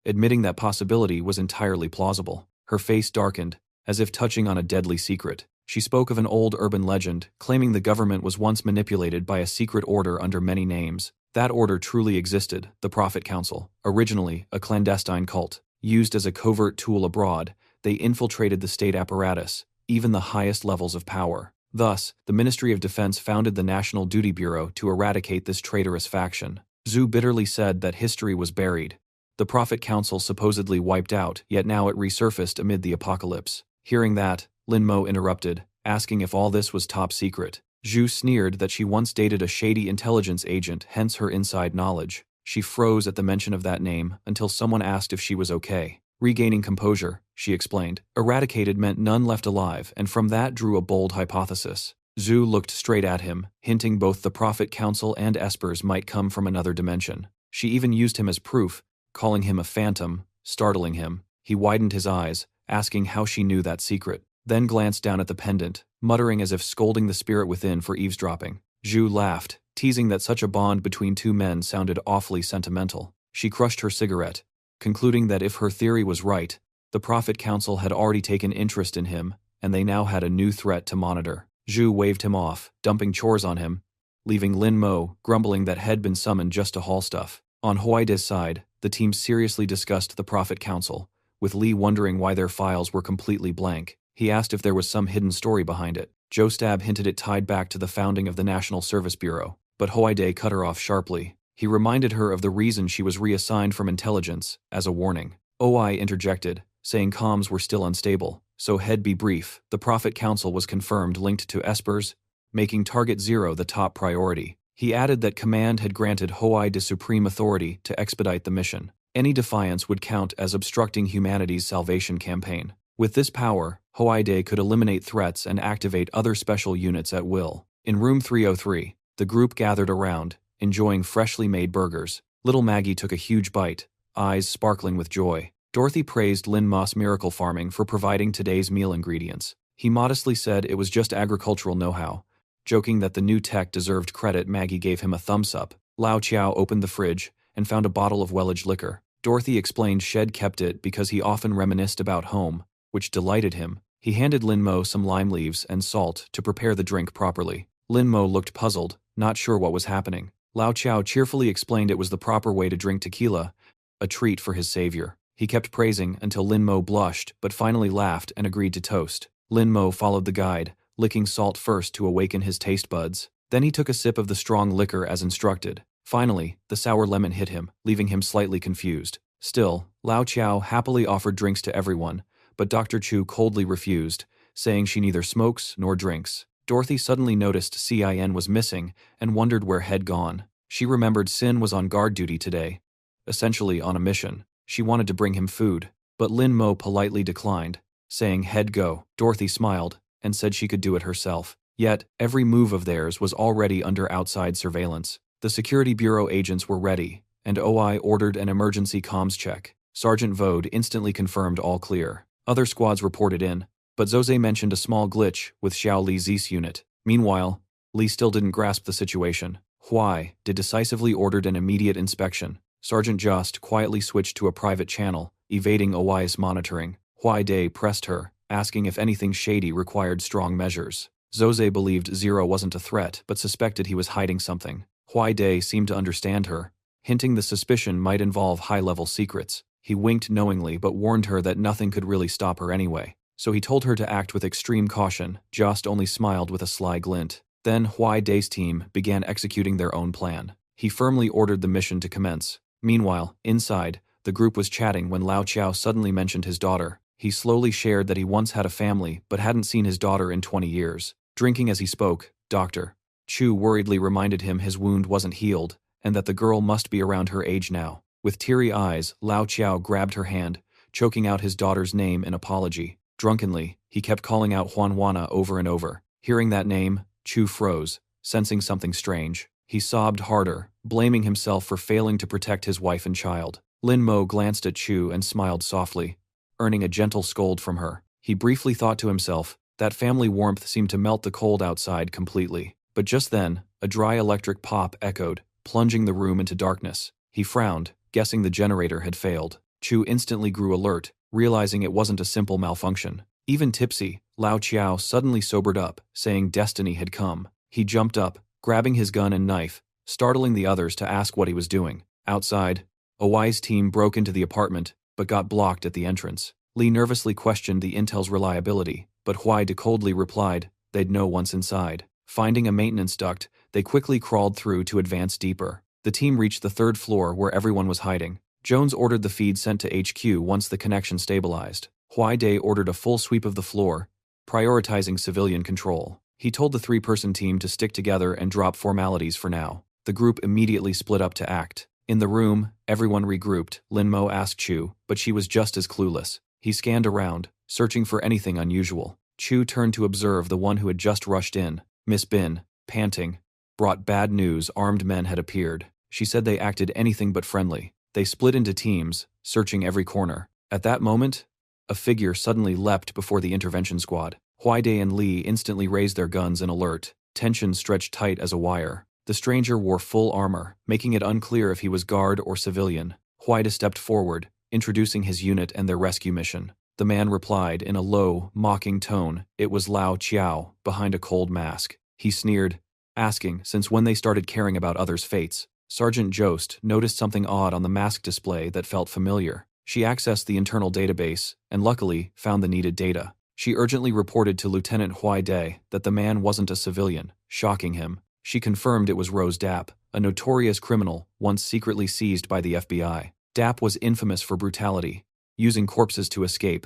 Speaker 1: admitting that possibility was entirely plausible. Her face darkened, as if touching on a deadly secret. She spoke of an old urban legend, claiming the government was once manipulated by a secret order under many names. That order truly existed, the Prophet Council, originally a clandestine cult. Used as a covert tool abroad, they infiltrated the state apparatus, even the highest levels of power. Thus, the Ministry of Defense founded the National Duty Bureau to eradicate this traitorous faction. Zhu bitterly said that history was buried. The Prophet Council supposedly wiped out, yet now it resurfaced amid the apocalypse. Hearing that, Lin Mo interrupted, asking if all this was top secret. Zhu sneered that she once dated a shady intelligence agent, hence her inside knowledge. She froze at the mention of that name until someone asked if she was okay. Regaining composure, she explained, eradicated meant none left alive, and from that drew a bold hypothesis. Zhu looked straight at him, hinting both the Prophet Council and Espers might come from another dimension. She even used him as proof, calling him a phantom, startling him. He widened his eyes, asking how she knew that secret, then glanced down at the pendant, muttering as if scolding the spirit within for eavesdropping. Zhu laughed, teasing that such a bond between two men sounded awfully sentimental. She crushed her cigarette, concluding that if her theory was right, the Prophet Council had already taken interest in him, and they now had a new threat to monitor. Zhu waved him off, dumping chores on him, leaving Lin Mo grumbling that had been summoned just to haul stuff. On Huaide's side, the team seriously discussed the Prophet Council, with Li wondering why their files were completely blank. He asked if there was some hidden story behind it. Joe Stab hinted it tied back to the founding of the National Service Bureau, but Huaide cut her off sharply. He reminded her of the reason she was reassigned from intelligence, as a warning. OI interjected, saying comms were still unstable, so head be brief. The Prophet Council was confirmed linked to Espers, making Target Zero the top priority. He added that Command had granted Huaide supreme authority to expedite the mission. Any defiance would count as obstructing humanity's salvation campaign. With this power, Huaide could eliminate threats and activate other special units at will. In room 303, the group gathered around, enjoying freshly made burgers. Little Maggie took a huge bite, eyes sparkling with joy. Dorothy praised Lin Mo's miracle farming for providing today's meal ingredients. He modestly said it was just agricultural know-how. Joking that the new tech deserved credit, Maggie gave him a thumbs up. Lao Chiao opened the fridge and found a bottle of well-aged liquor. Dorothy explained Shed kept it because he often reminisced about home, which delighted him. He handed Lin Mo some lime leaves and salt to prepare the drink properly. Lin Mo looked puzzled, not sure what was happening. Lao Chiao cheerfully explained it was the proper way to drink tequila, a treat for his savior. He kept praising until Lin Mo blushed, but finally laughed and agreed to toast. Lin Mo followed the guide, licking salt first to awaken his taste buds. Then he took a sip of the strong liquor as instructed. Finally, the sour lemon hit him, leaving him slightly confused. Still, Lao Chiao happily offered drinks to everyone, but Dr. Chu coldly refused, saying she neither smokes nor drinks. Dorothy suddenly noticed Cin was missing and wondered where Head gone. She remembered Sin was on guard duty today, essentially on a mission. She wanted to bring him food, but Lin Mo politely declined, saying Head go. Dorothy smiled and said she could do it herself. Yet, every move of theirs was already under outside surveillance. The Security Bureau agents were ready, and OI ordered an emergency comms check. Sergeant Vode instantly confirmed all clear. Other squads reported in, but Zose mentioned a small glitch with Xiao Li Zi's unit. Meanwhile, Li still didn't grasp the situation. Huai did decisively ordered an immediate inspection. Sergeant Just quietly switched to a private channel, evading Owai's monitoring. Huai Dai pressed her, asking if anything shady required strong measures. Zose believed Zero wasn't a threat but suspected he was hiding something. Huai Dai seemed to understand her, hinting the suspicion might involve high-level secrets. He winked knowingly but warned her that nothing could really stop her anyway. So he told her to act with extreme caution. Just only smiled with a sly glint. Then Huai Dai's team began executing their own plan. He firmly ordered the mission to commence. Meanwhile, inside, the group was chatting when Lao Qiao suddenly mentioned his daughter. He slowly shared that he once had a family but hadn't seen his daughter in 20 years. Drinking as he spoke, Dr. Chu worriedly reminded him his wound wasn't healed and that the girl must be around her age now. With teary eyes, Lao Qiao grabbed her hand, choking out his daughter's name in apology. Drunkenly, he kept calling out Huanwana over and over. Hearing that name, Chu froze, sensing something strange. He sobbed harder, blaming himself for failing to protect his wife and child. Lin Mo glanced at Chu and smiled softly, earning a gentle scold from her. He briefly thought to himself, that family warmth seemed to melt the cold outside completely. But just then, a dry electric pop echoed, plunging the room into darkness. He frowned, guessing the generator had failed. Chu instantly grew alert, realizing it wasn't a simple malfunction. Even tipsy, Lao Qiao suddenly sobered up, saying destiny had come. He jumped up, grabbing his gun and knife, startling the others to ask what he was doing. Outside, Owai's team broke into the apartment, but got blocked at the entrance. Li nervously questioned the intel's reliability, but Huai De coldly replied they'd know once inside. Finding a maintenance duct, they quickly crawled through to advance deeper. The team reached the third floor where everyone was hiding. Jones ordered the feed sent to HQ once the connection stabilized. Huai Dai ordered a full sweep of the floor, prioritizing civilian control. He told the three-person team to stick together and drop formalities for now. The group immediately split up to act. In the room, everyone regrouped. Lin Mo asked Chu, but she was just as clueless. He scanned around, searching for anything unusual. Chu turned to observe the one who had just rushed in. Miss Bin, panting, brought bad news. Armed men had appeared. She said they acted anything but friendly. They split into teams, searching every corner. At that moment, a figure suddenly leapt before the intervention squad. Huai Dai and Li instantly raised their guns in alert. Tension stretched tight as a wire. The stranger wore full armor, making it unclear if he was guard or civilian. Huai Dai stepped forward, introducing his unit and their rescue mission. The man replied in a low, mocking tone. It was Lao Qiao, behind a cold mask. He sneered, asking since when they started caring about others' fates. Sergeant Jost noticed something odd on the mask display that felt familiar. She accessed the internal database, and luckily, found the needed data. She urgently reported to Lieutenant Huai Dai that the man wasn't a civilian, shocking him. She confirmed it was Rose Dapp, a notorious criminal once secretly seized by the FBI. Dapp was infamous for brutality, using corpses to escape,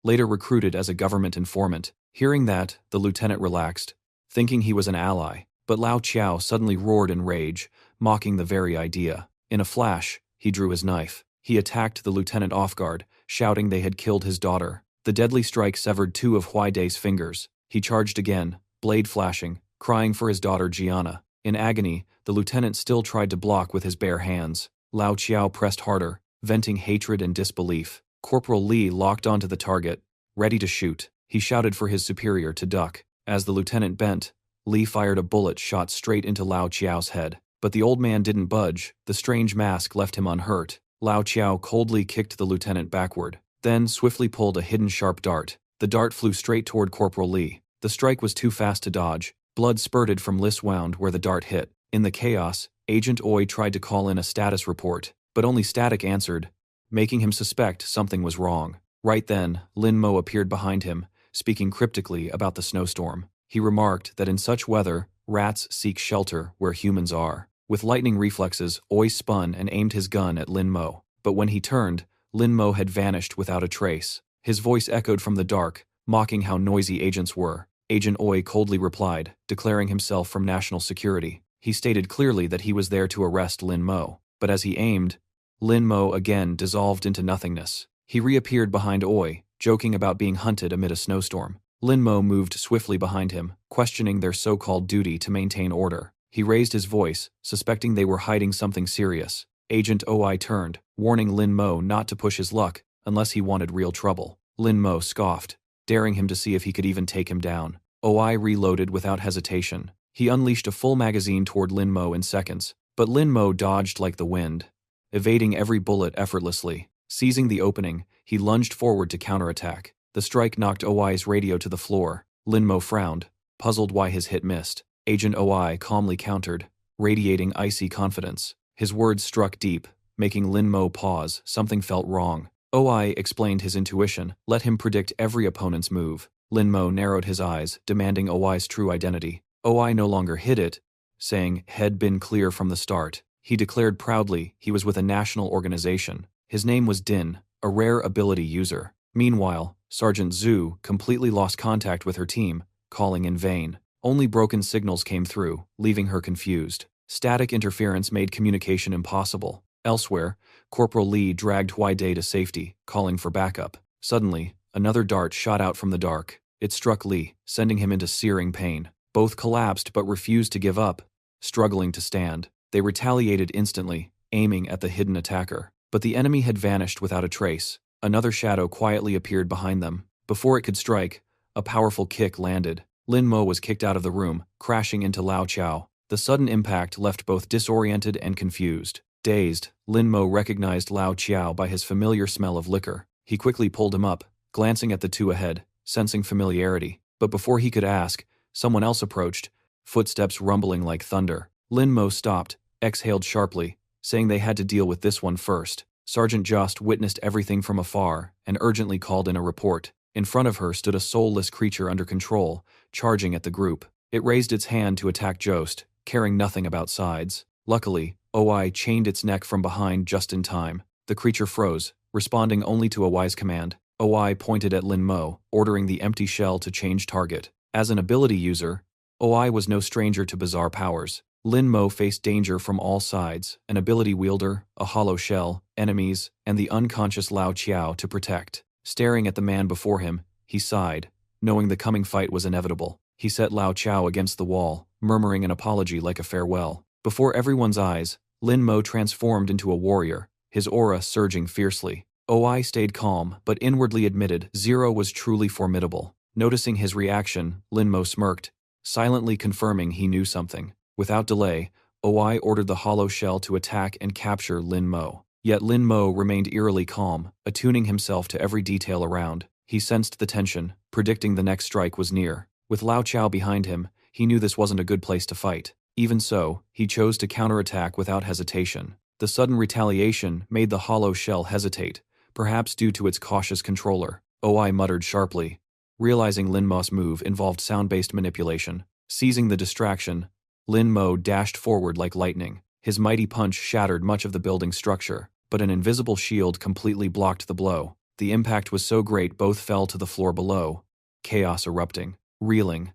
Speaker 1: later recruited as a government informant. Hearing that, the lieutenant relaxed, thinking he was an ally. But Lao Qiao suddenly roared in rage, mocking the very idea. In a flash, he drew his knife. He attacked the lieutenant off guard, shouting they had killed his daughter. The deadly strike severed two of Huai Dai's fingers. He charged again, blade flashing, crying for his daughter Gianna. In agony, the lieutenant still tried to block with his bare hands. Lao Qiao pressed harder, venting hatred and disbelief. Corporal Li locked onto the target, ready to shoot. He shouted for his superior to duck. As the lieutenant bent, Li fired a bullet shot straight into Lao Qiao's head. But the old man didn't budge. The strange mask left him unhurt. Lao Qiao coldly kicked the lieutenant backward, then swiftly pulled a hidden sharp dart. The dart flew straight toward Corporal Li. The strike was too fast to dodge. Blood spurted from Li's wound where the dart hit. In the chaos, Agent Oi tried to call in a status report, but only Static answered, making him suspect something was wrong. Right then, Lin Mo appeared behind him, speaking cryptically about the snowstorm. He remarked that in such weather, rats seek shelter where humans are. With lightning reflexes, Oi spun and aimed his gun at Lin Mo. But when he turned, Lin Mo had vanished without a trace. His voice echoed from the dark, mocking how noisy agents were. Agent Oi coldly replied, declaring himself from national security. He stated clearly that he was there to arrest Lin Mo. But as he aimed, Lin Mo again dissolved into nothingness. He reappeared behind Oi, joking about being hunted amid a snowstorm. Lin Mo moved swiftly behind him, questioning their so-called duty to maintain order. He raised his voice, suspecting they were hiding something serious. Agent Oi turned, warning Lin Mo not to push his luck unless he wanted real trouble. Lin Mo scoffed, daring him to see if he could even take him down. OI reloaded without hesitation. He unleashed a full magazine toward Lin Mo in seconds, but Lin Mo dodged like the wind, evading every bullet effortlessly. Seizing the opening, he lunged forward to counterattack. The strike knocked OI's radio to the floor. Lin Mo frowned, puzzled why his hit missed. Agent OI calmly countered, radiating icy confidence. His words struck deep, making Lin Mo pause. Something felt wrong. OI explained his intuition, let him predict every opponent's move. Lin Mo narrowed his eyes, demanding OI's true identity. OI no longer hid it, saying had been clear from the start. He declared proudly he was with a national organization. His name was Din, a rare ability user. Meanwhile, Sergeant Zhu completely lost contact with her team, calling in vain. Only broken signals came through, leaving her confused. Static interference made communication impossible. Elsewhere, Corporal Lee dragged Huai-Day to safety, calling for backup. Suddenly, another dart shot out from the dark. It struck Lee, sending him into searing pain. Both collapsed but refused to give up. Struggling to stand, they retaliated instantly, aiming at the hidden attacker. But the enemy had vanished without a trace. Another shadow quietly appeared behind them. Before it could strike, a powerful kick landed. Lin Mo was kicked out of the room, crashing into Lao Chao. The sudden impact left both disoriented and confused. Dazed, Lin Mo recognized Lao Chao by his familiar smell of liquor. He quickly pulled him up, glancing at the two ahead, sensing familiarity. But before he could ask, someone else approached, footsteps rumbling like thunder. Lin Mo stopped, exhaled sharply, saying they had to deal with this one first. Sergeant Jost witnessed everything from afar and urgently called in a report. In front of her stood a soulless creature under control, charging at the group. It raised its hand to attack Jost, caring nothing about sides. Luckily, OI chained its neck from behind just in time. The creature froze, responding only to OI's command. OI pointed at Lin Mo, ordering the empty shell to change target. As an ability user, OI was no stranger to bizarre powers. Lin Mo faced danger from all sides, an ability wielder, a hollow shell, enemies, and the unconscious Lao Chao to protect. Staring at the man before him, he sighed, knowing the coming fight was inevitable. He set Lao Chao against the wall, murmuring an apology like a farewell. Before everyone's eyes, Lin Mo transformed into a warrior, his aura surging fiercely. OI stayed calm, but inwardly admitted Zero was truly formidable. Noticing his reaction, Lin Mo smirked, silently confirming he knew something. Without delay, OI ordered the hollow shell to attack and capture Lin Mo. Yet Lin Mo remained eerily calm, attuning himself to every detail around. He sensed the tension, predicting the next strike was near. With Lao Chao behind him, he knew this wasn't a good place to fight. Even so, he chose to counterattack without hesitation. The sudden retaliation made the hollow shell hesitate, perhaps due to its cautious controller. OI muttered sharply, realizing Lin Mo's move involved sound-based manipulation. Seizing the distraction, Lin Mo dashed forward like lightning. His mighty punch shattered much of the building's structure, but an invisible shield completely blocked the blow. The impact was so great both fell to the floor below, chaos erupting. Reeling,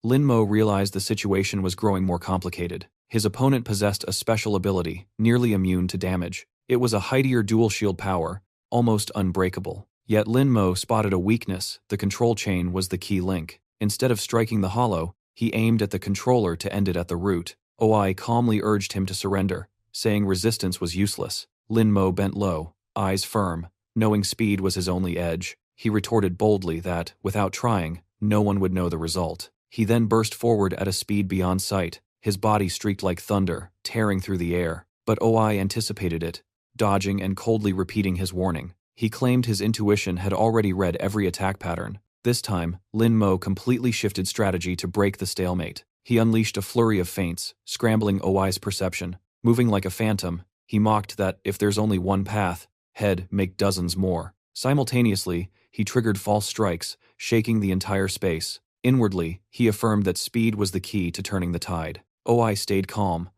Speaker 1: Lin Mo realized the situation was growing more complicated. His opponent possessed a special ability, nearly immune to damage. It was a heightier dual shield power, almost unbreakable. Yet Lin Mo spotted a weakness. The control chain was the key link. Instead of striking the hollow, he aimed at the controller to end it at the root. OI calmly urged him to surrender, saying resistance was useless. Lin Mo bent low, eyes firm, knowing speed was his only edge. He retorted boldly that, without trying, no one would know the result. He then burst forward at a speed beyond sight, his body streaked like thunder, tearing through the air. But OI anticipated it, dodging and coldly repeating his warning. He claimed his intuition had already read every attack pattern. This time, Lin Mo completely shifted strategy to break the stalemate. He unleashed a flurry of feints, scrambling OI's perception. Moving like a phantom, he mocked that if there's only one path, he'd make dozens more. Simultaneously, he triggered false strikes, shaking the entire space. Inwardly, he affirmed that speed was the key to turning the tide. OI stayed calm.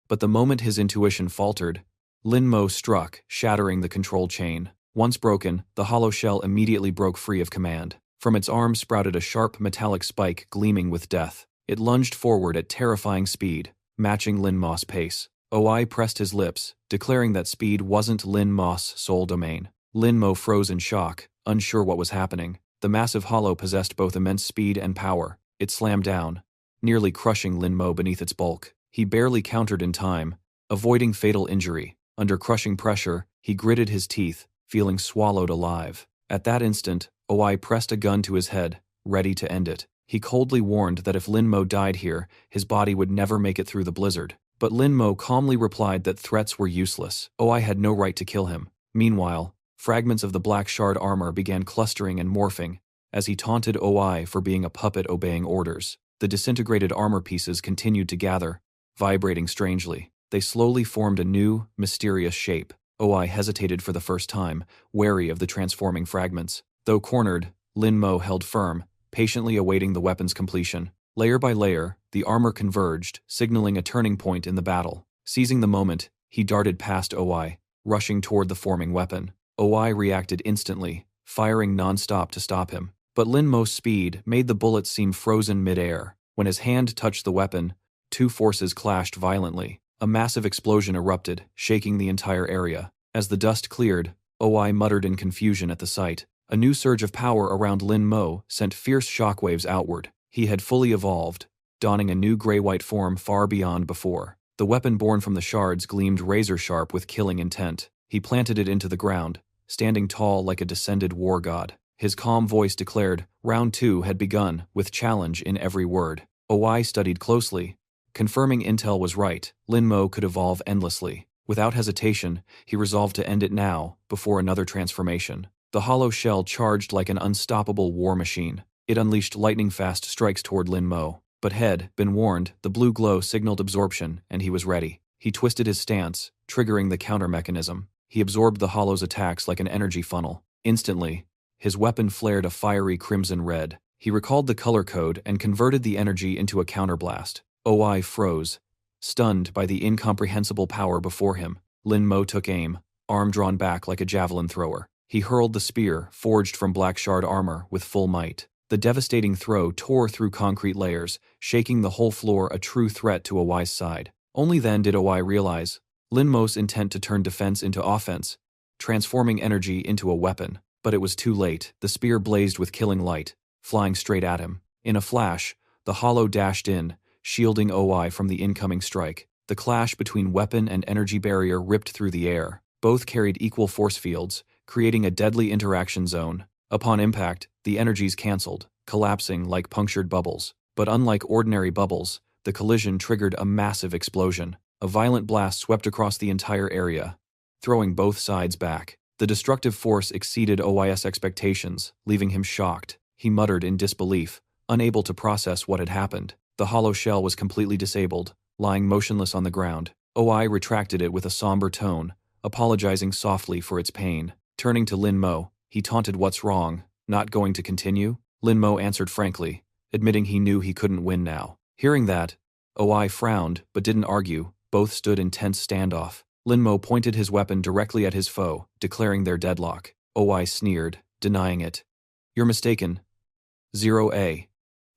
Speaker 1: But the moment his intuition faltered, Lin Mo struck, shattering the control chain. Once broken, the hollow shell immediately broke free of command. From its arm sprouted a sharp metallic spike gleaming with death. It lunged forward at terrifying speed, matching Lin Mo's pace. OI pressed his lips, declaring that speed wasn't Lin Mo's sole domain. Lin Mo froze in shock, unsure what was happening. The massive hollow possessed both immense speed and power. It slammed down, nearly crushing Lin Mo beneath its bulk. He barely countered in time, avoiding fatal injury. Under crushing pressure, he gritted his teeth, feeling swallowed alive. At that instant, Oi pressed a gun to his head, ready to end it. He coldly warned that if Lin Mo died here, his body would never make it through the blizzard. But Lin Mo calmly replied that threats were useless. Oi had no right to kill him. Meanwhile, fragments of the black shard armor began clustering and morphing, as he taunted Oi for being a puppet obeying orders. The disintegrated armor pieces continued to gather, vibrating strangely. They slowly formed a new, mysterious shape. Oi hesitated for the first time, wary of the transforming fragments. Though cornered, Lin Mo held firm, patiently awaiting the weapon's completion. Layer by layer, the armor converged, signaling a turning point in the battle. Seizing the moment, he darted past Oi, rushing toward the forming weapon. Oi reacted instantly, firing non-stop to stop him. But Lin Mo's speed made the bullets seem frozen mid-air. When his hand touched the weapon, two forces clashed violently. A massive explosion erupted, shaking the entire area. As the dust cleared, Oi muttered in confusion at the sight. A new surge of power around Lin Mo sent fierce shockwaves outward. He had fully evolved, donning a new gray-white form far beyond before. The weapon born from the shards gleamed razor-sharp with killing intent. He planted it into the ground, standing tall like a descended war god. His calm voice declared, Round 2 had begun, with challenge in every word. Oi studied closely. Confirming intel was right, Lin Mo could evolve endlessly. Without hesitation, he resolved to end it now, before another transformation. The hollow shell charged like an unstoppable war machine. It unleashed lightning-fast strikes toward Lin Mo. But had been warned, the blue glow signaled absorption, and he was ready. He twisted his stance, triggering the counter mechanism. He absorbed the hollow's attacks like an energy funnel. Instantly, his weapon flared a fiery crimson red. He recalled the color code and converted the energy into a counterblast. Oi froze, stunned by the incomprehensible power before him. Lin Mo took aim, arm drawn back like a javelin thrower. He hurled the spear, forged from black shard armor, with full might. The devastating throw tore through concrete layers, shaking the whole floor, a true threat to Oi's side. Only then did Oi realize Lin Mo's intent to turn defense into offense, transforming energy into a weapon. But it was too late. The spear blazed with killing light, flying straight at him. In a flash, the hollow dashed in, shielding Oi from the incoming strike. The clash between weapon and energy barrier ripped through the air. Both carried equal force fields, creating a deadly interaction zone. Upon impact, the energies canceled, collapsing like punctured bubbles. But unlike ordinary bubbles, the collision triggered a massive explosion. A violent blast swept across the entire area, throwing both sides back. The destructive force exceeded Oi's expectations, leaving him shocked. He muttered in disbelief, unable to process what had happened. The hollow shell was completely disabled, lying motionless on the ground. Oi retracted it with a somber tone, apologizing softly for its pain. Turning to Lin Mo, he taunted, "What's wrong? Not going to continue?" Lin Mo answered frankly, admitting he knew he couldn't win now. Hearing that, Oi frowned but didn't argue. Both stood in tense standoff. Lin Mo pointed his weapon directly at his foe, declaring their deadlock. Oi sneered, denying it. "You're mistaken. 0A.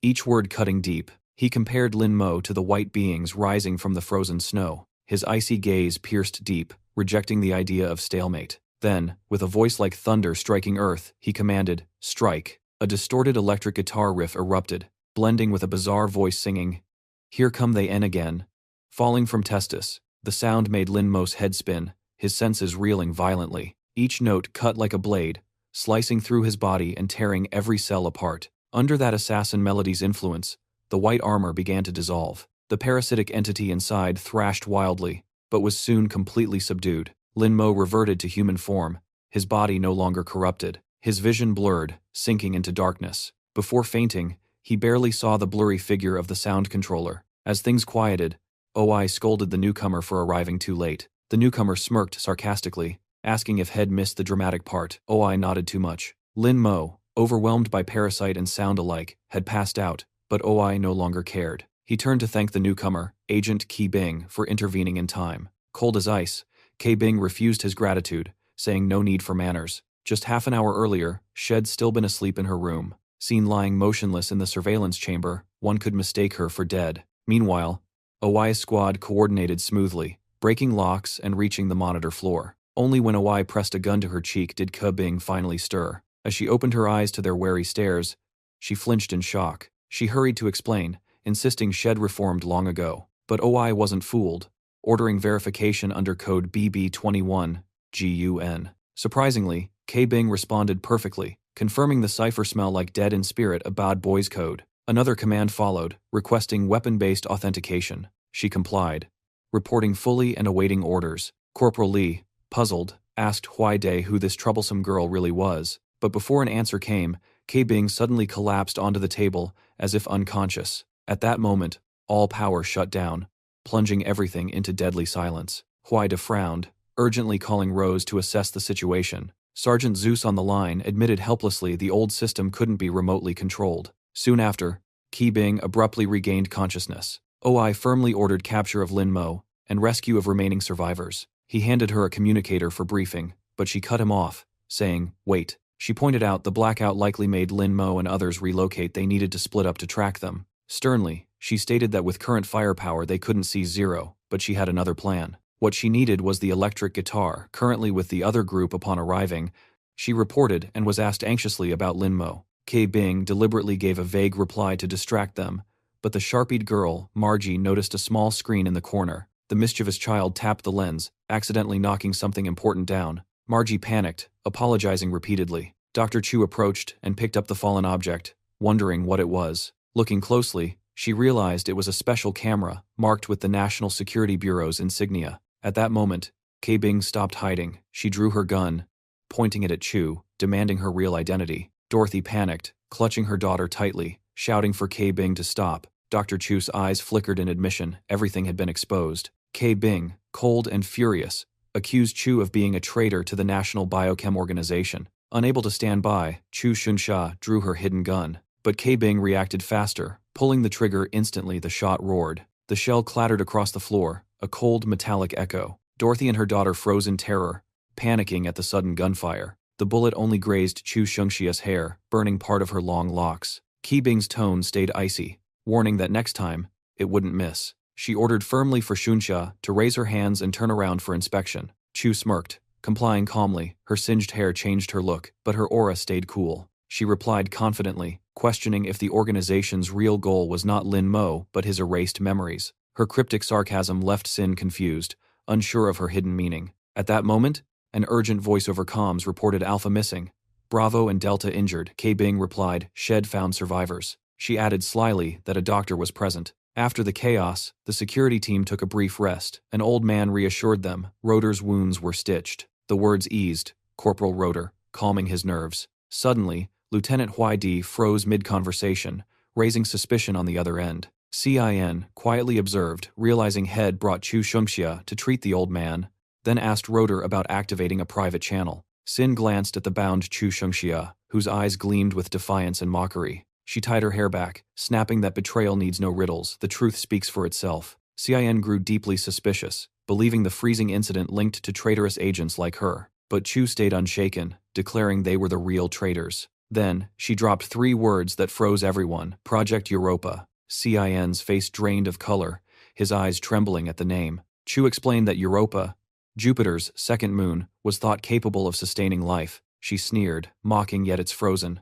Speaker 1: Each word cutting deep. He compared Lin Mo to the white beings rising from the frozen snow. His icy gaze pierced deep, rejecting the idea of stalemate. Then, with a voice like thunder striking earth, he commanded, "Strike." A distorted electric guitar riff erupted, blending with a bizarre voice singing, "Here come they N again." Falling from Testis, the sound made Lin Mo's head spin, his senses reeling violently. Each note cut like a blade, slicing through his body and tearing every cell apart. Under that assassin melody's influence, the white armor began to dissolve. The parasitic entity inside thrashed wildly, but was soon completely subdued. Lin Mo reverted to human form, his body no longer corrupted, his vision blurred, sinking into darkness. Before fainting, he barely saw the blurry figure of the sound controller. As things quieted, Oi scolded the newcomer for arriving too late. The newcomer smirked sarcastically, asking if Head missed the dramatic part. Oi nodded too much. Lin Mo, overwhelmed by parasite and sound alike, had passed out, but Oi no longer cared. He turned to thank the newcomer, Agent Ki Bing, for intervening in time. Cold as ice, Ki Bing refused his gratitude, saying no need for manners. Just half an hour earlier, Shed still been asleep in her room. Seen lying motionless in the surveillance chamber, one could mistake her for dead. Meanwhile, Oi's squad coordinated smoothly, breaking locks and reaching the monitor floor. Only when Oi pressed a gun to her cheek did Ki Bing finally stir. As she opened her eyes to their wary stares, she flinched in shock. She hurried to explain, insisting Shed reformed long ago. But Oi wasn't fooled, ordering verification under code BB21, GUN. Surprisingly, Ki Bing responded perfectly, confirming the cipher smell like dead in spirit a bad boy's code. Another command followed, requesting weapon-based authentication. She complied, reporting fully and awaiting orders. Corporal Lee, puzzled, asked Huaide who this troublesome girl really was, but before an answer came, K. Bing suddenly collapsed onto the table, as if unconscious. At that moment, all power shut down, plunging everything into deadly silence. Huaide frowned, urgently calling Rose to assess the situation. Sergeant Zeus on the line admitted helplessly the old system couldn't be remotely controlled. Soon after, Ki Bing abruptly regained consciousness. OI firmly ordered capture of Lin Mo and rescue of remaining survivors. He handed her a communicator for briefing, but she cut him off, saying, "Wait." She pointed out the blackout likely made Lin Mo and others relocate. They needed to split up to track them. Sternly, she stated that with current firepower they couldn't see Zero, but she had another plan. What she needed was the electric guitar, currently with the other group. Upon arriving, she reported and was asked anxiously about Lin Mo. K. Bing deliberately gave a vague reply to distract them, but the sharp-eyed girl, Margie, noticed a small screen in the corner. The mischievous child tapped the lens, accidentally knocking something important down. Margie panicked, apologizing repeatedly. Dr. Chu approached and picked up the fallen object, wondering what it was. Looking closely, she realized it was a special camera, marked with the National Security Bureau's insignia. At that moment, K. Bing stopped hiding. She drew her gun, pointing it at Chu, demanding her real identity. Dorothy panicked, clutching her daughter tightly, shouting for K. Bing to stop. Dr. Chu's eyes flickered in admission. Everything had been exposed. K. Bing, cold and furious, accused Chu of being a traitor to the National Biochem Organization. Unable to stand by, Chu Xunsha drew her hidden gun. But K. Bing reacted faster, pulling the trigger instantly. The shot roared. The shell clattered across the floor, a cold metallic echo. Dorothy and her daughter froze in terror, panicking at the sudden gunfire. The bullet only grazed Chu Shengxia's hair, burning part of her long locks. Ki Bing's tone stayed icy, warning that next time, it wouldn't miss. She ordered firmly for Xunsha to raise her hands and turn around for inspection. Chu smirked, complying calmly. Her singed hair changed her look, but her aura stayed cool. She replied confidently, questioning if the organization's real goal was not Lin Mo but his erased memories. Her cryptic sarcasm left Sin confused, unsure of her hidden meaning. At that moment, an urgent voice over comms reported Alpha missing, Bravo and Delta injured. K. Bing replied, Shed found survivors. She added slyly that a doctor was present. After the chaos, the security team took a brief rest. An old man reassured them Rotor's wounds were stitched. The words eased, Corporal Rotor, calming his nerves. Suddenly, Lieutenant Huaidi froze mid-conversation, raising suspicion on the other end. CIN quietly observed, realizing Head brought Chu Shengxia to treat the old man, then asked Rotor about activating a private channel. Sin glanced at the bound Chu Shengxia, whose eyes gleamed with defiance and mockery. She tied her hair back, snapping that betrayal needs no riddles. The truth speaks for itself. CIN grew deeply suspicious, believing the freezing incident linked to traitorous agents like her. But Chu stayed unshaken, declaring they were the real traitors. Then, she dropped 3 words that froze everyone. Project Europa. CIN's face drained of color, his eyes trembling at the name. Chu explained that Europa, Jupiter's second moon, was thought capable of sustaining life. She sneered, mocking yet it's frozen.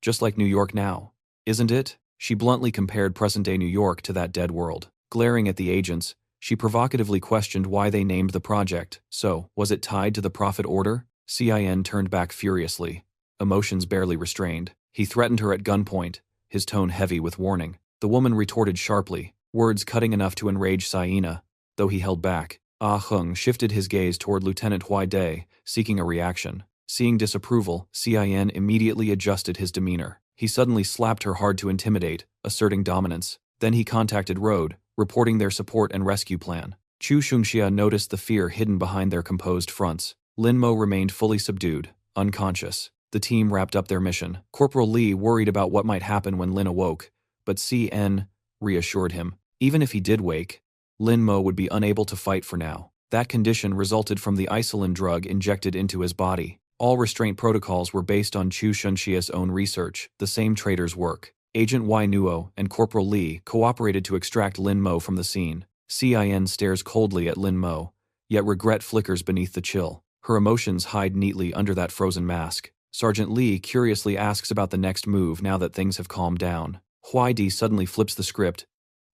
Speaker 1: Just like New York now. Isn't it? She bluntly compared present-day New York to that dead world. Glaring at the agents, she provocatively questioned why they named the project. So, was it tied to the Prophet Order? CIN turned back furiously, emotions barely restrained. He threatened her at gunpoint, his tone heavy with warning. The woman retorted sharply, words cutting enough to enrage Siena, though he held back. Ah Hung shifted his gaze toward Lieutenant Huaide, seeking a reaction. Seeing disapproval, CIN immediately adjusted his demeanor. He suddenly slapped her hard to intimidate, asserting dominance. Then he contacted Road, reporting their support and rescue plan. Chu Shengxia noticed the fear hidden behind their composed fronts. Lin Mo remained fully subdued, unconscious. The team wrapped up their mission. Corporal Lee worried about what might happen when Lin awoke, but CN reassured him. Even if he did wake, Lin Mo would be unable to fight for now. That condition resulted from the isolin drug injected into his body. All restraint protocols were based on Chu Shengxia's own research, the same traitor's work. Agent Y Nuo and Corporal Lee cooperated to extract Lin Mo from the scene. CIN stares coldly at Lin Mo, yet regret flickers beneath the chill. Her emotions hide neatly under that frozen mask. Sergeant Lee curiously asks about the next move now that things have calmed down. Huaidi suddenly flips the script,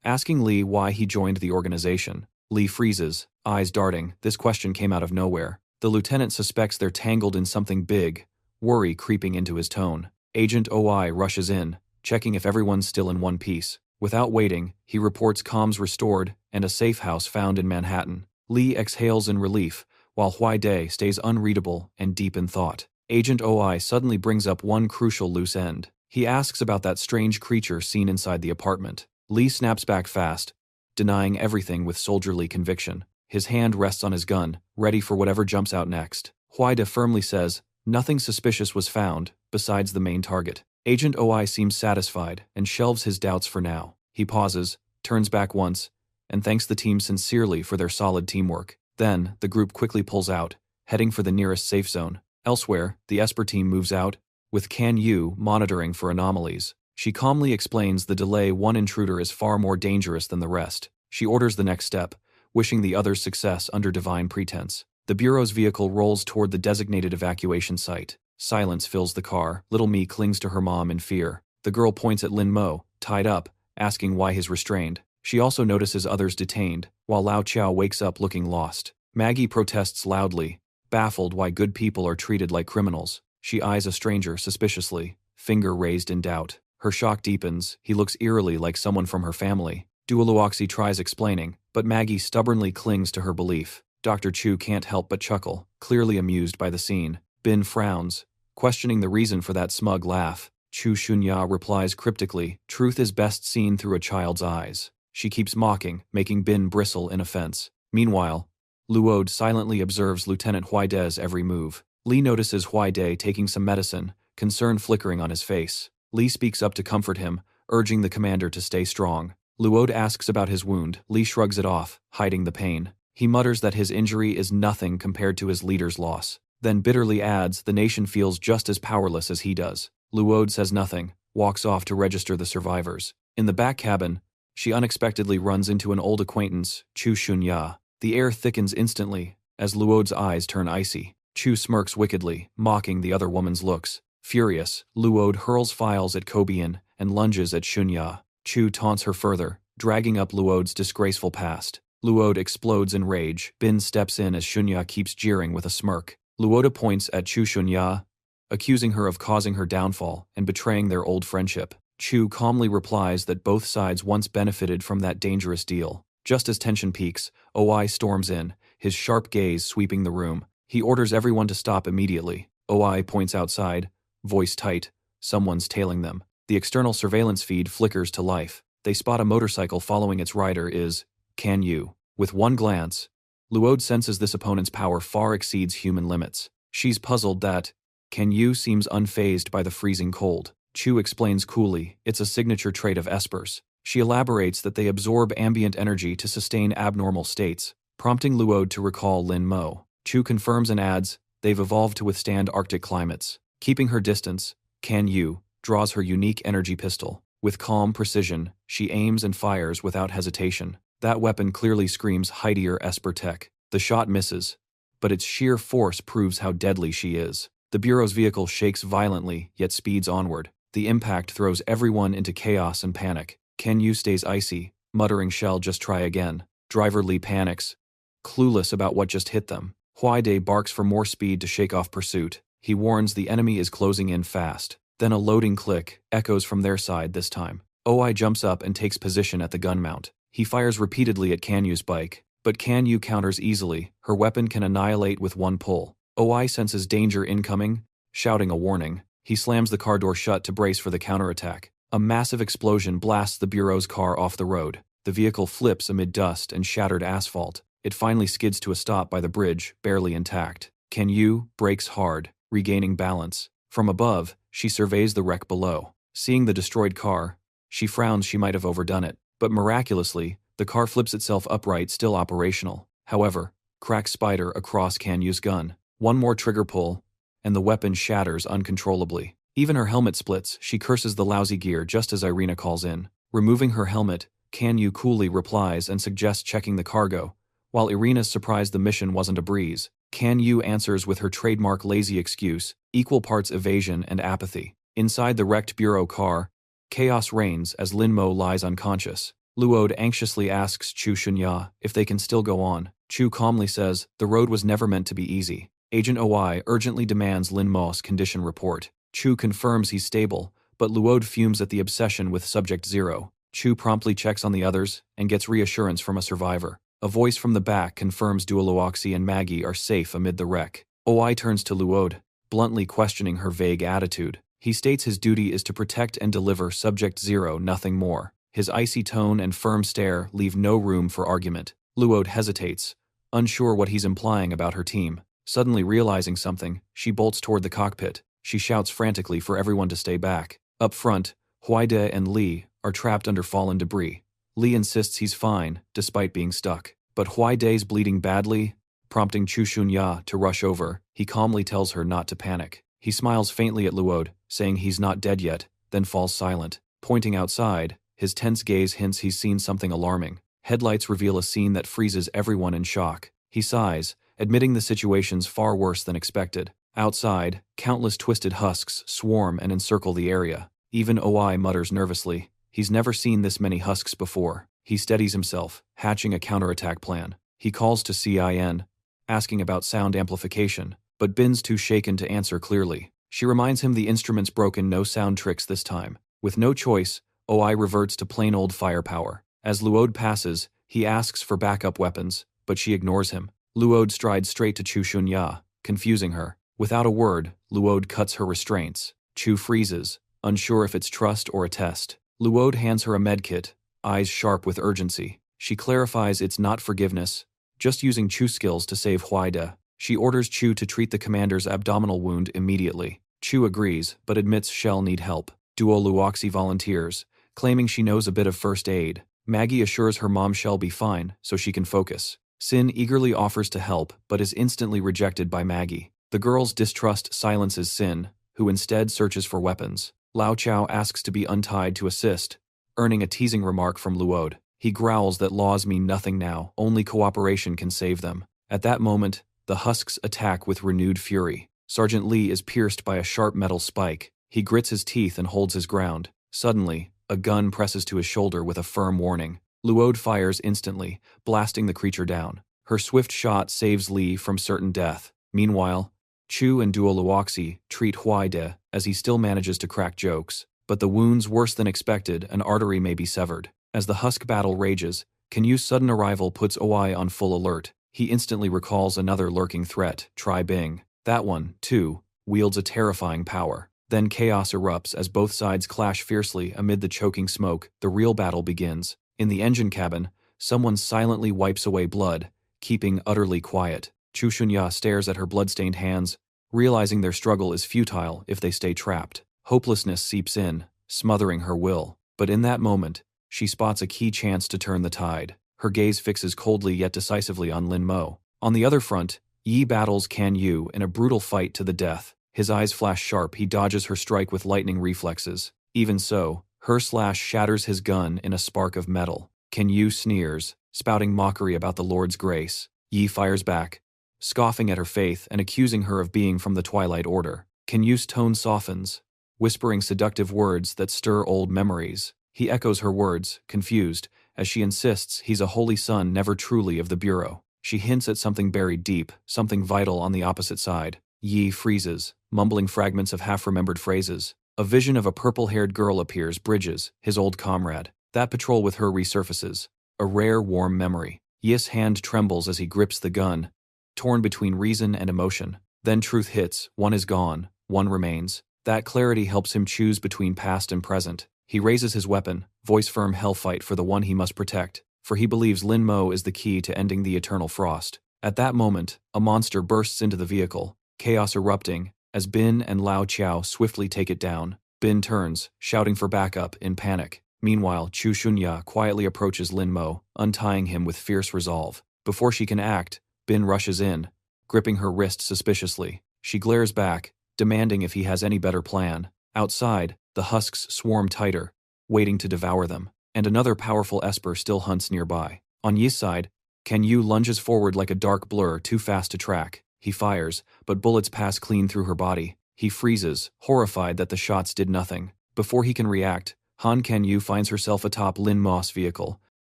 Speaker 1: asking Lee why he joined the organization. Lee freezes, eyes darting. This question came out of nowhere. The lieutenant suspects they're tangled in something big, worry creeping into his tone. Agent OI rushes in, checking if everyone's still in one piece. Without waiting, he reports comms restored and a safe house found in Manhattan. Lee exhales in relief, while Huaide stays unreadable and deep in thought. Agent OI suddenly brings up one crucial loose end. He asks about that strange creature seen inside the apartment. Lee snaps back fast, denying everything with soldierly conviction. His hand rests on his gun, ready for whatever jumps out next. Huaide firmly says, nothing suspicious was found, besides the main target. Agent OI seems satisfied and shelves his doubts for now. He pauses, turns back once, and thanks the team sincerely for their solid teamwork. Then, the group quickly pulls out, heading for the nearest safe zone. Elsewhere, the Esper team moves out, with Can Yu monitoring for anomalies. She calmly explains the delay one intruder is far more dangerous than the rest. She orders the next step, wishing the others success under divine pretense. The Bureau's vehicle rolls toward the designated evacuation site. Silence fills the car. Little Me clings to her mom in fear. The girl points at Lin Mo, tied up, asking why he's restrained. She also notices others detained, while Lao Chao wakes up looking lost. Maggie protests loudly, baffled why good people are treated like criminals. She eyes a stranger suspiciously, finger raised in doubt. Her shock deepens. He looks eerily like someone from her family. Duoluoxi tries explaining, but Maggie stubbornly clings to her belief. Dr. Chu can't help but chuckle, clearly amused by the scene. Bin frowns, questioning the reason for that smug laugh. Chu Shunya replies cryptically, truth is best seen through a child's eyes. She keeps mocking, making Bin bristle in offense. Meanwhile, Luode silently observes Lieutenant Huaide's every move. Lee notices Huaide taking some medicine, concern flickering on his face. Lee speaks up to comfort him, urging the commander to stay strong. Luode asks about his wound. Lee shrugs it off, hiding the pain. He mutters that his injury is nothing compared to his leader's loss, then bitterly adds the nation feels just as powerless as he does. Luode says nothing, walks off to register the survivors. In the back cabin, she unexpectedly runs into an old acquaintance, Chu Shunya. The air thickens instantly, as Luode's eyes turn icy. Chu smirks wickedly, mocking the other woman's looks. Furious, Luode hurls files at Kobian and lunges at Shunya. Chu taunts her further, dragging up Luode's disgraceful past. Luode explodes in rage. Bin steps in as Shunya keeps jeering with a smirk. Luode points at Chu Shunya, accusing her of causing her downfall and betraying their old friendship. Chu calmly replies that both sides once benefited from that dangerous deal. Just as tension peaks, OI storms in, his sharp gaze sweeping the room. He orders everyone to stop immediately. OI points outside, voice tight, someone's tailing them. The external surveillance feed flickers to life. They spot a motorcycle following its rider is Can Yu. With one glance, Luode senses this opponent's power far exceeds human limits. She's puzzled that Can Yu seems unfazed by the freezing cold. Chu explains coolly, it's a signature trait of espers. She elaborates that they absorb ambient energy to sustain abnormal states, prompting Luode to recall Lin Mo. Chu confirms and adds, they've evolved to withstand Arctic climates. Keeping her distance, Can Yu draws her unique energy pistol. With calm precision, she aims and fires without hesitation. That weapon clearly screams Heidier Esper tech. The shot misses, but its sheer force proves how deadly she is. The Bureau's vehicle shakes violently, yet speeds onward. The impact throws everyone into chaos and panic. Can Yu stays icy, muttering shall just try again. Driver Lee panics, clueless about what just hit them. Huaide barks for more speed to shake off pursuit. He warns the enemy is closing in fast. Then a loading click echoes from their side this time. OI jumps up and takes position at the gun mount. He fires repeatedly at Can Yu's bike, but Can Yu counters easily. Her weapon can annihilate with one pull. OI senses danger incoming, shouting a warning. He slams the car door shut to brace for the counterattack. A massive explosion blasts the Bureau's car off the road. The vehicle flips amid dust and shattered asphalt. It finally skids to a stop by the bridge, barely intact. Can Yu brakes hard, regaining balance. From above, she surveys the wreck below. Seeing the destroyed car, she frowns she might have overdone it. But miraculously, the car flips itself upright, still operational. However, cracks spider across Can Yu's gun. One more trigger pull, and the weapon shatters uncontrollably. Even her helmet splits. She curses the lousy gear just as Irina calls in. Removing her helmet, Can Yu coolly replies and suggests checking the cargo. While Irina's surprised the mission wasn't a breeze, Can Yu answers with her trademark lazy excuse, equal parts evasion and apathy. Inside the wrecked Bureau car, chaos reigns as Lin Mo lies unconscious. Luode anxiously asks Chu Shunya if they can still go on. Chu calmly says, the road was never meant to be easy. Agent OI urgently demands Lin Mo's condition report. Chu confirms he's stable, but Luode fumes at the obsession with Subject Zero. Chu promptly checks on the others and gets reassurance from a survivor. A voice from the back confirms Dueluoxi and Maggie are safe amid the wreck. OI turns to Luode, bluntly questioning her vague attitude. He states his duty is to protect and deliver Subject Zero, nothing more. His icy tone and firm stare leave no room for argument. Luode hesitates, unsure what he's implying about her team. Suddenly realizing something, she bolts toward the cockpit. She shouts frantically for everyone to stay back. Up front, Huaide and Li are trapped under fallen debris. Li insists he's fine, despite being stuck. But Huaide's bleeding badly, prompting Chu Shunya to rush over. He calmly tells her not to panic. He smiles faintly at Luode, saying he's not dead yet, then falls silent. Pointing outside, his tense gaze hints he's seen something alarming. Headlights reveal a scene that freezes everyone in shock. He sighs, admitting the situation's far worse than expected. Outside, countless twisted husks swarm and encircle the area. Even OI mutters nervously. He's never seen this many husks before. He steadies himself, hatching a counterattack plan. He calls to CIN, asking about sound amplification, but Bin's too shaken to answer clearly. She reminds him the instrument's broken, no sound tricks this time. With no choice, OI reverts to plain old firepower. As Luode passes, he asks for backup weapons, but she ignores him. Luode strides straight to Chu Shunya, confusing her. Without a word, Luode cuts her restraints. Chu freezes, unsure if it's trust or a test. Luode hands her a medkit, eyes sharp with urgency. She clarifies it's not forgiveness, just using Chu skills to save Huaide. She orders Chu to treat the commander's abdominal wound immediately. Chu agrees, but admits she'll need help. Dueluoxi volunteers, claiming she knows a bit of first aid. Maggie assures her mom she'll be fine, so she can focus. Sin eagerly offers to help, but is instantly rejected by Maggie. The girl's distrust silences Sin, who instead searches for weapons. Lao Chao asks to be untied to assist, earning a teasing remark from Luode. He growls that laws mean nothing now, only cooperation can save them. At that moment, the husks attack with renewed fury. Sergeant Li is pierced by a sharp metal spike. He grits his teeth and holds his ground. Suddenly, a gun presses to his shoulder with a firm warning. Luode fires instantly, blasting the creature down. Her swift shot saves Li from certain death. Meanwhile, Chu and Dueluoxi treat Huaide as he still manages to crack jokes. But the wound's worse than expected, an artery may be severed. As the husk battle rages, Kenyu's sudden arrival puts OI on full alert. He instantly recalls another lurking threat, Tri Bing. That one, too, wields a terrifying power. Then chaos erupts as both sides clash fiercely amid the choking smoke. The real battle begins. In the engine cabin, someone silently wipes away blood, keeping utterly quiet. Chu Shunya stares at her blood-stained hands, realizing their struggle is futile if they stay trapped. Hopelessness seeps in, smothering her will. But in that moment, she spots a key chance to turn the tide. Her gaze fixes coldly yet decisively on Lin Mo. On the other front, Yi battles Can Yu in a brutal fight to the death. His eyes flash sharp, he dodges her strike with lightning reflexes. Even so, her slash shatters his gun in a spark of metal. Can Yu sneers, spouting mockery about the Lord's grace. Yi fires back, scoffing at her faith and accusing her of being from the Twilight Order. Can Yu's tone softens, whispering seductive words that stir old memories. He echoes her words, confused, as she insists he's a holy son never truly of the Bureau. She hints at something buried deep, something vital on the opposite side. Yi freezes, mumbling fragments of half-remembered phrases. A vision of a purple-haired girl appears, Bridges, his old comrade. That patrol with her resurfaces. A rare, warm memory. Yi's hand trembles as he grips the gun, torn between reason and emotion. Then truth hits, one is gone, one remains. That clarity helps him choose between past and present. He raises his weapon, voice-firm hellfight for the one he must protect, for he believes Lin Mo is the key to ending the eternal frost. At that moment, a monster bursts into the vehicle, chaos erupting, as Bin and Lao Chao swiftly take it down. Bin turns, shouting for backup, in panic. Meanwhile, Chu Shunya quietly approaches Lin Mo, untying him with fierce resolve. Before she can act, Bin rushes in, gripping her wrist suspiciously. She glares back, demanding if he has any better plan. Outside, the husks swarm tighter, waiting to devour them, and another powerful Esper still hunts nearby. On Yi's side, Can Yu lunges forward like a dark blur too fast to track. He fires, but bullets pass clean through her body. He freezes, horrified that the shots did nothing. Before he can react, Han Can Yu finds herself atop Lin Mo's vehicle,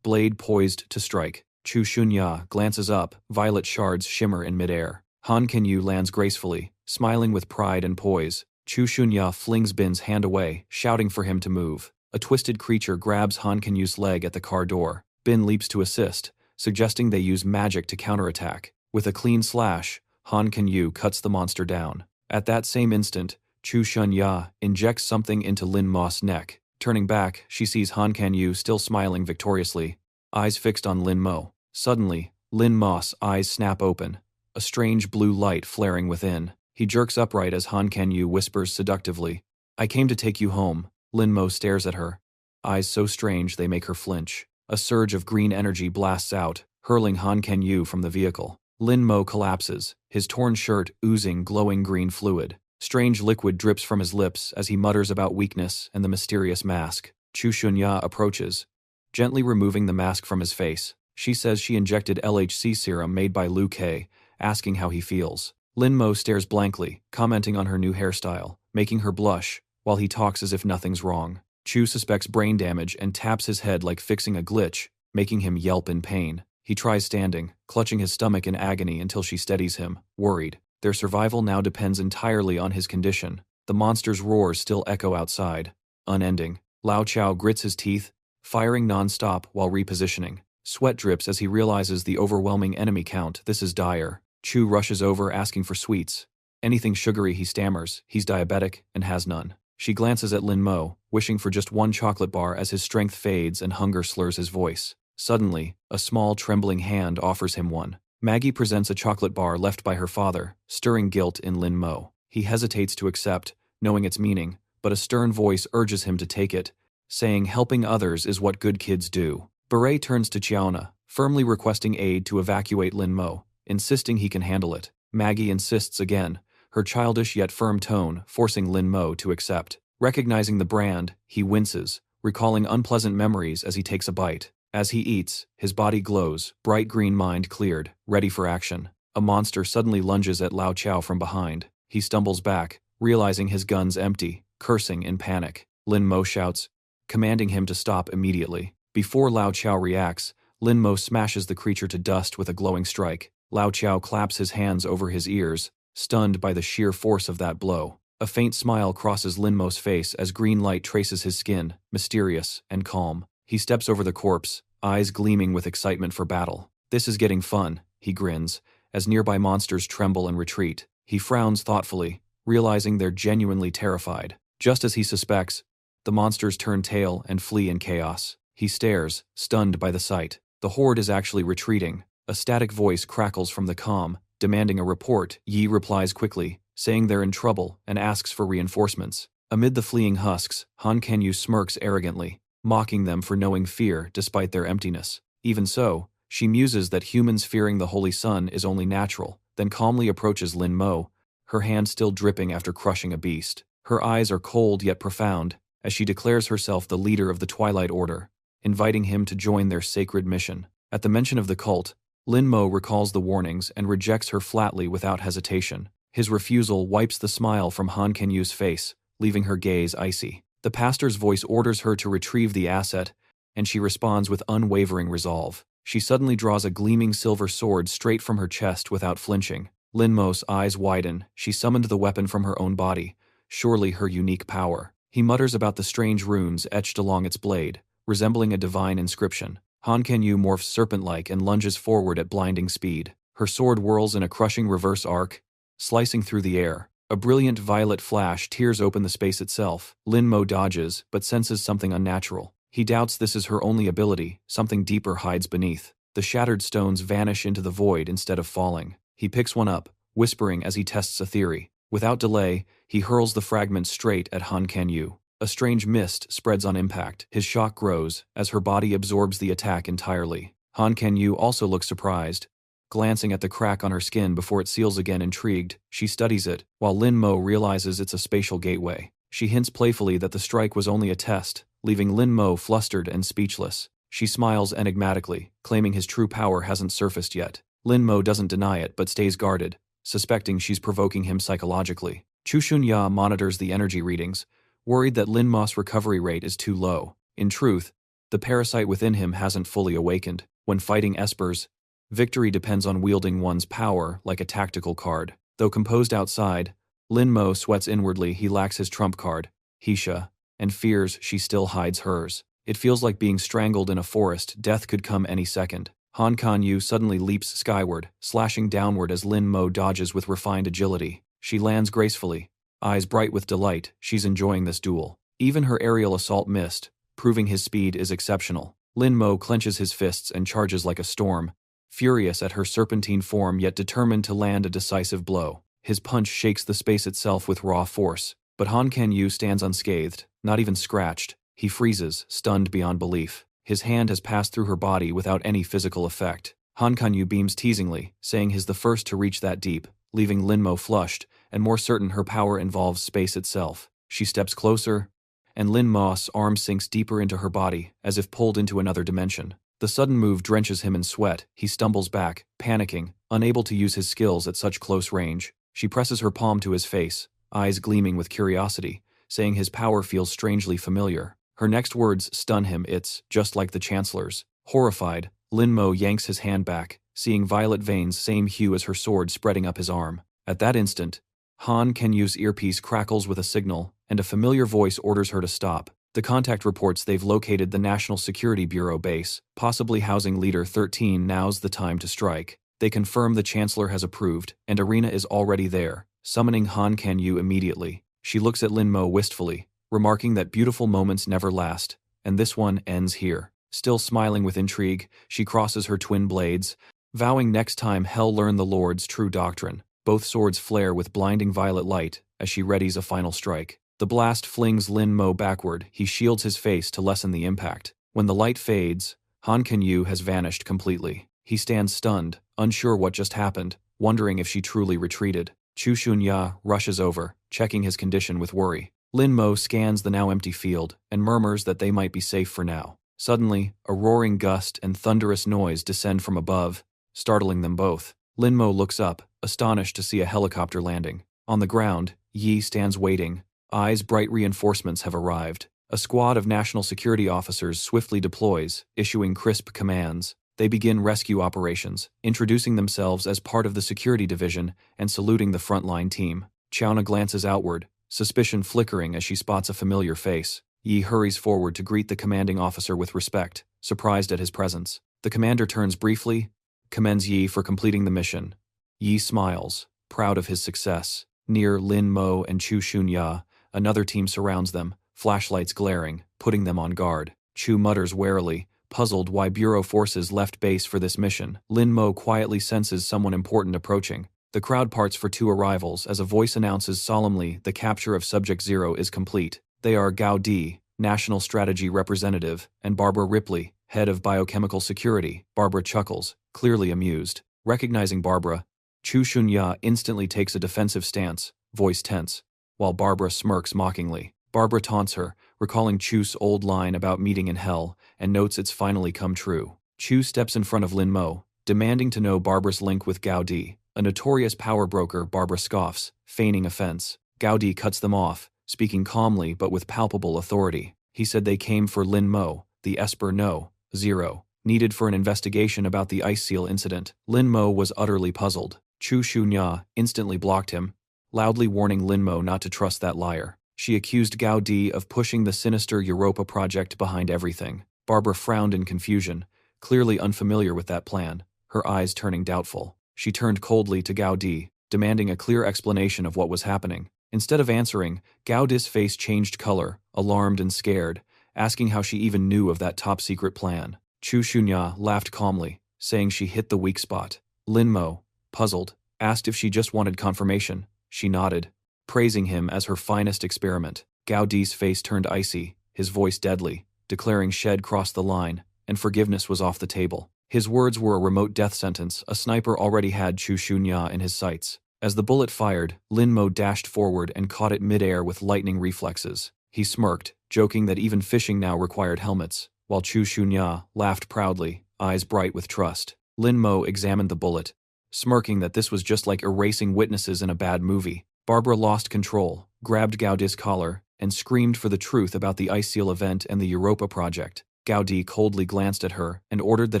Speaker 1: blade poised to strike. Chu Shunya glances up, violet shards shimmer in midair. Han Kenyu lands gracefully, smiling with pride and poise. Chu Shunya flings Bin's hand away, shouting for him to move. A twisted creature grabs Han Kenyu's leg at the car door. Bin leaps to assist, suggesting they use magic to counterattack. With a clean slash, Han Kenyu cuts the monster down. At that same instant, Chu Shunya injects something into Lin Ma's neck. Turning back, she sees Han Kenyu still smiling victoriously, eyes fixed on Lin Mo. Suddenly, Lin Ma's eyes snap open, a strange blue light flaring within. He jerks upright as Han Kenyu whispers seductively, "I came to take you home." Lin Mo stares at her, eyes so strange they make her flinch. A surge of green energy blasts out, hurling Han Kenyu from the vehicle. Lin Mo collapses, his torn shirt oozing glowing green fluid. Strange liquid drips from his lips as he mutters about weakness and the mysterious mask. Chu Shunya approaches, gently removing the mask from his face. She says she injected LHC serum made by Liu Kei, asking how he feels. Lin Mo stares blankly, commenting on her new hairstyle, making her blush, while he talks as if nothing's wrong. Chu suspects brain damage and taps his head like fixing a glitch, making him yelp in pain. He tries standing, clutching his stomach in agony until she steadies him, worried. Their survival now depends entirely on his condition. The monster's roars still echo outside, unending. Lao Chao grits his teeth, firing non-stop while repositioning. Sweat drips as he realizes the overwhelming enemy count. This is dire. Chu rushes over asking for sweets. Anything sugary, he stammers. He's diabetic and has none. She glances at Lin Mo, wishing for just one chocolate bar as his strength fades and hunger slurs his voice. Suddenly, a small trembling hand offers him one. Maggie presents a chocolate bar left by her father, stirring guilt in Lin Mo. He hesitates to accept, knowing its meaning, but a stern voice urges him to take it, saying helping others is what good kids do. Beret turns to Chiaona, firmly requesting aid to evacuate Lin Mo, insisting he can handle it. Maggie insists again, her childish yet firm tone forcing Lin Mo to accept. Recognizing the brand, he winces, recalling unpleasant memories as he takes a bite. As he eats, his body glows, bright green mind cleared, ready for action. A monster suddenly lunges at Lao Chao from behind. He stumbles back, realizing his gun's empty, cursing in panic. Lin Mo shouts, commanding him to stop immediately. Before Lao Chao reacts, Lin Mo smashes the creature to dust with a glowing strike. Lao Chao claps his hands over his ears, stunned by the sheer force of that blow. A faint smile crosses Lin Mo's face as green light traces his skin, mysterious and calm. He steps over the corpse, eyes gleaming with excitement for battle. This is getting fun, he grins, as nearby monsters tremble and retreat. He frowns thoughtfully, realizing they're genuinely terrified. Just as he suspects, the monsters turn tail and flee in chaos. He stares, stunned by the sight. The horde is actually retreating. A static voice crackles from the comm, demanding a report. Yi replies quickly, saying they're in trouble and asks for reinforcements. Amid the fleeing husks, Han Kenyu smirks arrogantly, mocking them for knowing fear despite their emptiness. Even so, she muses that humans fearing the Holy Sun is only natural, then calmly approaches Lin Mo, her hand still dripping after crushing a beast. Her eyes are cold yet profound, as she declares herself the leader of the Twilight Order, inviting him to join their sacred mission. At the mention of the cult, Lin Mo recalls the warnings and rejects her flatly without hesitation. His refusal wipes the smile from Han Kenyu's face, leaving her gaze icy. The pastor's voice orders her to retrieve the asset, and she responds with unwavering resolve. She suddenly draws a gleaming silver sword straight from her chest without flinching. Lin Mo's eyes widen. She summoned the weapon from her own body, surely her unique power. He mutters about the strange runes etched along its blade, resembling a divine inscription. Han Kenyu morphs serpent-like and lunges forward at blinding speed. Her sword whirls in a crushing reverse arc, slicing through the air. A brilliant violet flash tears open the space itself. Lin Mo dodges, but senses something unnatural. He doubts this is her only ability, something deeper hides beneath. The shattered stones vanish into the void instead of falling. He picks one up, whispering as he tests a theory. Without delay, he hurls the fragment straight at Han Kenyu. A strange mist spreads on impact. His shock grows, as her body absorbs the attack entirely. Han Kenyu also looks surprised, glancing at the crack on her skin before it seals again. Intrigued, she studies it, while Lin Mo realizes it's a spatial gateway. She hints playfully that the strike was only a test, leaving Lin Mo flustered and speechless. She smiles enigmatically, claiming his true power hasn't surfaced yet. Lin Mo doesn't deny it but stays guarded, suspecting she's provoking him psychologically. Chu Shunya monitors the energy readings, worried that Lin Ma's recovery rate is too low. In truth, the parasite within him hasn't fully awakened. When fighting espers, Victory depends on wielding one's power like a tactical card. Though composed outside, Lin Mo sweats inwardly. He lacks his trump card, Heisha, and fears she still hides hers. It feels like being strangled in a forest. Death could come any second. Han Kanyu suddenly leaps skyward, slashing downward as Lin Mo dodges with refined agility. She lands gracefully, eyes bright with delight. She's enjoying this duel. Even her aerial assault missed, proving his speed is exceptional. Lin Mo clenches his fists and charges like a storm, furious at her serpentine form yet determined to land a decisive blow. His punch shakes the space itself with raw force, but Han Kanyu stands unscathed, not even scratched. He freezes, stunned beyond belief. His hand has passed through her body without any physical effect. Han Kanyu beams teasingly, saying he's the first to reach that deep, leaving Lin Mo flushed, and more certain her power involves space itself. She steps closer, and Lin Mo's arm sinks deeper into her body, as if pulled into another dimension. The sudden move drenches him in sweat. He stumbles back, panicking, unable to use his skills at such close range. She presses her palm to his face, eyes gleaming with curiosity, saying his power feels strangely familiar. Her next words stun him. It's just like the Chancellor's. Horrified, Lin Mo yanks his hand back, seeing violet veins same hue as her sword spreading up his arm. At that instant, Han Kanyu's earpiece crackles with a signal, and a familiar voice orders her to stop. The contact reports they've located the National Security Bureau base, possibly housing Leader 13. Now's the time to strike. They confirm the Chancellor has approved, and Arena is already there, summoning Han Kanyu immediately. She looks at Lin Mo wistfully, remarking that beautiful moments never last, and this one ends here. Still smiling with intrigue, she crosses her twin blades, vowing next time hell learn the Lord's true doctrine. Both swords flare with blinding violet light as she readies a final strike. The blast flings Lin Mo backward. He shields his face to lessen the impact. When the light fades, Han Kanyu has vanished completely. He stands stunned, unsure what just happened, wondering if she truly retreated. Chu Xunya rushes over, checking his condition with worry. Lin Mo scans the now empty field and murmurs that they might be safe for now. Suddenly, a roaring gust and thunderous noise descend from above, startling them both. Lin Mo looks up, astonished to see a helicopter landing. On the ground, Yi stands waiting. Eyes bright. Reinforcements have arrived. A squad of national security officers swiftly deploys, issuing crisp commands. They begin rescue operations, introducing themselves as part of the security division and saluting the frontline team. Chauna glances outward, suspicion flickering as she spots a familiar face. Yi hurries forward to greet the commanding officer with respect, surprised at his presence. The commander turns briefly, commends Yi for completing the mission. Yi smiles, proud of his success. Near Lin Mo and Chu Xunya, another team surrounds them, flashlights glaring, putting them on guard. Chu mutters warily, puzzled why Bureau forces left base for this mission. Lin Mo quietly senses someone important approaching. The crowd parts for two arrivals as a voice announces solemnly the capture of Subject Zero is complete. They are Gao Di, National Strategy Representative, and Barbara Ripley, Head of Biochemical Security. Barbara chuckles, clearly amused. Recognizing Barbara, Chu Xunya instantly takes a defensive stance, voice tense, while Barbara smirks mockingly. Barbara taunts her, recalling Chu's old line about meeting in hell, and notes it's finally come true. Chu steps in front of Lin Mo, demanding to know Barbara's link with Gao Di. A notorious power broker. Barbara scoffs, feigning offense. Gao Di cuts them off, speaking calmly but with palpable authority. He said they came for Lin Mo, the Esper No. 0, needed for an investigation about the Ice Seal incident. Lin Mo was utterly puzzled. Chu Xunya instantly blocked him, loudly warning Lin Mo not to trust that liar. She accused Gao Di of pushing the sinister Europa project behind everything. Barbara frowned in confusion, clearly unfamiliar with that plan, her eyes turning doubtful. She turned coldly to Gao Di, demanding a clear explanation of what was happening. Instead of answering, Gao Di's face changed color, alarmed and scared, asking how she even knew of that top-secret plan. Chu Xunya laughed calmly, saying she hit the weak spot. Lin Mo, puzzled, asked if she just wanted confirmation. She nodded, praising him as her finest experiment. Gao Di's face turned icy, his voice deadly, declaring Shed crossed the line, and forgiveness was off the table. His words were a remote death sentence. A sniper already had Chu Xunya in his sights. As the bullet fired, Lin Mo dashed forward and caught it midair with lightning reflexes. He smirked, joking that even fishing now required helmets, while Chu Xunya laughed proudly, eyes bright with trust. Lin Mo examined the bullet, smirking that this was just like erasing witnesses in a bad movie. Barbara lost control, grabbed Gao Di's collar, and screamed for the truth about the Ice Seal event and the Europa project. Gao Di coldly glanced at her and ordered that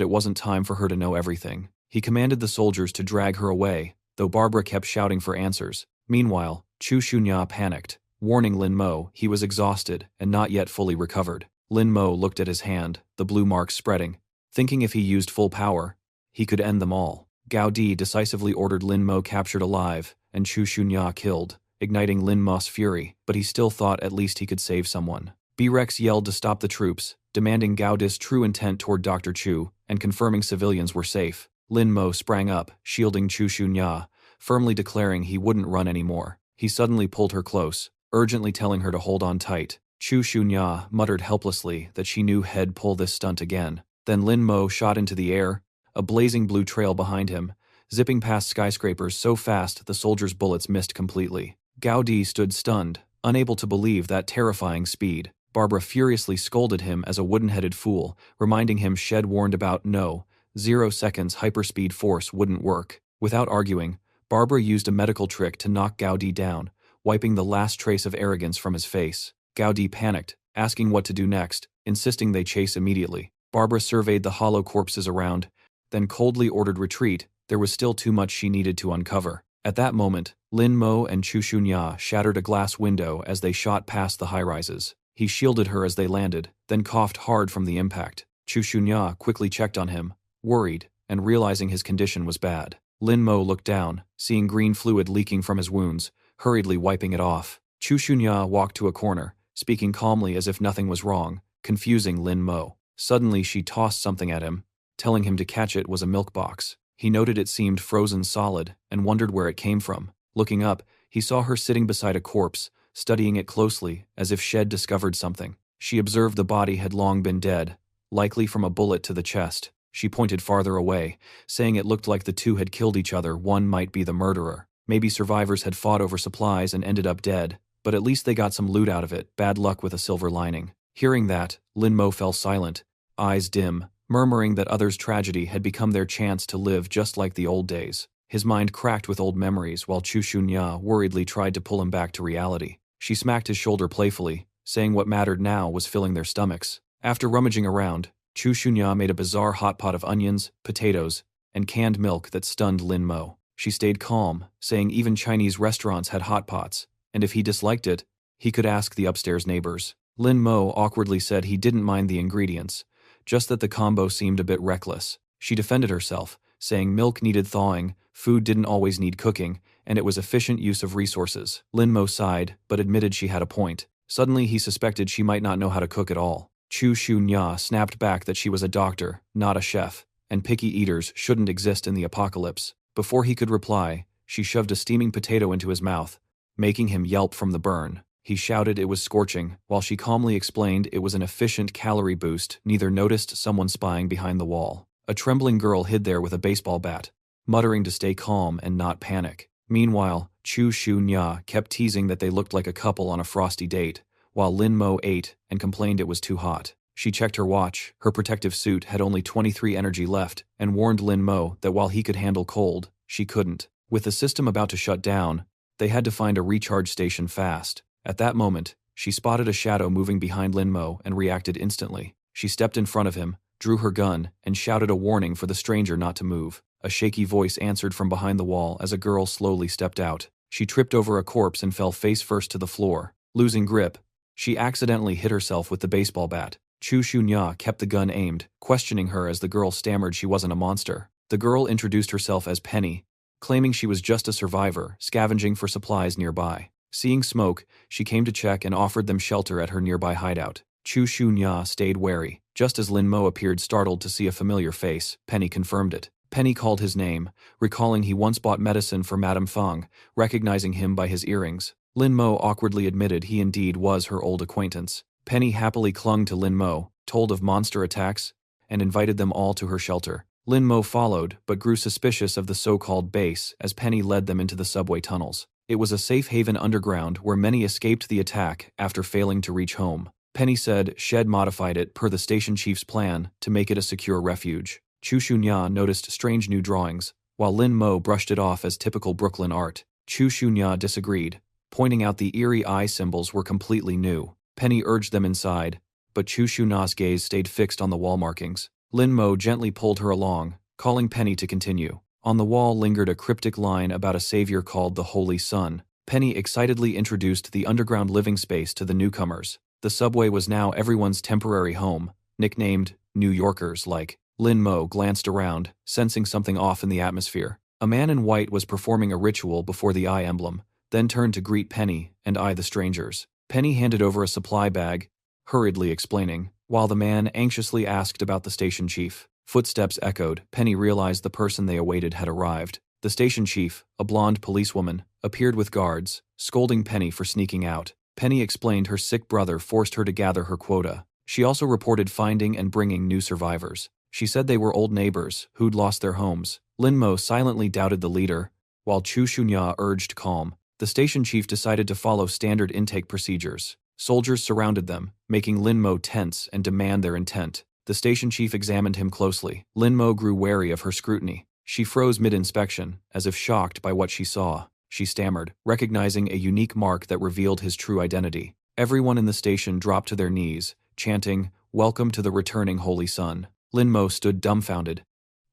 Speaker 1: it wasn't time for her to know everything. He commanded the soldiers to drag her away, though Barbara kept shouting for answers. Meanwhile, Chu Shunya panicked, warning Lin Mo he was exhausted and not yet fully recovered. Lin Mo looked at his hand, the blue marks spreading, thinking if he used full power, he could end them all. Gao Di decisively ordered Lin Mo captured alive and Chu Shunya killed, igniting Lin Mo's fury, but he still thought at least he could save someone. B-Rex yelled to stop the troops, demanding Gao Di's true intent toward Dr. Chu and confirming civilians were safe. Lin Mo sprang up, shielding Chu Shunya, firmly declaring he wouldn't run anymore. He suddenly pulled her close, urgently telling her to hold on tight. Chu Shunya muttered helplessly that she knew he'd pull this stunt again. Then Lin Mo shot into the air, a blazing blue trail behind him, zipping past skyscrapers so fast the soldiers' bullets missed completely. Gao Di stood stunned, unable to believe that terrifying speed. Barbara furiously scolded him as a wooden-headed fool, reminding him she'd warned about 0 seconds hyperspeed force wouldn't work. Without arguing, Barbara used a medical trick to knock Gao Di down, wiping the last trace of arrogance from his face. Gao Di panicked, asking what to do next, insisting they chase immediately. Barbara surveyed the hollow corpses around, then coldly ordered retreat. There was still too much she needed to uncover. At that moment, Lin Mo and Chu Shunya shattered a glass window as they shot past the high-rises. He shielded her as they landed, then coughed hard from the impact. Chu Shunya quickly checked on him, worried, and realizing his condition was bad. Lin Mo looked down, seeing green fluid leaking from his wounds, hurriedly wiping it off. Chu Shunya walked to a corner, speaking calmly as if nothing was wrong, confusing Lin Mo. Suddenly she tossed something at him, telling him to catch it was a milk box. He noted it seemed frozen solid and wondered where it came from. Looking up, he saw her sitting beside a corpse, studying it closely as if she'd discovered something. She observed the body had long been dead, likely from a bullet to the chest. She pointed farther away, saying it looked like the two had killed each other. One might be the murderer. Maybe survivors had fought over supplies and ended up dead, but at least they got some loot out of it. Bad luck with a silver lining. Hearing that, Lin Mo fell silent, eyes dim, murmuring that others' tragedy had become their chance to live just like the old days. His mind cracked with old memories while Chu Shunya worriedly tried to pull him back to reality. She smacked his shoulder playfully, saying what mattered now was filling their stomachs. After rummaging around, Chu Shunya made a bizarre hot pot of onions, potatoes, and canned milk that stunned Lin Mo. She stayed calm, saying even Chinese restaurants had hot pots, and if he disliked it, he could ask the upstairs neighbors. Lin Mo awkwardly said he didn't mind the ingredients, just that the combo seemed a bit reckless. She defended herself, saying milk needed thawing, food didn't always need cooking, and it was efficient use of resources. Lin Mo sighed, but admitted she had a point. Suddenly he suspected she might not know how to cook at all. Chu Shunya snapped back that she was a doctor, not a chef, and picky eaters shouldn't exist in the apocalypse. Before he could reply, she shoved a steaming potato into his mouth, making him yelp from the burn. He shouted it was scorching, while she calmly explained it was an efficient calorie boost. Neither noticed someone spying behind the wall. A trembling girl hid there with a baseball bat, muttering to stay calm and not panic. Meanwhile, Chu Shunya kept teasing that they looked like a couple on a frosty date, while Lin Mo ate and complained it was too hot. She checked her watch. Her protective suit had only 23 energy left, and warned Lin Mo that while he could handle cold, she couldn't. With the system about to shut down, they had to find a recharge station fast. At that moment, she spotted a shadow moving behind Lin Mo and reacted instantly. She stepped in front of him, drew her gun, and shouted a warning for the stranger not to move. A shaky voice answered from behind the wall as a girl slowly stepped out. She tripped over a corpse and fell face first to the floor. Losing grip, she accidentally hit herself with the baseball bat. Chu Shunya kept the gun aimed, questioning her as the girl stammered she wasn't a monster. The girl introduced herself as Penny, claiming she was just a survivor, scavenging for supplies nearby. Seeing smoke, she came to check and offered them shelter at her nearby hideout. Chu Shunya stayed wary. Just as Lin Mo appeared startled to see a familiar face, Penny confirmed it. Penny called his name, recalling he once bought medicine for Madame Feng, recognizing him by his earrings. Lin Mo awkwardly admitted he indeed was her old acquaintance. Penny happily clung to Lin Mo, told of monster attacks, and invited them all to her shelter. Lin Mo followed, but grew suspicious of the so-called base as Penny led them into the subway tunnels. It was a safe haven underground where many escaped the attack after failing to reach home. Penny said she'd modified it per the station chief's plan to make it a secure refuge. Chu Shunya noticed strange new drawings, while Lin Mo brushed it off as typical Brooklyn art. Chu Shunya disagreed, pointing out the eerie eye symbols were completely new. Penny urged them inside, but Chu Shunya's gaze stayed fixed on the wall markings. Lin Mo gently pulled her along, calling Penny to continue. On the wall lingered a cryptic line about a savior called the Holy Sun. Penny excitedly introduced the underground living space to the newcomers. The subway was now everyone's temporary home, nicknamed New Yorkers like. Lin Mo glanced around, sensing something off in the atmosphere. A man in white was performing a ritual before the eye emblem, then turned to greet Penny and eye the strangers. Penny handed over a supply bag, hurriedly explaining, while the man anxiously asked about the station chief. Footsteps echoed. Penny realized the person they awaited had arrived. The station chief, a blonde policewoman, appeared with guards, scolding Penny for sneaking out. Penny explained her sick brother forced her to gather her quota. She also reported finding and bringing new survivors. She said they were old neighbors who'd lost their homes. Lin Mo silently doubted the leader, while Chu Shunya urged calm. The station chief decided to follow standard intake procedures. Soldiers surrounded them, making Lin Mo tense and demand their intent. The station chief examined him closely. Lin Mo grew wary of her scrutiny. She froze mid-inspection, as if shocked by what she saw. She stammered, recognizing a unique mark that revealed his true identity. Everyone in the station dropped to their knees, chanting, "Welcome to the returning Holy Sun." Lin Mo stood dumbfounded,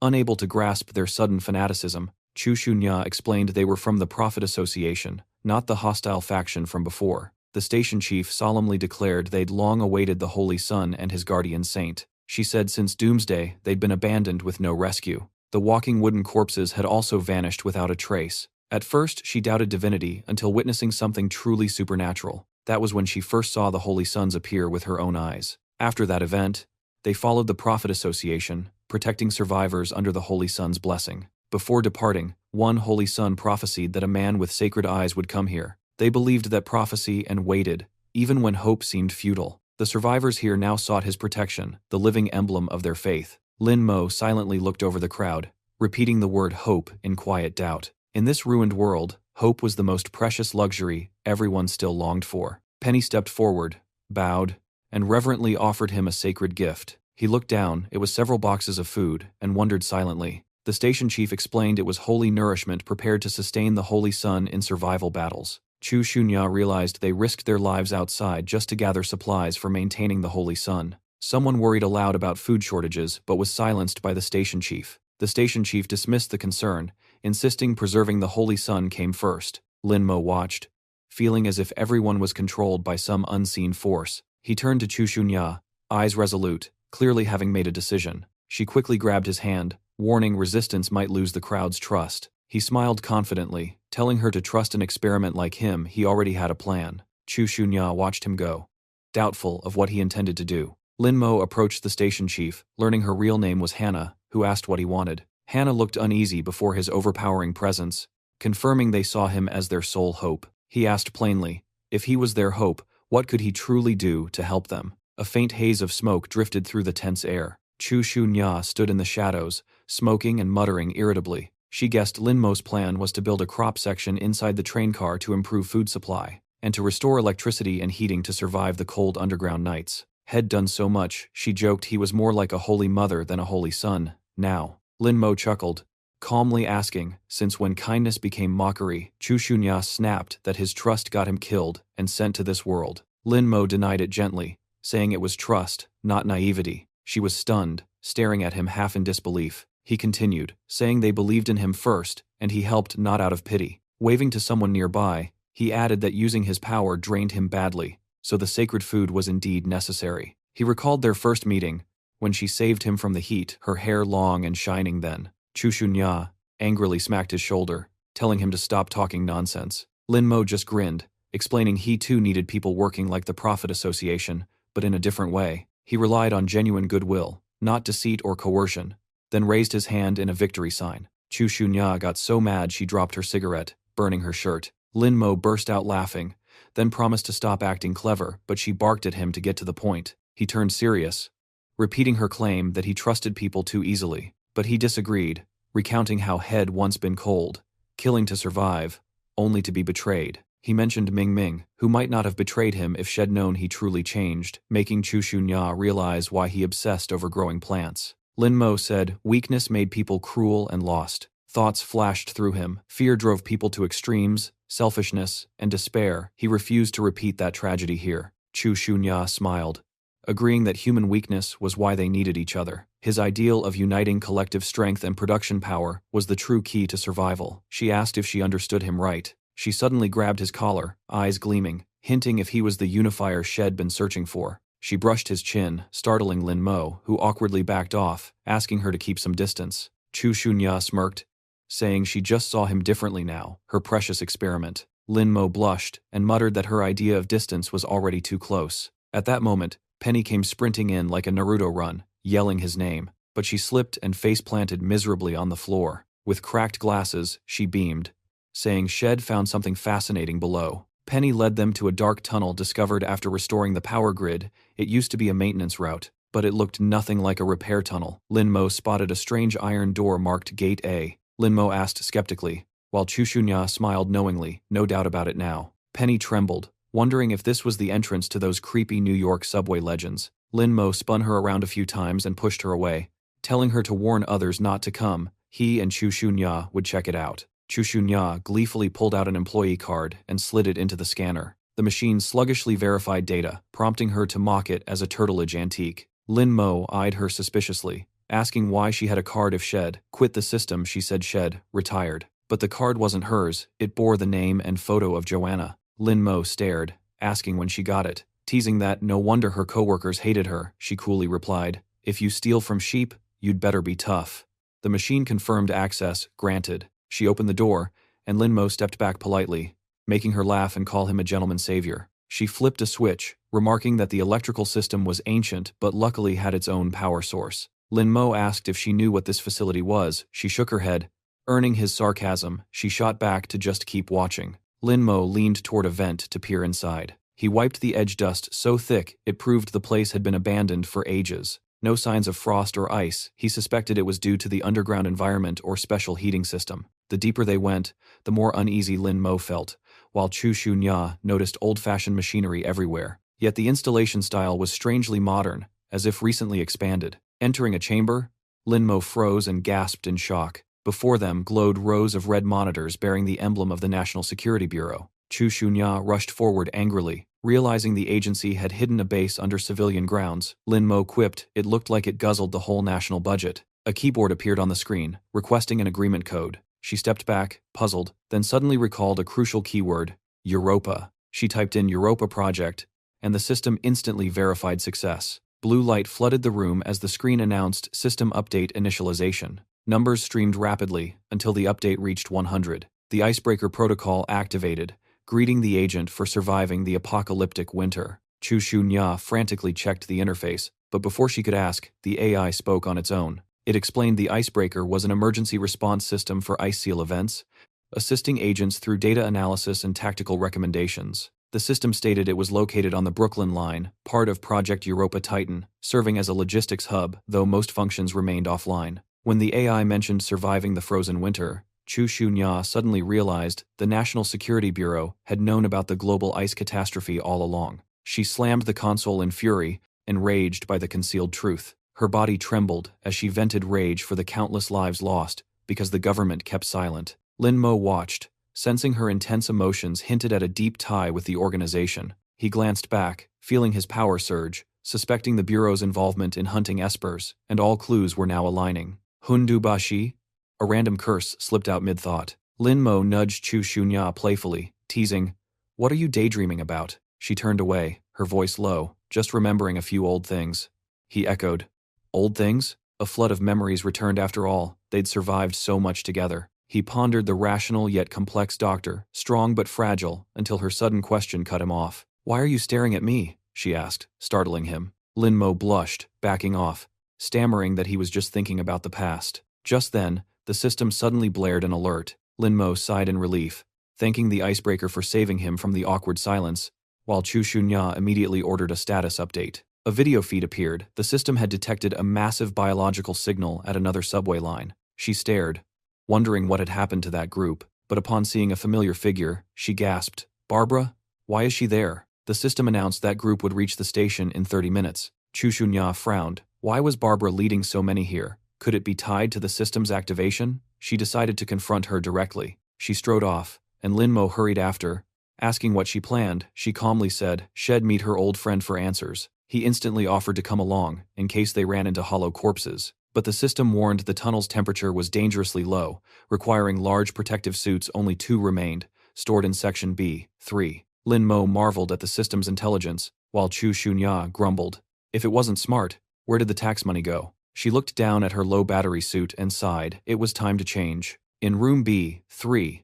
Speaker 1: unable to grasp their sudden fanaticism. Chu Shunya explained they were from the Prophet Association, not the hostile faction from before. The station chief solemnly declared they'd long awaited the Holy Sun and his guardian saint. She said since Doomsday they'd been abandoned with no rescue. The walking wooden corpses had also vanished without a trace. At first, she doubted divinity until witnessing something truly supernatural. That was when she first saw the Holy Suns appear with her own eyes. After that event, they followed the Prophet Association, protecting survivors under the Holy Sun's blessing. Before departing, one Holy Sun prophesied that a man with sacred eyes would come here. They believed that prophecy and waited, even when hope seemed futile. The survivors here now sought his protection, the living emblem of their faith. Lin Mo silently looked over the crowd, repeating the word hope in quiet doubt. In this ruined world, hope was the most precious luxury everyone still longed for. Penny stepped forward, bowed, and reverently offered him a sacred gift. He looked down, it was several boxes of food, and wondered silently. The station chief explained it was holy nourishment prepared to sustain the Holy Sun in survival battles. Chu Shunya realized they risked their lives outside just to gather supplies for maintaining the Holy Sun. Someone worried aloud about food shortages but was silenced by the station chief. The station chief dismissed the concern, insisting preserving the Holy Sun came first. Lin Mo watched, feeling as if everyone was controlled by some unseen force. He turned to Chu Shunya, eyes resolute, clearly having made a decision. She quickly grabbed his hand, warning resistance might lose the crowd's trust. He smiled confidently, telling her to trust an experiment like him. He already had a plan. Chu Shunya watched him go, doubtful of what he intended to do. Lin Mo approached the station chief, learning her real name was Hannah, who asked what he wanted. Hannah looked uneasy before his overpowering presence, confirming they saw him as their sole hope. He asked plainly, if he was their hope, what could he truly do to help them? A faint haze of smoke drifted through the tense air. Chu Shunya stood in the shadows, smoking and muttering irritably. She guessed Lin Mo's plan was to build a crop section inside the train car to improve food supply, and to restore electricity and heating to survive the cold underground nights. Had done so much, she joked he was more like a holy mother than a holy son. Now, Lin Mo chuckled, calmly asking, since when kindness became mockery, Chu Shunya snapped that his trust got him killed and sent to this world. Lin Mo denied it gently, saying it was trust, not naivety. She was stunned, staring at him half in disbelief. He continued, saying they believed in him first, and he helped not out of pity. Waving to someone nearby, he added that using his power drained him badly, so the sacred food was indeed necessary. He recalled their first meeting, when she saved him from the heat, her hair long and shining then. Chu Shunya angrily smacked his shoulder, telling him to stop talking nonsense. Lin Mo just grinned, explaining he too needed people working like the Prophet Association, but in a different way. He relied on genuine goodwill, not deceit or coercion, then raised his hand in a victory sign. Chu Shunya got so mad she dropped her cigarette, burning her shirt. Lin Mo burst out laughing, then promised to stop acting clever, but she barked at him to get to the point. He turned serious, repeating her claim that he trusted people too easily. But he disagreed, recounting how Head once been cold, killing to survive, only to be betrayed. He mentioned Ming Ming, who might not have betrayed him if she'd known he truly changed, making Chu Shunya realize why he obsessed over growing plants. Lin Mo said weakness made people cruel and lost. Thoughts flashed through him. Fear drove people to extremes, selfishness, and despair. He refused to repeat that tragedy here. Chu Shunya smiled, agreeing that human weakness was why they needed each other. His ideal of uniting collective strength and production power was the true key to survival. She asked if she understood him right. She suddenly grabbed his collar, eyes gleaming, hinting if he was the unifier Shed been searching for. She brushed his chin, startling Lin Mo, who awkwardly backed off, asking her to keep some distance. Chu Shunya smirked, saying she just saw him differently now, her precious experiment. Lin Mo blushed and muttered that her idea of distance was already too close. At that moment, Penny came sprinting in like a Naruto run, yelling his name, but she slipped and face-planted miserably on the floor. With cracked glasses, she beamed, saying Shed found something fascinating below. Penny led them to a dark tunnel discovered after restoring the power grid. It used to be a maintenance route, but it looked nothing like a repair tunnel. Lin Mo spotted a strange iron door marked Gate A. Lin Mo asked skeptically, while Chu Shunya smiled knowingly, no doubt about it now. Penny trembled, wondering if this was the entrance to those creepy New York subway legends. Lin Mo spun her around a few times and pushed her away, telling her to warn others not to come. He and Chu Shunya would check it out. Chu Shunya gleefully pulled out an employee card and slid it into the scanner. The machine sluggishly verified data, prompting her to mock it as a turtleage antique. Lin Mo eyed her suspiciously, asking why she had a card if Shed quit the system. She said Shed retired. But the card wasn't hers, it bore the name and photo of Joanna. Lin Mo stared, asking when she got it. Teasing that no wonder her coworkers hated her, she coolly replied, "If you steal from sheep, you'd better be tough." The machine confirmed access, granted. She opened the door, and Lin Mo stepped back politely, making her laugh and call him a gentleman savior. She flipped a switch, remarking that the electrical system was ancient but luckily had its own power source. Lin Mo asked if she knew what this facility was. She shook her head. Earning his sarcasm, she shot back to just keep watching. Lin Mo leaned toward a vent to peer inside. He wiped the edge dust so thick it proved the place had been abandoned for ages. No signs of frost or ice. He suspected it was due to the underground environment or special heating system. The deeper they went, the more uneasy Lin Mo felt, while Chu Shunya noticed old-fashioned machinery everywhere. Yet the installation style was strangely modern, as if recently expanded. Entering a chamber, Lin Mo froze and gasped in shock. Before them glowed rows of red monitors bearing the emblem of the National Security Bureau. Chu Shunya rushed forward angrily, realizing the agency had hidden a base under civilian grounds. Lin Mo quipped, it looked like it guzzled the whole national budget. A keyboard appeared on the screen, requesting an agreement code. She stepped back, puzzled, then suddenly recalled a crucial keyword, Europa. She typed in Europa Project, and the system instantly verified success. Blue light flooded the room as the screen announced System Update Initialization. Numbers streamed rapidly until the update reached 100. The icebreaker protocol activated, greeting the agent for surviving the apocalyptic winter. Chu Shunya frantically checked the interface, but before she could ask, the AI spoke on its own. It explained the icebreaker was an emergency response system for ice seal events, assisting agents through data analysis and tactical recommendations. The system stated it was located on the Brooklyn line, part of Project Europa Titan, serving as a logistics hub, though most functions remained offline. When the AI mentioned surviving the frozen winter, Chu Shunya suddenly realized the National Security Bureau had known about the global ice catastrophe all along. She slammed the console in fury, enraged by the concealed truth. Her body trembled as she vented rage for the countless lives lost because the government kept silent. Lin Mo watched, sensing her intense emotions hinted at a deep tie with the organization. He glanced back, feeling his power surge, suspecting the Bureau's involvement in hunting espers, and all clues were now aligning. Hundubashi? A random curse slipped out mid-thought. Lin Mo nudged Chu Shunya playfully, teasing, "What are you daydreaming about?" She turned away, her voice low, just remembering a few old things. He echoed, "Old things?" A flood of memories returned after all. They'd survived so much together. He pondered the rational yet complex doctor, strong but fragile, until her sudden question cut him off. "Why are you staring at me?" she asked, startling him. Lin Mo blushed, backing off, stammering that he was just thinking about the past. Just then, the system suddenly blared an alert. Lin Mo sighed in relief, thanking the icebreaker for saving him from the awkward silence, while Chu Shunya immediately ordered a status update. A video feed appeared. The system had detected a massive biological signal at another subway line. She stared, wondering what had happened to that group, but upon seeing a familiar figure, she gasped, "Barbara? Why is she there?" The system announced that group would reach the station in 30 minutes. Chu Shunya frowned. Why was Barbara leading so many here? Could it be tied to the system's activation? She decided to confront her directly. She strode off, and Lin Mo hurried after. Asking what she planned, she calmly said, "Shed meet her old friend for answers." He instantly offered to come along, in case they ran into hollow corpses. But the system warned the tunnel's temperature was dangerously low, requiring large protective suits. Only 2 remained, stored in Section B3. Lin Mo marveled at the system's intelligence, while Chu Xunya grumbled. If it wasn't smart, where did the tax money go? She looked down at her low-battery suit and sighed. It was time to change. In room B3,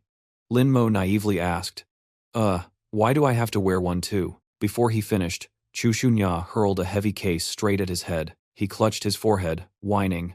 Speaker 1: Lin Mo naively asked, why do I have to wear one too? Before he finished, Chu Xunya hurled a heavy case straight at his head. He clutched his forehead, whining.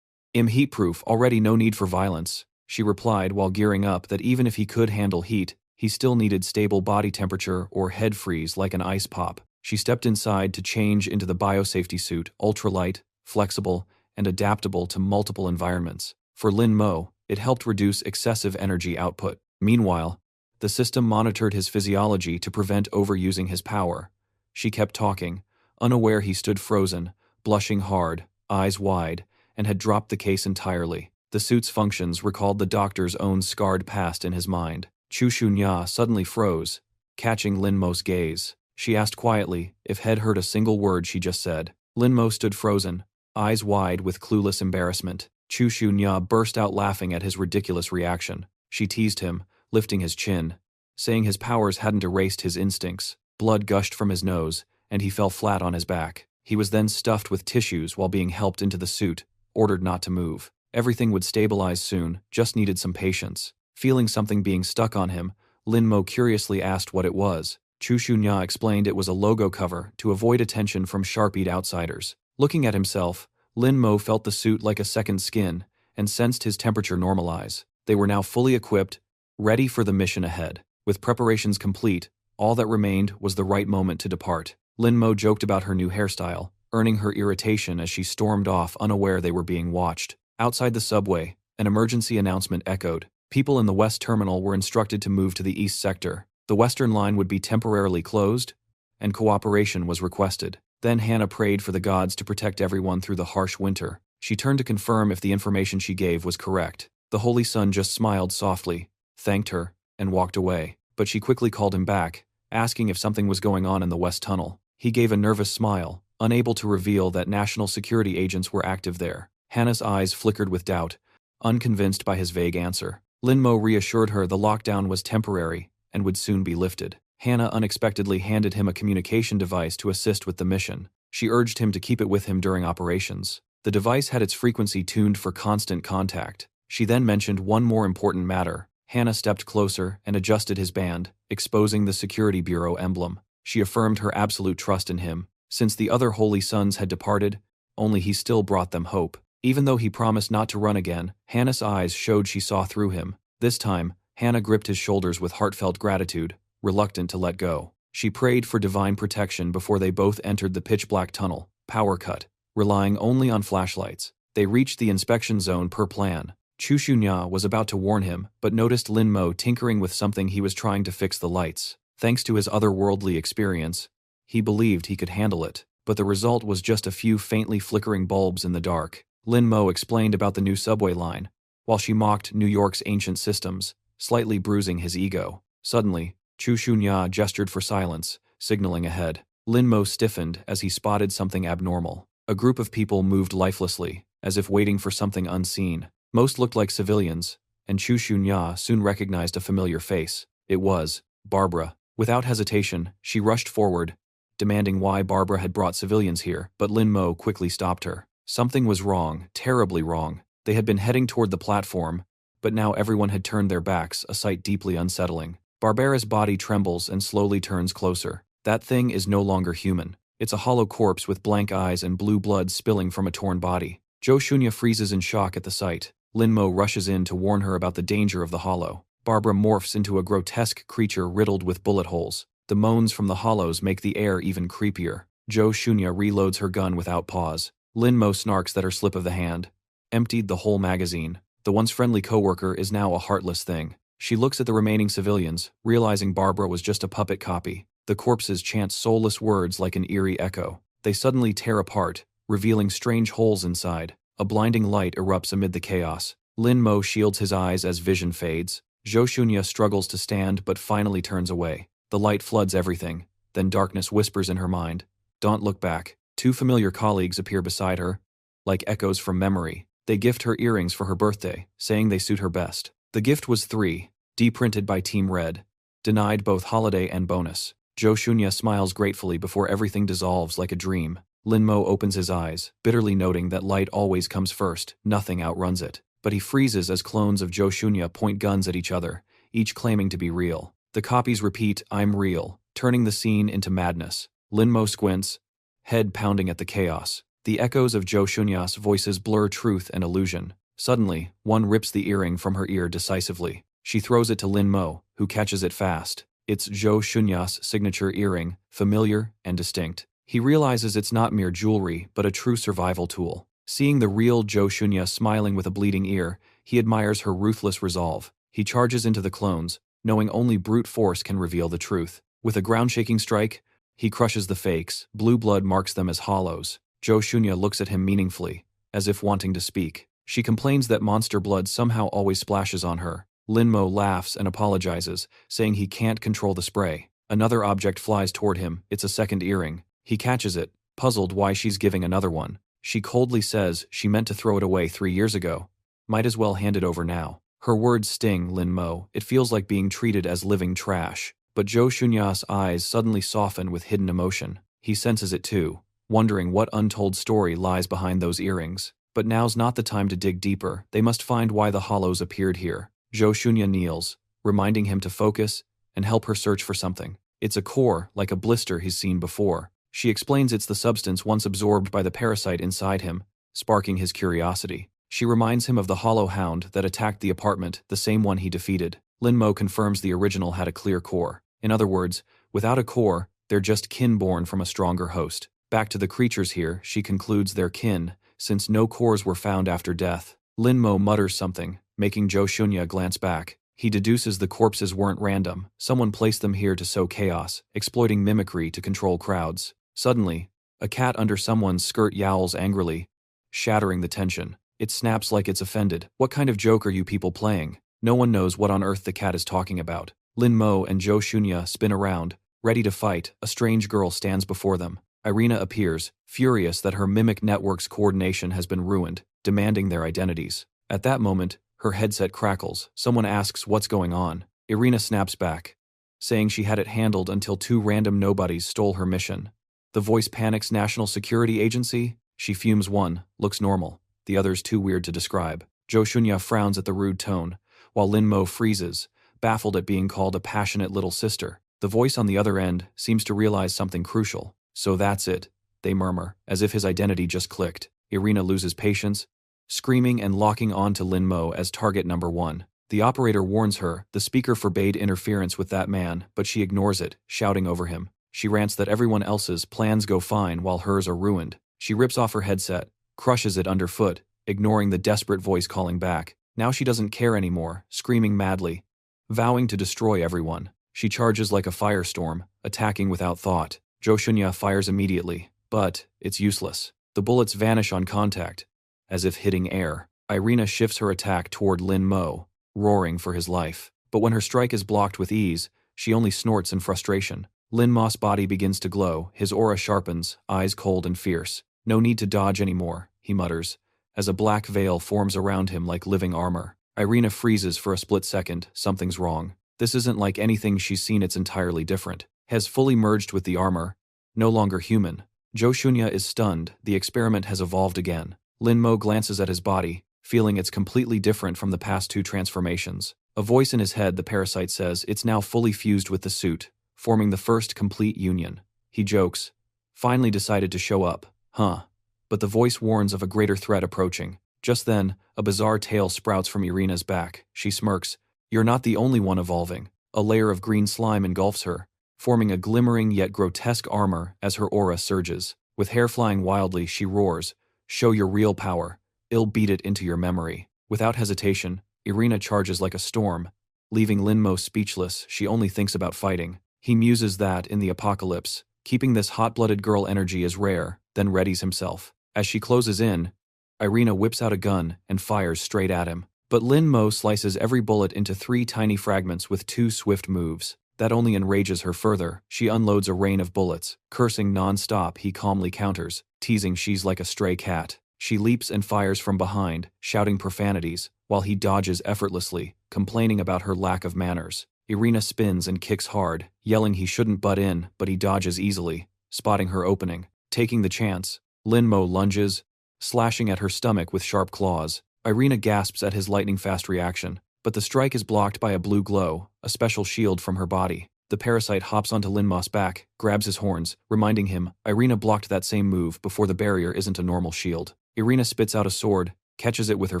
Speaker 1: "I'm heat-proof, already, no need for violence," she replied while gearing up that even if he could handle heat, he still needed stable body temperature or head freeze like an ice pop. She stepped inside to change into the biosafety suit, ultralight, flexible, and adaptable to multiple environments. For Lin Mo, it helped reduce excessive energy output. Meanwhile, the system monitored his physiology to prevent overusing his power. She kept talking, unaware he stood frozen, blushing hard, eyes wide, and had dropped the case entirely. The suit's functions recalled the doctor's own scarred past in his mind. Chu Xunya suddenly froze, catching Lin Mo's gaze. She asked quietly if Head heard a single word she just said. Lin Mo stood frozen, eyes wide with clueless embarrassment. Chu Xunya burst out laughing at his ridiculous reaction. She teased him, lifting his chin, saying his powers hadn't erased his instincts. Blood gushed from his nose, and he fell flat on his back. He was then stuffed with tissues while being helped into the suit, ordered not to move. Everything would stabilize soon, just needed some patience. Feeling something being stuck on him, Lin Mo curiously asked what it was. Chu Xunya explained it was a logo cover to avoid attention from sharp-eyed outsiders. Looking at himself, Lin Mo felt the suit like a second skin and sensed his temperature normalize. They were now fully equipped, ready for the mission ahead. With preparations complete, all that remained was the right moment to depart. Lin Mo joked about her new hairstyle, earning her irritation as she stormed off unaware they were being watched. Outside the subway, an emergency announcement echoed. People in the West Terminal were instructed to move to the East Sector. The Western line would be temporarily closed, and cooperation was requested. Then Hannah prayed for the gods to protect everyone through the harsh winter. She turned to confirm if the information she gave was correct. The Holy Sun just smiled softly, thanked her, and walked away. But she quickly called him back, asking if something was going on in the West Tunnel. He gave a nervous smile, unable to reveal that national security agents were active there. Hannah's eyes flickered with doubt, unconvinced by his vague answer. Lin Mo reassured her the lockdown was temporary and would soon be lifted. Hannah unexpectedly handed him a communication device to assist with the mission. She urged him to keep it with him during operations. The device had its frequency tuned for constant contact. She then mentioned one more important matter. Hannah stepped closer and adjusted his band, exposing the Security Bureau emblem. She affirmed her absolute trust in him. Since the other Holy Sons had departed, only he still brought them hope. Even though he promised not to run again, Hannah's eyes showed she saw through him. This time, Hannah gripped his shoulders with heartfelt gratitude, reluctant to let go. She prayed for divine protection before they both entered the pitch-black tunnel. Power cut. Relying only on flashlights, they reached the inspection zone per plan. Chu Xunya was about to warn him, but noticed Lin Mo tinkering with something he was trying to fix the lights. Thanks to his otherworldly experience, he believed he could handle it, but the result was just a few faintly flickering bulbs in the dark. Lin Mo explained about the new subway line, while she mocked New York's ancient systems, slightly bruising his ego. Suddenly, Chu Xunya gestured for silence, signaling ahead. Lin Mo stiffened as he spotted something abnormal. A group of people moved lifelessly, as if waiting for something unseen. Most looked like civilians, and Chu Xunya soon recognized a familiar face. It was Barbara. Without hesitation, she rushed forward, demanding why Barbara had brought civilians here, but Lin Mo quickly stopped her. Something was wrong, terribly wrong. They had been heading toward the platform, but now everyone had turned their backs, a sight deeply unsettling. Barbara's body trembles and slowly turns closer. That thing is no longer human. It's a hollow corpse with blank eyes and blue blood spilling from a torn body. Zhou Shunya freezes in shock at the sight. Lin Mo rushes in to warn her about the danger of the hollow. Barbara morphs into a grotesque creature riddled with bullet holes. The moans from the hollows make the air even creepier. Zhou Shunya reloads her gun without pause. Lin Mo snarks that her slip of the hand emptied the whole magazine. The once friendly coworker is now a heartless thing. She looks at the remaining civilians, realizing Barbara was just a puppet copy. The corpses chant soulless words like an eerie echo. They suddenly tear apart, revealing strange holes inside. A blinding light erupts amid the chaos. Lin Mo shields his eyes as vision fades. Zhou Shunya struggles to stand but finally turns away. The light floods everything, then darkness whispers in her mind. Don't look back. Two familiar colleagues appear beside her, like echoes from memory. They gift her earrings for her birthday, saying they suit her best. The gift was 3D printed by Team Red, denied both holiday and bonus. Jo Shunya smiles gratefully before everything dissolves like a dream. Linmo opens his eyes, bitterly noting that light always comes first, nothing outruns it. But he freezes as clones of Jo Shunya point guns at each other, each claiming to be real. The copies repeat, "I'm real," turning the scene into madness. Linmo squints, head pounding at the chaos. The echoes of Jo Shunya's voices blur truth and illusion. Suddenly, one rips the earring from her ear decisively. She throws it to Linmo, who catches it fast. It's Jo Shunya's signature earring, familiar and distinct. He realizes it's not mere jewelry, but a true survival tool. Seeing the real Jo Shunya smiling with a bleeding ear, he admires her ruthless resolve. He charges into the clones, knowing only brute force can reveal the truth. With a ground-shaking strike, he crushes the fakes. Blue blood marks them as hollows. Jo Shunya looks at him meaningfully, as if wanting to speak. She complains that monster blood somehow always splashes on her. Linmo laughs and apologizes, saying he can't control the spray. Another object flies toward him. It's a second earring. He catches it, puzzled why she's giving another one. She coldly says she meant to throw it away 3 years ago. Might as well hand it over now. Her words sting Linmo. It feels like being treated as living trash. But Jo Shunya's eyes suddenly soften with hidden emotion. He senses it too, wondering what untold story lies behind those earrings. But now's not the time to dig deeper. They must find why the hollows appeared here. Jo Shunya kneels, reminding him to focus and help her search for something. It's a core, like a blister he's seen before. She explains it's the substance once absorbed by the parasite inside him, sparking his curiosity. She reminds him of the hollow hound that attacked the apartment, the same one he defeated. Linmo confirms the original had a clear core. In other words, without a core, they're just kin born from a stronger host. Back to the creatures here, she concludes they're kin, since no cores were found after death. Linmo mutters something, making Jo Shunya glance back. He deduces the corpses weren't random. Someone placed them here to sow chaos, exploiting mimicry to control crowds. Suddenly, a cat under someone's skirt yowls angrily, shattering the tension. It snaps like it's offended. What kind of joke are you people playing? No one knows what on earth the cat is talking about. Linmo and Jo Shunya spin around, ready to fight. A strange girl stands before them. Irina appears, furious that her mimic network's coordination has been ruined, demanding their identities. At that moment, her headset crackles. Someone asks what's going on. Irina snaps back, saying she had it handled until 2 random nobodies stole her mission. The voice panics. National Security Agency? She fumes. One looks normal, the other's too weird to describe. Jo Shunya frowns at the rude tone, while Linmo freezes, baffled at being called a passionate little sister. The voice on the other end seems to realize something crucial. So that's it, they murmur, as if his identity just clicked. Irina loses patience, screaming and locking on to Linmo as target number 1. The operator warns her. The speaker forbade interference with that man, but she ignores it, shouting over him. She rants that everyone else's plans go fine while hers are ruined. She rips off her headset, crushes it underfoot, ignoring the desperate voice calling back. Now she doesn't care anymore, screaming madly, vowing to destroy everyone. She charges like a firestorm, attacking without thought. Jo Shunya fires immediately, but it's useless. The bullets vanish on contact, as if hitting air. Irina shifts her attack toward Linmo, roaring for his life. But when her strike is blocked with ease, she only snorts in frustration. Linmo's body begins to glow, his aura sharpens, eyes cold and fierce. No need to dodge anymore, he mutters, as a black veil forms around him like living armor. Irina freezes for a split second. Something's wrong. This isn't like anything she's seen. It's entirely different. Has fully merged with the armor, no longer human. Jo Shunya is stunned. The experiment has evolved again. Linmo glances at his body, feeling it's completely different from the past 2 transformations. A voice in his head, the parasite, says it's now fully fused with the suit, forming the first complete union. He jokes, finally decided to show up, huh? But the voice warns of a greater threat approaching. Just then, a bizarre tail sprouts from Irina's back. She smirks. You're not the only one evolving. A layer of green slime engulfs her, forming a glimmering yet grotesque armor as her aura surges. With hair flying wildly, she roars, show your real power. I'll beat it into your memory. Without hesitation, Irina charges like a storm, leaving Linmo speechless. She only thinks about fighting. He muses that, in the apocalypse, keeping this hot-blooded girl energy is rare, then readies himself. As she closes in, Irina whips out a gun and fires straight at him. But Linmo slices every bullet into 3 tiny fragments with 2 swift moves. That only enrages her further. She unloads a rain of bullets. Cursing non-stop, he calmly counters, teasing she's like a stray cat. She leaps and fires from behind, shouting profanities, while he dodges effortlessly, complaining about her lack of manners. Irina spins and kicks hard, yelling he shouldn't butt in, but he dodges easily, spotting her opening. Taking the chance, Linmo lunges, slashing at her stomach with sharp claws. Irina gasps at his lightning-fast reaction, but the strike is blocked by a blue glow, a special shield from her body. The parasite hops onto Linmo's back, grabs his horns, reminding him, Irina blocked that same move before. The barrier isn't a normal shield. Irina spits out a sword, catches it with her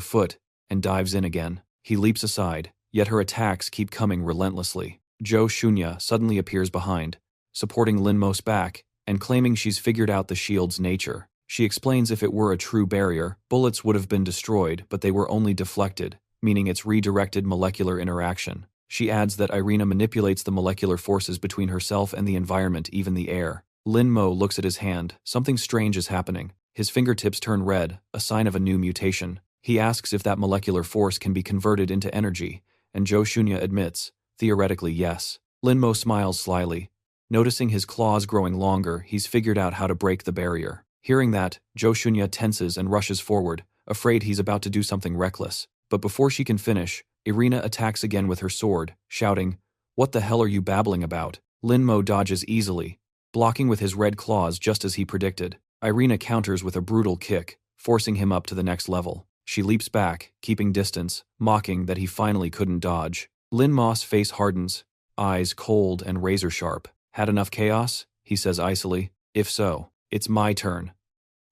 Speaker 1: foot, and dives in again. He leaps aside, yet her attacks keep coming relentlessly. Jo Shunya suddenly appears behind, supporting Linmo's back, and claiming she's figured out the shield's nature. She explains if it were a true barrier, bullets would have been destroyed, but they were only deflected, meaning it's redirected molecular interaction. She adds that Irina manipulates the molecular forces between herself and the environment, even the air. Linmo looks at his hand. Something strange is happening. His fingertips turn red, a sign of a new mutation. He asks if that molecular force can be converted into energy, and Jo Shunya admits, theoretically yes. Linmo smiles slyly. Noticing his claws growing longer, he's figured out how to break the barrier. Hearing that, Jo Shunya tenses and rushes forward, afraid he's about to do something reckless. But before she can finish, Irina attacks again with her sword, shouting, "What the hell are you babbling about?" Linmo dodges easily, blocking with his red claws just as he predicted. Irina counters with a brutal kick, forcing him up to the next level. She leaps back, keeping distance, mocking that he finally couldn't dodge. Linmo's face hardens, eyes cold and razor-sharp. "Had enough chaos?" he says icily. "If so, it's my turn."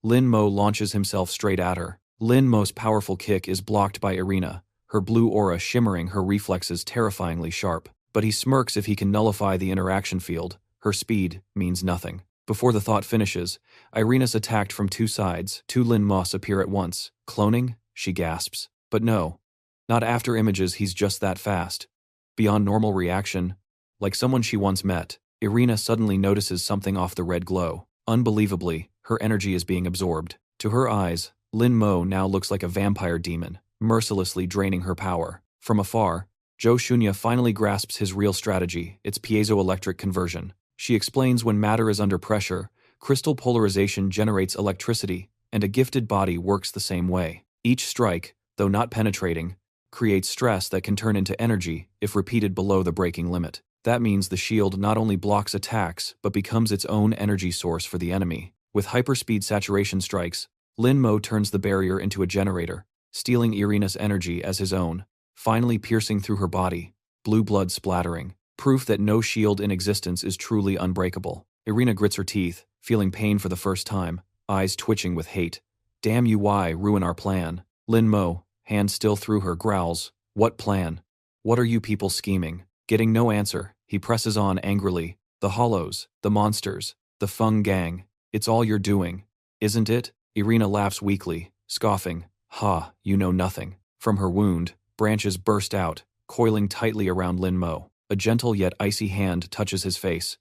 Speaker 1: Linmo launches himself straight at her. Linmo's powerful kick is blocked by Irina, her blue aura shimmering, her reflexes terrifyingly sharp. But he smirks if he can nullify the interaction field. Her speed means nothing. Before the thought finishes, Irina's attacked from two sides. Two Linmos appear at once. "Cloning?" she gasps. But no. Not after images, he's just that fast. Beyond normal reaction, like someone she once met, Irina suddenly notices something off the red glow. Unbelievably, her energy is being absorbed. To her eyes, Linmo now looks like a vampire demon, mercilessly draining her power. From afar, Jo Shunya finally grasps his real strategy, its piezoelectric conversion. She explains when matter is under pressure, crystal polarization generates electricity, and a gifted body works the same way. Each strike, though not penetrating, creates stress that can turn into energy if repeated below the breaking limit. That means the shield not only blocks attacks but becomes its own energy source for the enemy. With hyperspeed saturation strikes, Linmo turns the barrier into a generator, stealing Irina's energy as his own, finally piercing through her body, blue blood splattering, proof that no shield in existence is truly unbreakable. Irina grits her teeth, feeling pain for the first time, eyes twitching with hate. "Damn you, why ruin our plan?" Linmo, hand still through her, growls, "What plan? What are you people scheming?" Getting no answer, he presses on angrily. "The Hollows, the monsters, the Feng gang, it's all you're doing, isn't it?" Irina laughs weakly, scoffing, "Ha, you know nothing." From her wound, branches burst out, coiling tightly around Linmo. A gentle yet icy hand touches his face.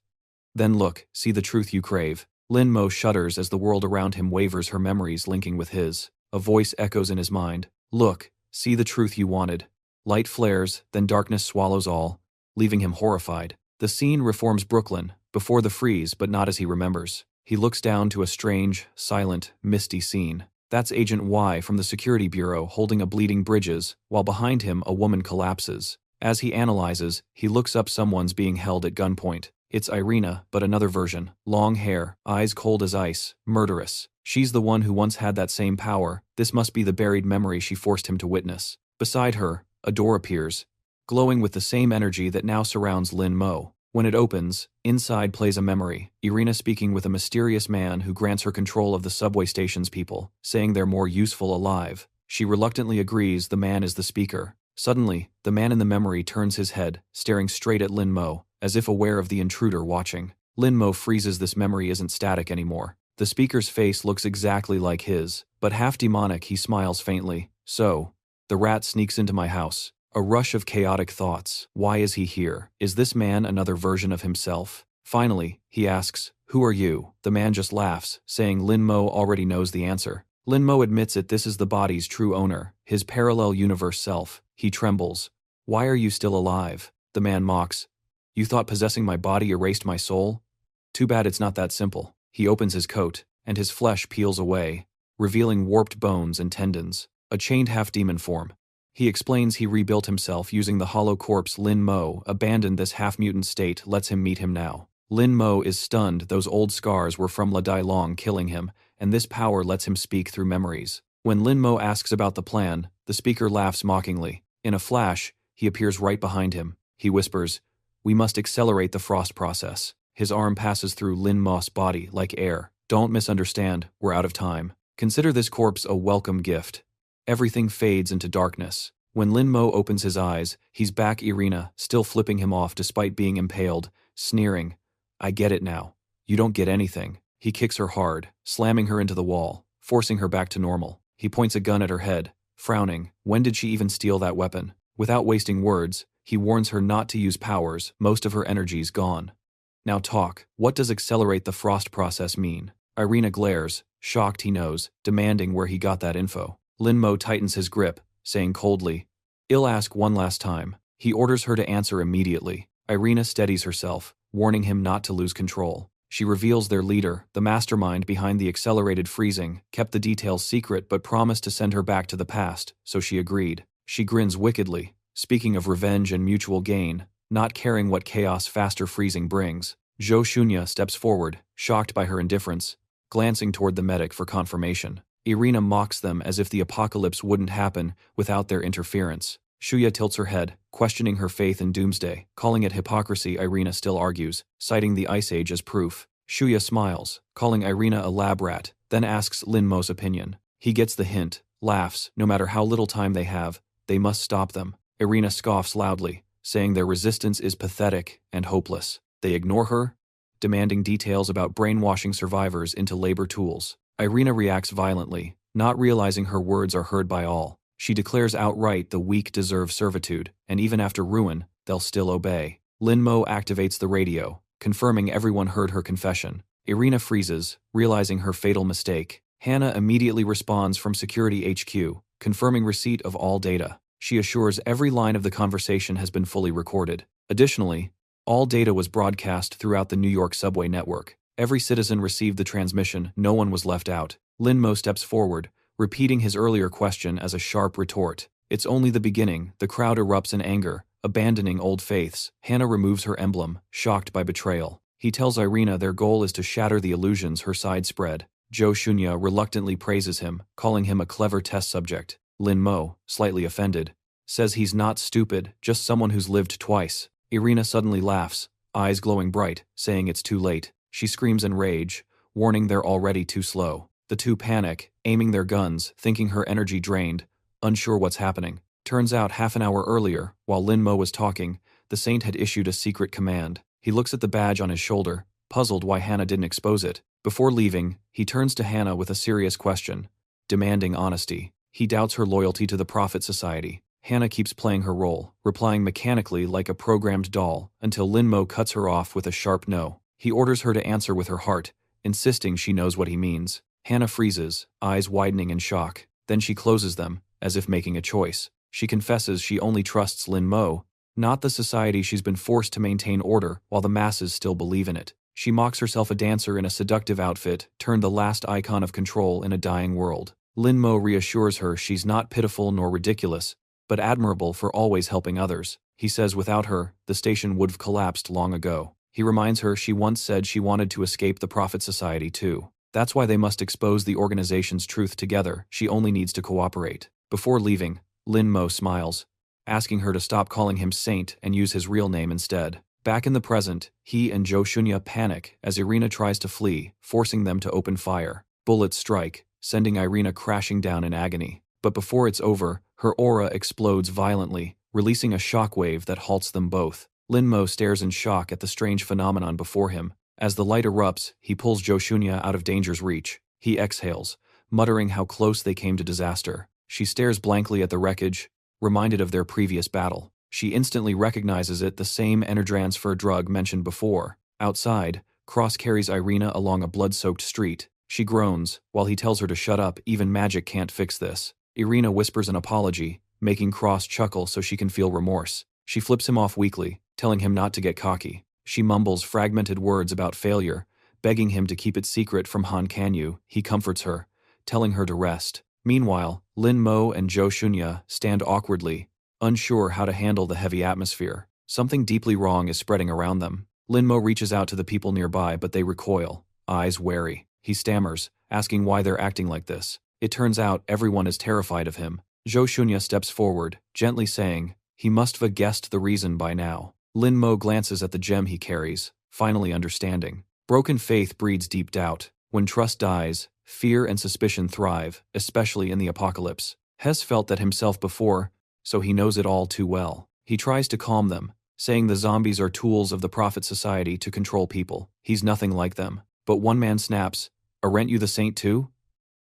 Speaker 1: "Then look, see the truth you crave." Linmo shudders as the world around him wavers, her memories linking with his. A voice echoes in his mind. "Look, see the truth you wanted." Light flares, then darkness swallows all, leaving him horrified. The scene reforms Brooklyn, before the freeze but not as he remembers. He looks down to a strange, silent, misty scene. That's Agent Y from the Security Bureau holding a bleeding Bridges, while behind him a woman collapses. As he analyzes, he looks up. Someone's being held at gunpoint. It's Irina, but another version. Long hair, eyes cold as ice, murderous. She's the one who once had that same power. This must be the buried memory she forced him to witness. Beside her, a door appears, glowing with the same energy that now surrounds Linmo. When it opens, inside plays a memory. Irina speaking with a mysterious man who grants her control of the subway station's people, saying they're more useful alive. She reluctantly agrees the man is the speaker. Suddenly, the man in the memory turns his head, staring straight at Linmo, as if aware of the intruder watching. Linmo freezes. This memory isn't static anymore. The speaker's face looks exactly like his, but half demonic. He smiles faintly. "So, the rat sneaks into my house." A rush of chaotic thoughts. Why is he here? Is this man another version of himself? Finally, he asks, "Who are you?" The man just laughs, saying Linmo already knows the answer. Linmo admits it. This is the body's true owner, his parallel universe self. He trembles. "Why are you still alive?" The man mocks. You thought possessing my body erased my soul? Too bad it's not that simple. He opens his coat, and his flesh peels away, revealing warped bones and tendons, a chained half-demon form. He explains he rebuilt himself using the hollow corpse Lin Mo abandoned. This half-mutant state lets him meet him now. Lin Mo is stunned. Those old scars were from La Dai Long killing him, and this power lets him speak through memories. When Lin Mo asks about the plan, the speaker laughs mockingly. In a flash, he appears right behind him. He whispers, "We must accelerate the frost process." His arm passes through Lin Mo's body like air. Don't misunderstand, we're out of time. Consider this corpse a welcome gift. Everything fades into darkness. When Lin Mo opens his eyes, he's back. Irina, still flipping him off despite being impaled, sneering, "I get it now. You don't get anything." He kicks her hard, slamming her into the wall, forcing her back to normal. He points a gun at her head, frowning. When did she even steal that weapon? Without wasting words, he warns her not to use powers. Most of her energy's gone. Now talk. What does accelerate the frost process mean? Irina glares, shocked he knows, demanding where he got that info. Lin Mo tightens his grip, saying coldly, "I'll ask one last time." He orders her to answer immediately. Irina steadies herself, warning him not to lose control. She reveals their leader, the mastermind behind the accelerated freezing, kept the details secret but promised to send her back to the past, so she agreed. She grins wickedly, speaking of revenge and mutual gain, not caring what chaos faster freezing brings. Zhou Shunya steps forward, shocked by her indifference, glancing toward the medic for confirmation. Irina mocks them as if the apocalypse wouldn't happen without their interference. Shuya tilts her head, questioning her faith in doomsday. Calling it hypocrisy, Irina still argues, citing the Ice Age as proof. Shuya smiles, calling Irina a lab rat, then asks Lin Mo's opinion. He gets the hint, laughs. No matter how little time they have, they must stop them. Irina scoffs loudly, saying their resistance is pathetic and hopeless. They ignore her, demanding details about brainwashing survivors into labor tools. Irina reacts violently, not realizing her words are heard by all. She declares outright the weak deserve servitude, and even after ruin, they'll still obey. Lin Mo activates the radio, confirming everyone heard her confession. Irina freezes, realizing her fatal mistake. Hannah immediately responds from Security HQ, confirming receipt of all data. She assures every line of the conversation has been fully recorded. Additionally, all data was broadcast throughout the New York subway network. Every citizen received the transmission, no one was left out. Lin Mo steps forward, repeating his earlier question as a sharp retort. It's only the beginning. The crowd erupts in anger, abandoning old faiths. Hannah removes her emblem, shocked by betrayal. He tells Irina their goal is to shatter the illusions her side spread. Zhou Shunya reluctantly praises him, calling him a clever test subject. Lin Mo, slightly offended, says he's not stupid, just someone who's lived twice. Irina suddenly laughs, eyes glowing bright, saying it's too late. She screams in rage, warning they're already too slow. The two panic, aiming their guns, thinking her energy drained, unsure what's happening. Turns out half an hour earlier, while Lin Mo was talking, the Saint had issued a secret command. He looks at the badge on his shoulder, puzzled why Hannah didn't expose it. Before leaving, he turns to Hannah with a serious question, demanding honesty. He doubts her loyalty to the Prophet Society. Hannah keeps playing her role, replying mechanically like a programmed doll, until Lin Mo cuts her off with a sharp no. He orders her to answer with her heart, insisting she knows what he means. Hannah freezes, eyes widening in shock. Then she closes them, as if making a choice. She confesses she only trusts Lin Mo, not the society she's been forced to maintain order while the masses still believe in it. She mocks herself a dancer in a seductive outfit, turned the last icon of control in a dying world. Lin Mo reassures her she's not pitiful nor ridiculous, but admirable for always helping others. He says without her, the station would have collapsed long ago. He reminds her she once said she wanted to escape the Prophet Society too. That's why they must expose the organization's truth together. She only needs to cooperate. Before leaving, Lin Mo smiles, asking her to stop calling him Saint and use his real name instead. Back in the present, he and Zhou Shunya panic as Irina tries to flee, forcing them to open fire. Bullets strike, sending Irina crashing down in agony. But before it's over, her aura explodes violently, releasing a shockwave that halts them both. Lin Mo stares in shock at the strange phenomenon before him. As the light erupts, he pulls Zhou Shunya out of danger's reach. He exhales, muttering how close they came to disaster. She stares blankly at the wreckage, reminded of their previous battle. She instantly recognizes it, the same enertransfer drug mentioned before. Outside, Cross carries Irina along a blood-soaked street. She groans, while he tells her to shut up. Even magic can't fix this. Irina whispers an apology, making Cross chuckle so she can feel remorse. She flips him off weakly, telling him not to get cocky. She mumbles fragmented words about failure, begging him to keep it secret from Han Kanyu. He comforts her, telling her to rest. Meanwhile, Lin Mo and Zhou Shunya stand awkwardly, unsure how to handle the heavy atmosphere. Something deeply wrong is spreading around them. Lin Mo reaches out to the people nearby, but they recoil, eyes wary. He stammers, asking why they're acting like this. It turns out everyone is terrified of him. Zhou Shunya steps forward, gently saying, he must have guessed the reason by now. Lin Mo glances at the gem he carries, finally understanding. Broken faith breeds deep doubt. When trust dies, fear and suspicion thrive, especially in the apocalypse. Hess felt that himself before, so he knows it all too well. He tries to calm them, saying the zombies are tools of the Prophet Society to control people. He's nothing like them. But one man snaps, aren't you the saint too?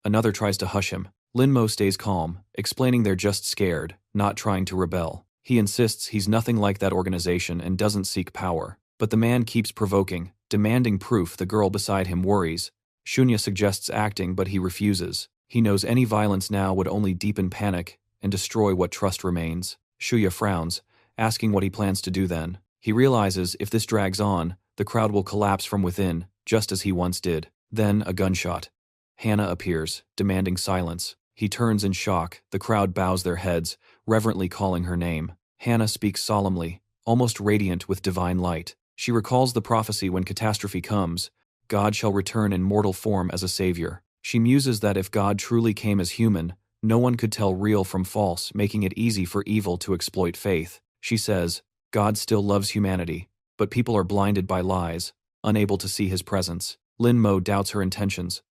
Speaker 1: Another tries to hush him. Lin Mo stays calm, explaining they're just scared, not trying to rebel. He insists he's nothing like that organization and doesn't seek power. But the man keeps provoking, demanding proof. The girl beside him worries. Shunya suggests acting, but he refuses. He knows any violence now would only deepen panic and destroy what trust remains. Shunya frowns, asking what he plans to do then. He realizes if this drags on, the crowd will collapse from within, just as he once did. Then, a gunshot. Hannah appears, demanding silence. He turns in shock. The crowd bows their heads, reverently calling her name. Hannah speaks solemnly, almost radiant with divine light. She recalls the prophecy when catastrophe comes, God shall return in mortal form as a savior. She muses that if God truly came as human, no one could tell real from false, making it easy for evil to exploit faith. She says, God still loves humanity, but people are blinded by lies, unable to see his presence. Lin Mo doubts her intentions,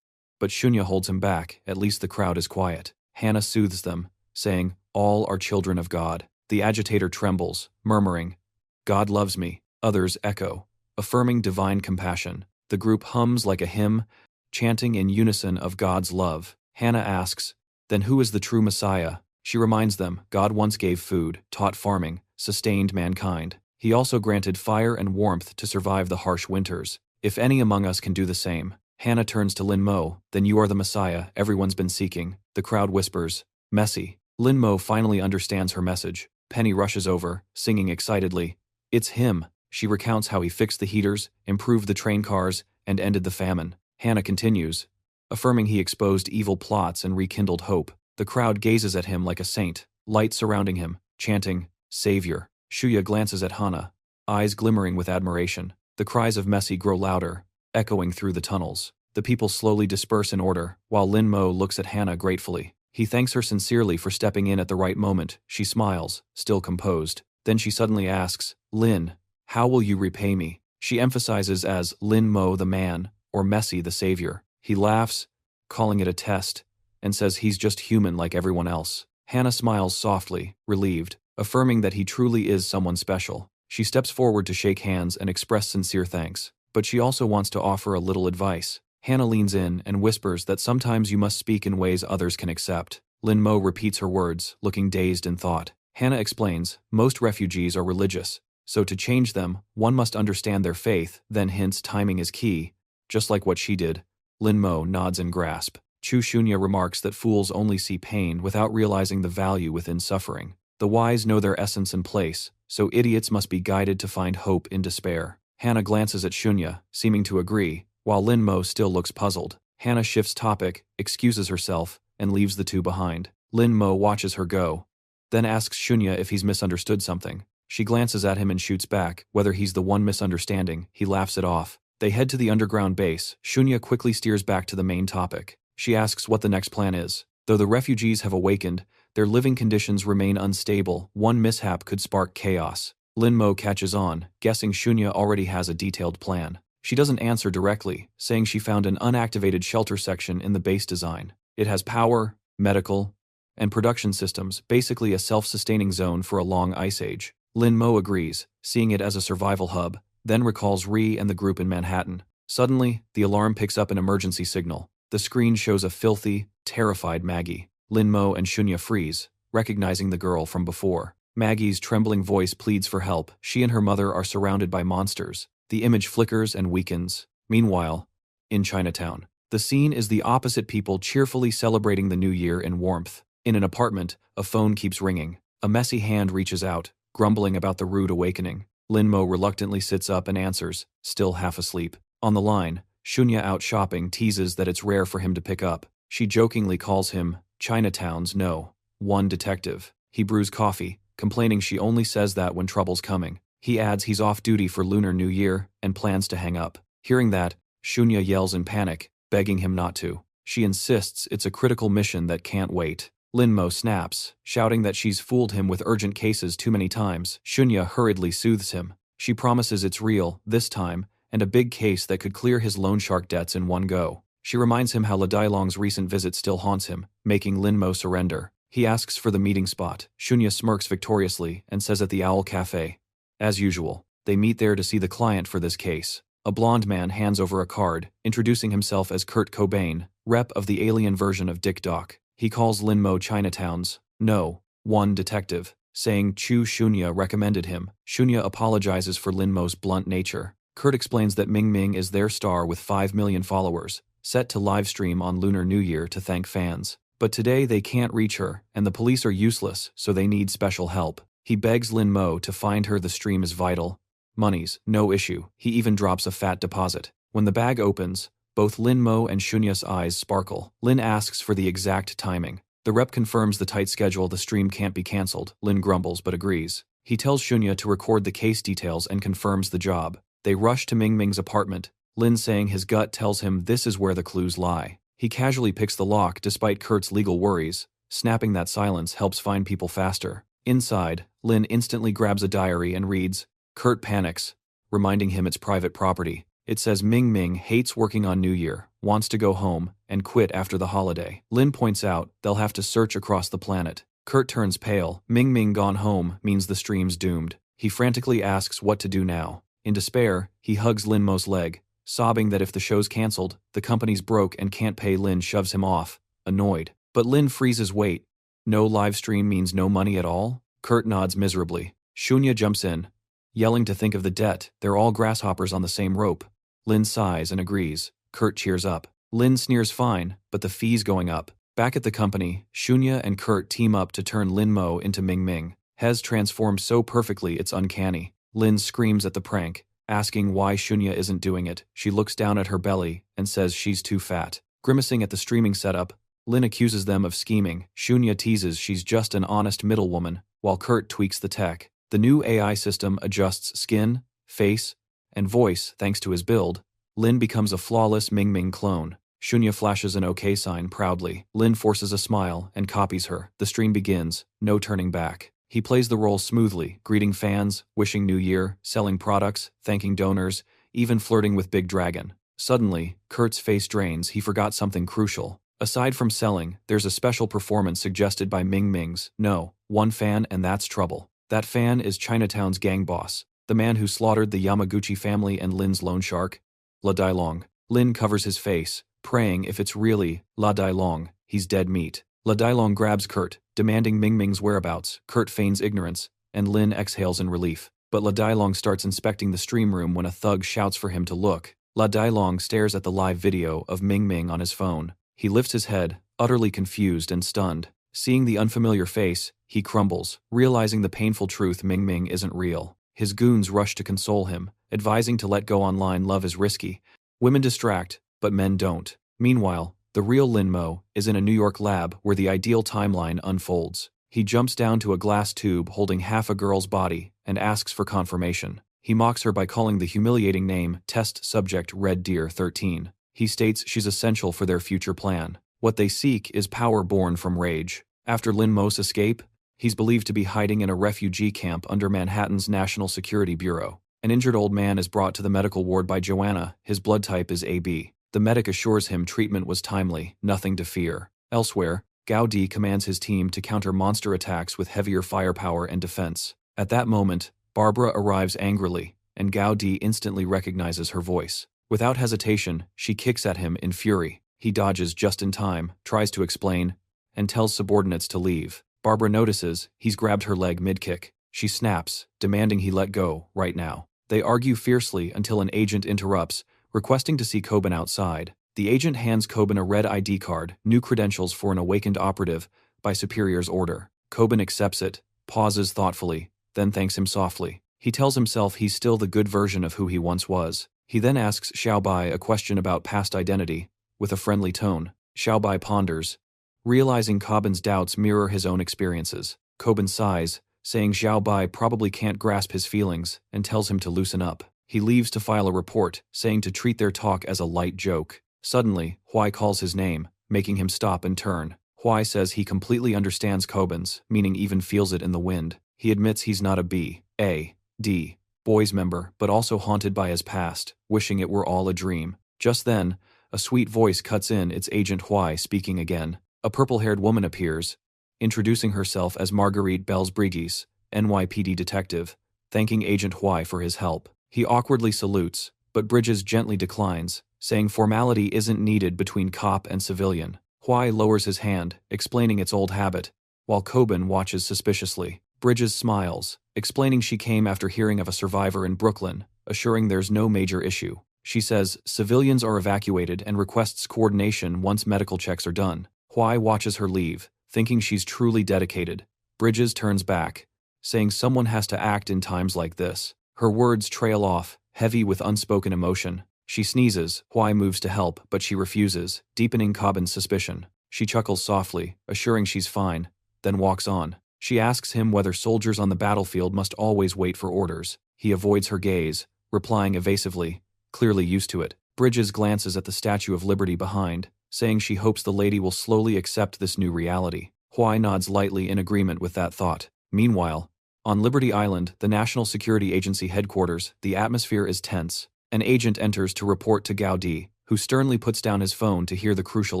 Speaker 1: but Shunya holds him back. At least the crowd is quiet. Hannah soothes them, saying, all are children of God. The agitator trembles, murmuring, God loves me. Others echo, affirming divine compassion. The group hums like a hymn, chanting in unison of God's love. Hannah asks, then who is the true Messiah? She reminds them, God once gave food, taught farming, sustained mankind. He also granted fire and warmth to survive the harsh winters. If any among us can do the same. Hannah turns to Lin Mo, then you are the Messiah everyone's been seeking. The crowd whispers, Messi. Lin Mo finally understands her message. Penny rushes over, singing excitedly, it's him. She recounts how he fixed the heaters, improved the train cars, and ended the famine. Hannah continues, affirming he exposed evil plots and rekindled hope. The crowd gazes at him like a saint, light surrounding him, chanting, Savior. Shuya glances at Hannah, eyes glimmering with admiration. The cries of Messi grow louder, echoing through the tunnels. The people slowly disperse in order, while Lin Mo looks at Hannah gratefully. He thanks her sincerely for stepping in at the right moment. She smiles, still composed. Then she suddenly asks, Lin, how will you repay me? She emphasizes as Lin Mo the man, or Messi the savior. He laughs, calling it a test, and says he's just human like everyone else. Hannah smiles softly, relieved, affirming that he truly is someone special. She steps forward to shake hands and express sincere thanks, but she also wants to offer a little advice. Hannah leans in and whispers that sometimes you must speak in ways others can accept. Lin Mo repeats her words, looking dazed in thought. Hannah explains, most refugees are religious, so to change them, one must understand their faith, then hints timing is key, just like what she did. Lin Mo nods in grasp. Chu Shunya remarks that fools only see pain without realizing the value within suffering. The wise know their essence and place, so idiots must be guided to find hope in despair. Hannah glances at Shunya, seeming to agree, while Lin Mo still looks puzzled. Hannah shifts topic, excuses herself, and leaves the two behind. Lin Mo watches her go, then asks Shunya if he's misunderstood something. She glances at him and shoots back, whether he's the one misunderstanding. He laughs it off. They head to the underground base. Shunya quickly steers back to the main topic. She asks what the next plan is. Though the refugees have awakened, their living conditions remain unstable. One mishap could spark chaos. Lin Mo catches on, guessing Shunya already has a detailed plan. She doesn't answer directly, saying she found an unactivated shelter section in the base design. It has power, medical, and production systems, basically a self-sustaining zone for a long ice age. Lin Mo agrees, seeing it as a survival hub, then recalls Ri and the group in Manhattan. Suddenly, the alarm picks up an emergency signal. The screen shows a filthy, terrified Maggie. Lin Mo and Shunya freeze, recognizing the girl from before. Maggie's trembling voice pleads for help. She and her mother are surrounded by monsters. The image flickers and weakens. Meanwhile, in Chinatown, the scene is the opposite, people cheerfully celebrating the new year in warmth. In an apartment, a phone keeps ringing. A messy hand reaches out, grumbling about the rude awakening. Lin Mo reluctantly sits up and answers, still half asleep. On the line, Shunya out shopping teases that it's rare for him to pick up. She jokingly calls him Chinatown's No. 1 detective. He brews coffee, complaining she only says that when trouble's coming. He adds he's off duty for Lunar New Year and plans to hang up. Hearing that, Shunya yells in panic, begging him not to. She insists it's a critical mission that can't wait. Lin Mo snaps, shouting that she's fooled him with urgent cases too many times. Shunya hurriedly soothes him. She promises it's real, this time, and a big case that could clear his loan shark debts in one go. She reminds him how La Dailong's recent visit still haunts him, making Lin Mo surrender. He asks for the meeting spot. Shunya smirks victoriously and says at the Owl Cafe. As usual, they meet there to see the client for this case. A blonde man hands over a card, introducing himself as Kurt Cobain, rep of the alien version of Dick Doc. He calls Lin Mo Chinatown's No. 1 detective, saying Chu Shunya recommended him. Shunya apologizes for Lin Mo's blunt nature. Kurt explains that Ming Ming is their star with 5 million followers, set to livestream on Lunar New Year to thank fans. But today they can't reach her, and the police are useless, so they need special help. He begs Lin Mo to find her. The stream is vital. Money's no issue. He even drops a fat deposit. When the bag opens, both Lin Mo and Shunya's eyes sparkle. Lin asks for the exact timing. The rep confirms the tight schedule. The stream can't be cancelled. Lin grumbles but agrees. He tells Shunya to record the case details and confirms the job. They rush to Ming Ming's apartment, Lin saying his gut tells him this is where the clues lie. He casually picks the lock despite Kurt's legal worries. Snapping that silence helps find people faster. Inside, Lin instantly grabs a diary and reads. Kurt panics, reminding him it's private property. It says Ming Ming hates working on New Year, wants to go home, and quit after the holiday. Lin points out they'll have to search across the planet. Kurt turns pale. Ming Ming gone home means the stream's doomed. He frantically asks what to do now. In despair, he hugs Lin Mo's leg, sobbing that if the show's cancelled, the company's broke and can't pay. Lin shoves him off, annoyed. But Lin freezes. Wait, no live stream means no money at all? Kurt nods miserably. Shunya jumps in, yelling to think of the debt. They're all grasshoppers on the same rope. Lin sighs and agrees. Kurt cheers up. Lin sneers fine, but the fee's going up. Back at the company, Shunya and Kurt team up to turn Lin Mo into Ming Ming. Hez transforms so perfectly it's uncanny. Lin screams at the prank, asking why Shunya isn't doing it. She looks down at her belly and says she's too fat. Grimacing at the streaming setup, Lin accuses them of scheming. Shunya teases she's just an honest middlewoman, while Kurt tweaks the tech. The new AI system adjusts skin, face, and voice thanks to his build. Lin becomes a flawless Ming Ming clone. Shunya flashes an OK sign proudly. Lin forces a smile and copies her. The stream begins, no turning back. He plays the role smoothly, greeting fans, wishing New Year, selling products, thanking donors, even flirting with Big Dragon. Suddenly, Kurt's face drains. He forgot something crucial. Aside from selling, there's a special performance suggested by Ming Ming's No. 1 fan, and that's trouble. That fan is Chinatown's gang boss, the man who slaughtered the Yamaguchi family and Lin's loan shark, La Dailong. Lin covers his face, praying if it's really La Dailong, he's dead meat. La Dailong grabs Kurt, demanding Ming Ming's whereabouts. Kurt feigns ignorance, and Lin exhales in relief. But La Dailong starts inspecting the stream room when a thug shouts for him to look. La Dailong stares at the live video of Ming Ming on his phone. He lifts his head, utterly confused and stunned. Seeing the unfamiliar face, he crumbles, realizing the painful truth: Ming Ming isn't real. His goons rush to console him, advising to let go. Online love is risky. Women distract, but men don't. Meanwhile, the real Lin Mo is in a New York lab where the ideal timeline unfolds. He jumps down to a glass tube holding half a girl's body and asks for confirmation. He mocks her by calling the humiliating name Test Subject Red Deer 13. He states she's essential for their future plan. What they seek is power born from rage. After Lin Mo's escape, he's believed to be hiding in a refugee camp under Manhattan's National Security Bureau. An injured old man is brought to the medical ward by Joanna. His blood type is AB. The medic assures him treatment was timely, nothing to fear. Elsewhere, Gao Di commands his team to counter monster attacks with heavier firepower and defense. At that moment, Barbara arrives angrily, and Gao Di instantly recognizes her voice. Without hesitation, she kicks at him in fury. He dodges just in time, tries to explain, and tells subordinates to leave. Barbara notices he's grabbed her leg mid-kick. She snaps, demanding he let go, right now. They argue fiercely until an agent interrupts, requesting to see Coben outside. The agent hands Coben a red ID card, new credentials for an awakened operative, by Superior's order. Coben accepts it, pauses thoughtfully, then thanks him softly. He tells himself he's still the good version of who he once was. He then asks Xiaobai a question about past identity, with a friendly tone. Xiaobai ponders, realizing Koban's doubts mirror his own experiences. Koban sighs, saying Xiaobai probably can't grasp his feelings, and tells him to loosen up. He leaves to file a report, saying to treat their talk as a light joke. Suddenly, Huai calls his name, making him stop and turn. Huai says he completely understands Koban's, meaning even feels it in the wind. He admits he's not a B.A.D. boys member, but also haunted by his past, wishing it were all a dream. Just then, a sweet voice cuts in. It's Agent Huai speaking again. A purple-haired woman appears, introducing herself as Marguerite Bells-Brigis, NYPD detective, thanking Agent Huai for his help. He awkwardly salutes, but Bridges gently declines, saying formality isn't needed between cop and civilian. Huai lowers his hand, explaining its old habit, while Koban watches suspiciously. Bridges smiles, explaining she came after hearing of a survivor in Brooklyn, assuring there's no major issue. She says civilians are evacuated and requests coordination once medical checks are done. Huai watches her leave, thinking she's truly dedicated. Bridges turns back, saying someone has to act in times like this. Her words trail off, heavy with unspoken emotion. She sneezes. Huai moves to help, but she refuses, deepening Koban's suspicion. She chuckles softly, assuring she's fine, then walks on. She asks him whether soldiers on the battlefield must always wait for orders. He avoids her gaze, replying evasively, clearly used to it. Bridges glances at the Statue of Liberty behind, saying she hopes the lady will slowly accept this new reality. Huai nods lightly in agreement with that thought. Meanwhile, on Liberty Island, the National Security Agency headquarters, the atmosphere is tense. An agent enters to report to Gaudi, who sternly puts down his phone to hear the crucial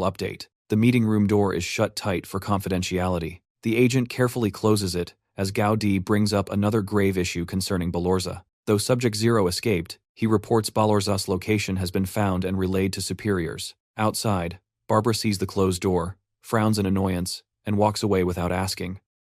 Speaker 1: update. The meeting room door is shut tight for confidentiality. The agent carefully closes it, as Gaudi brings up another grave issue concerning Balorza. Though Subject Zero escaped, he reports Balorza's location has been found and relayed to superiors. Outside, Barbara sees the closed door, frowns in annoyance, and walks away without asking.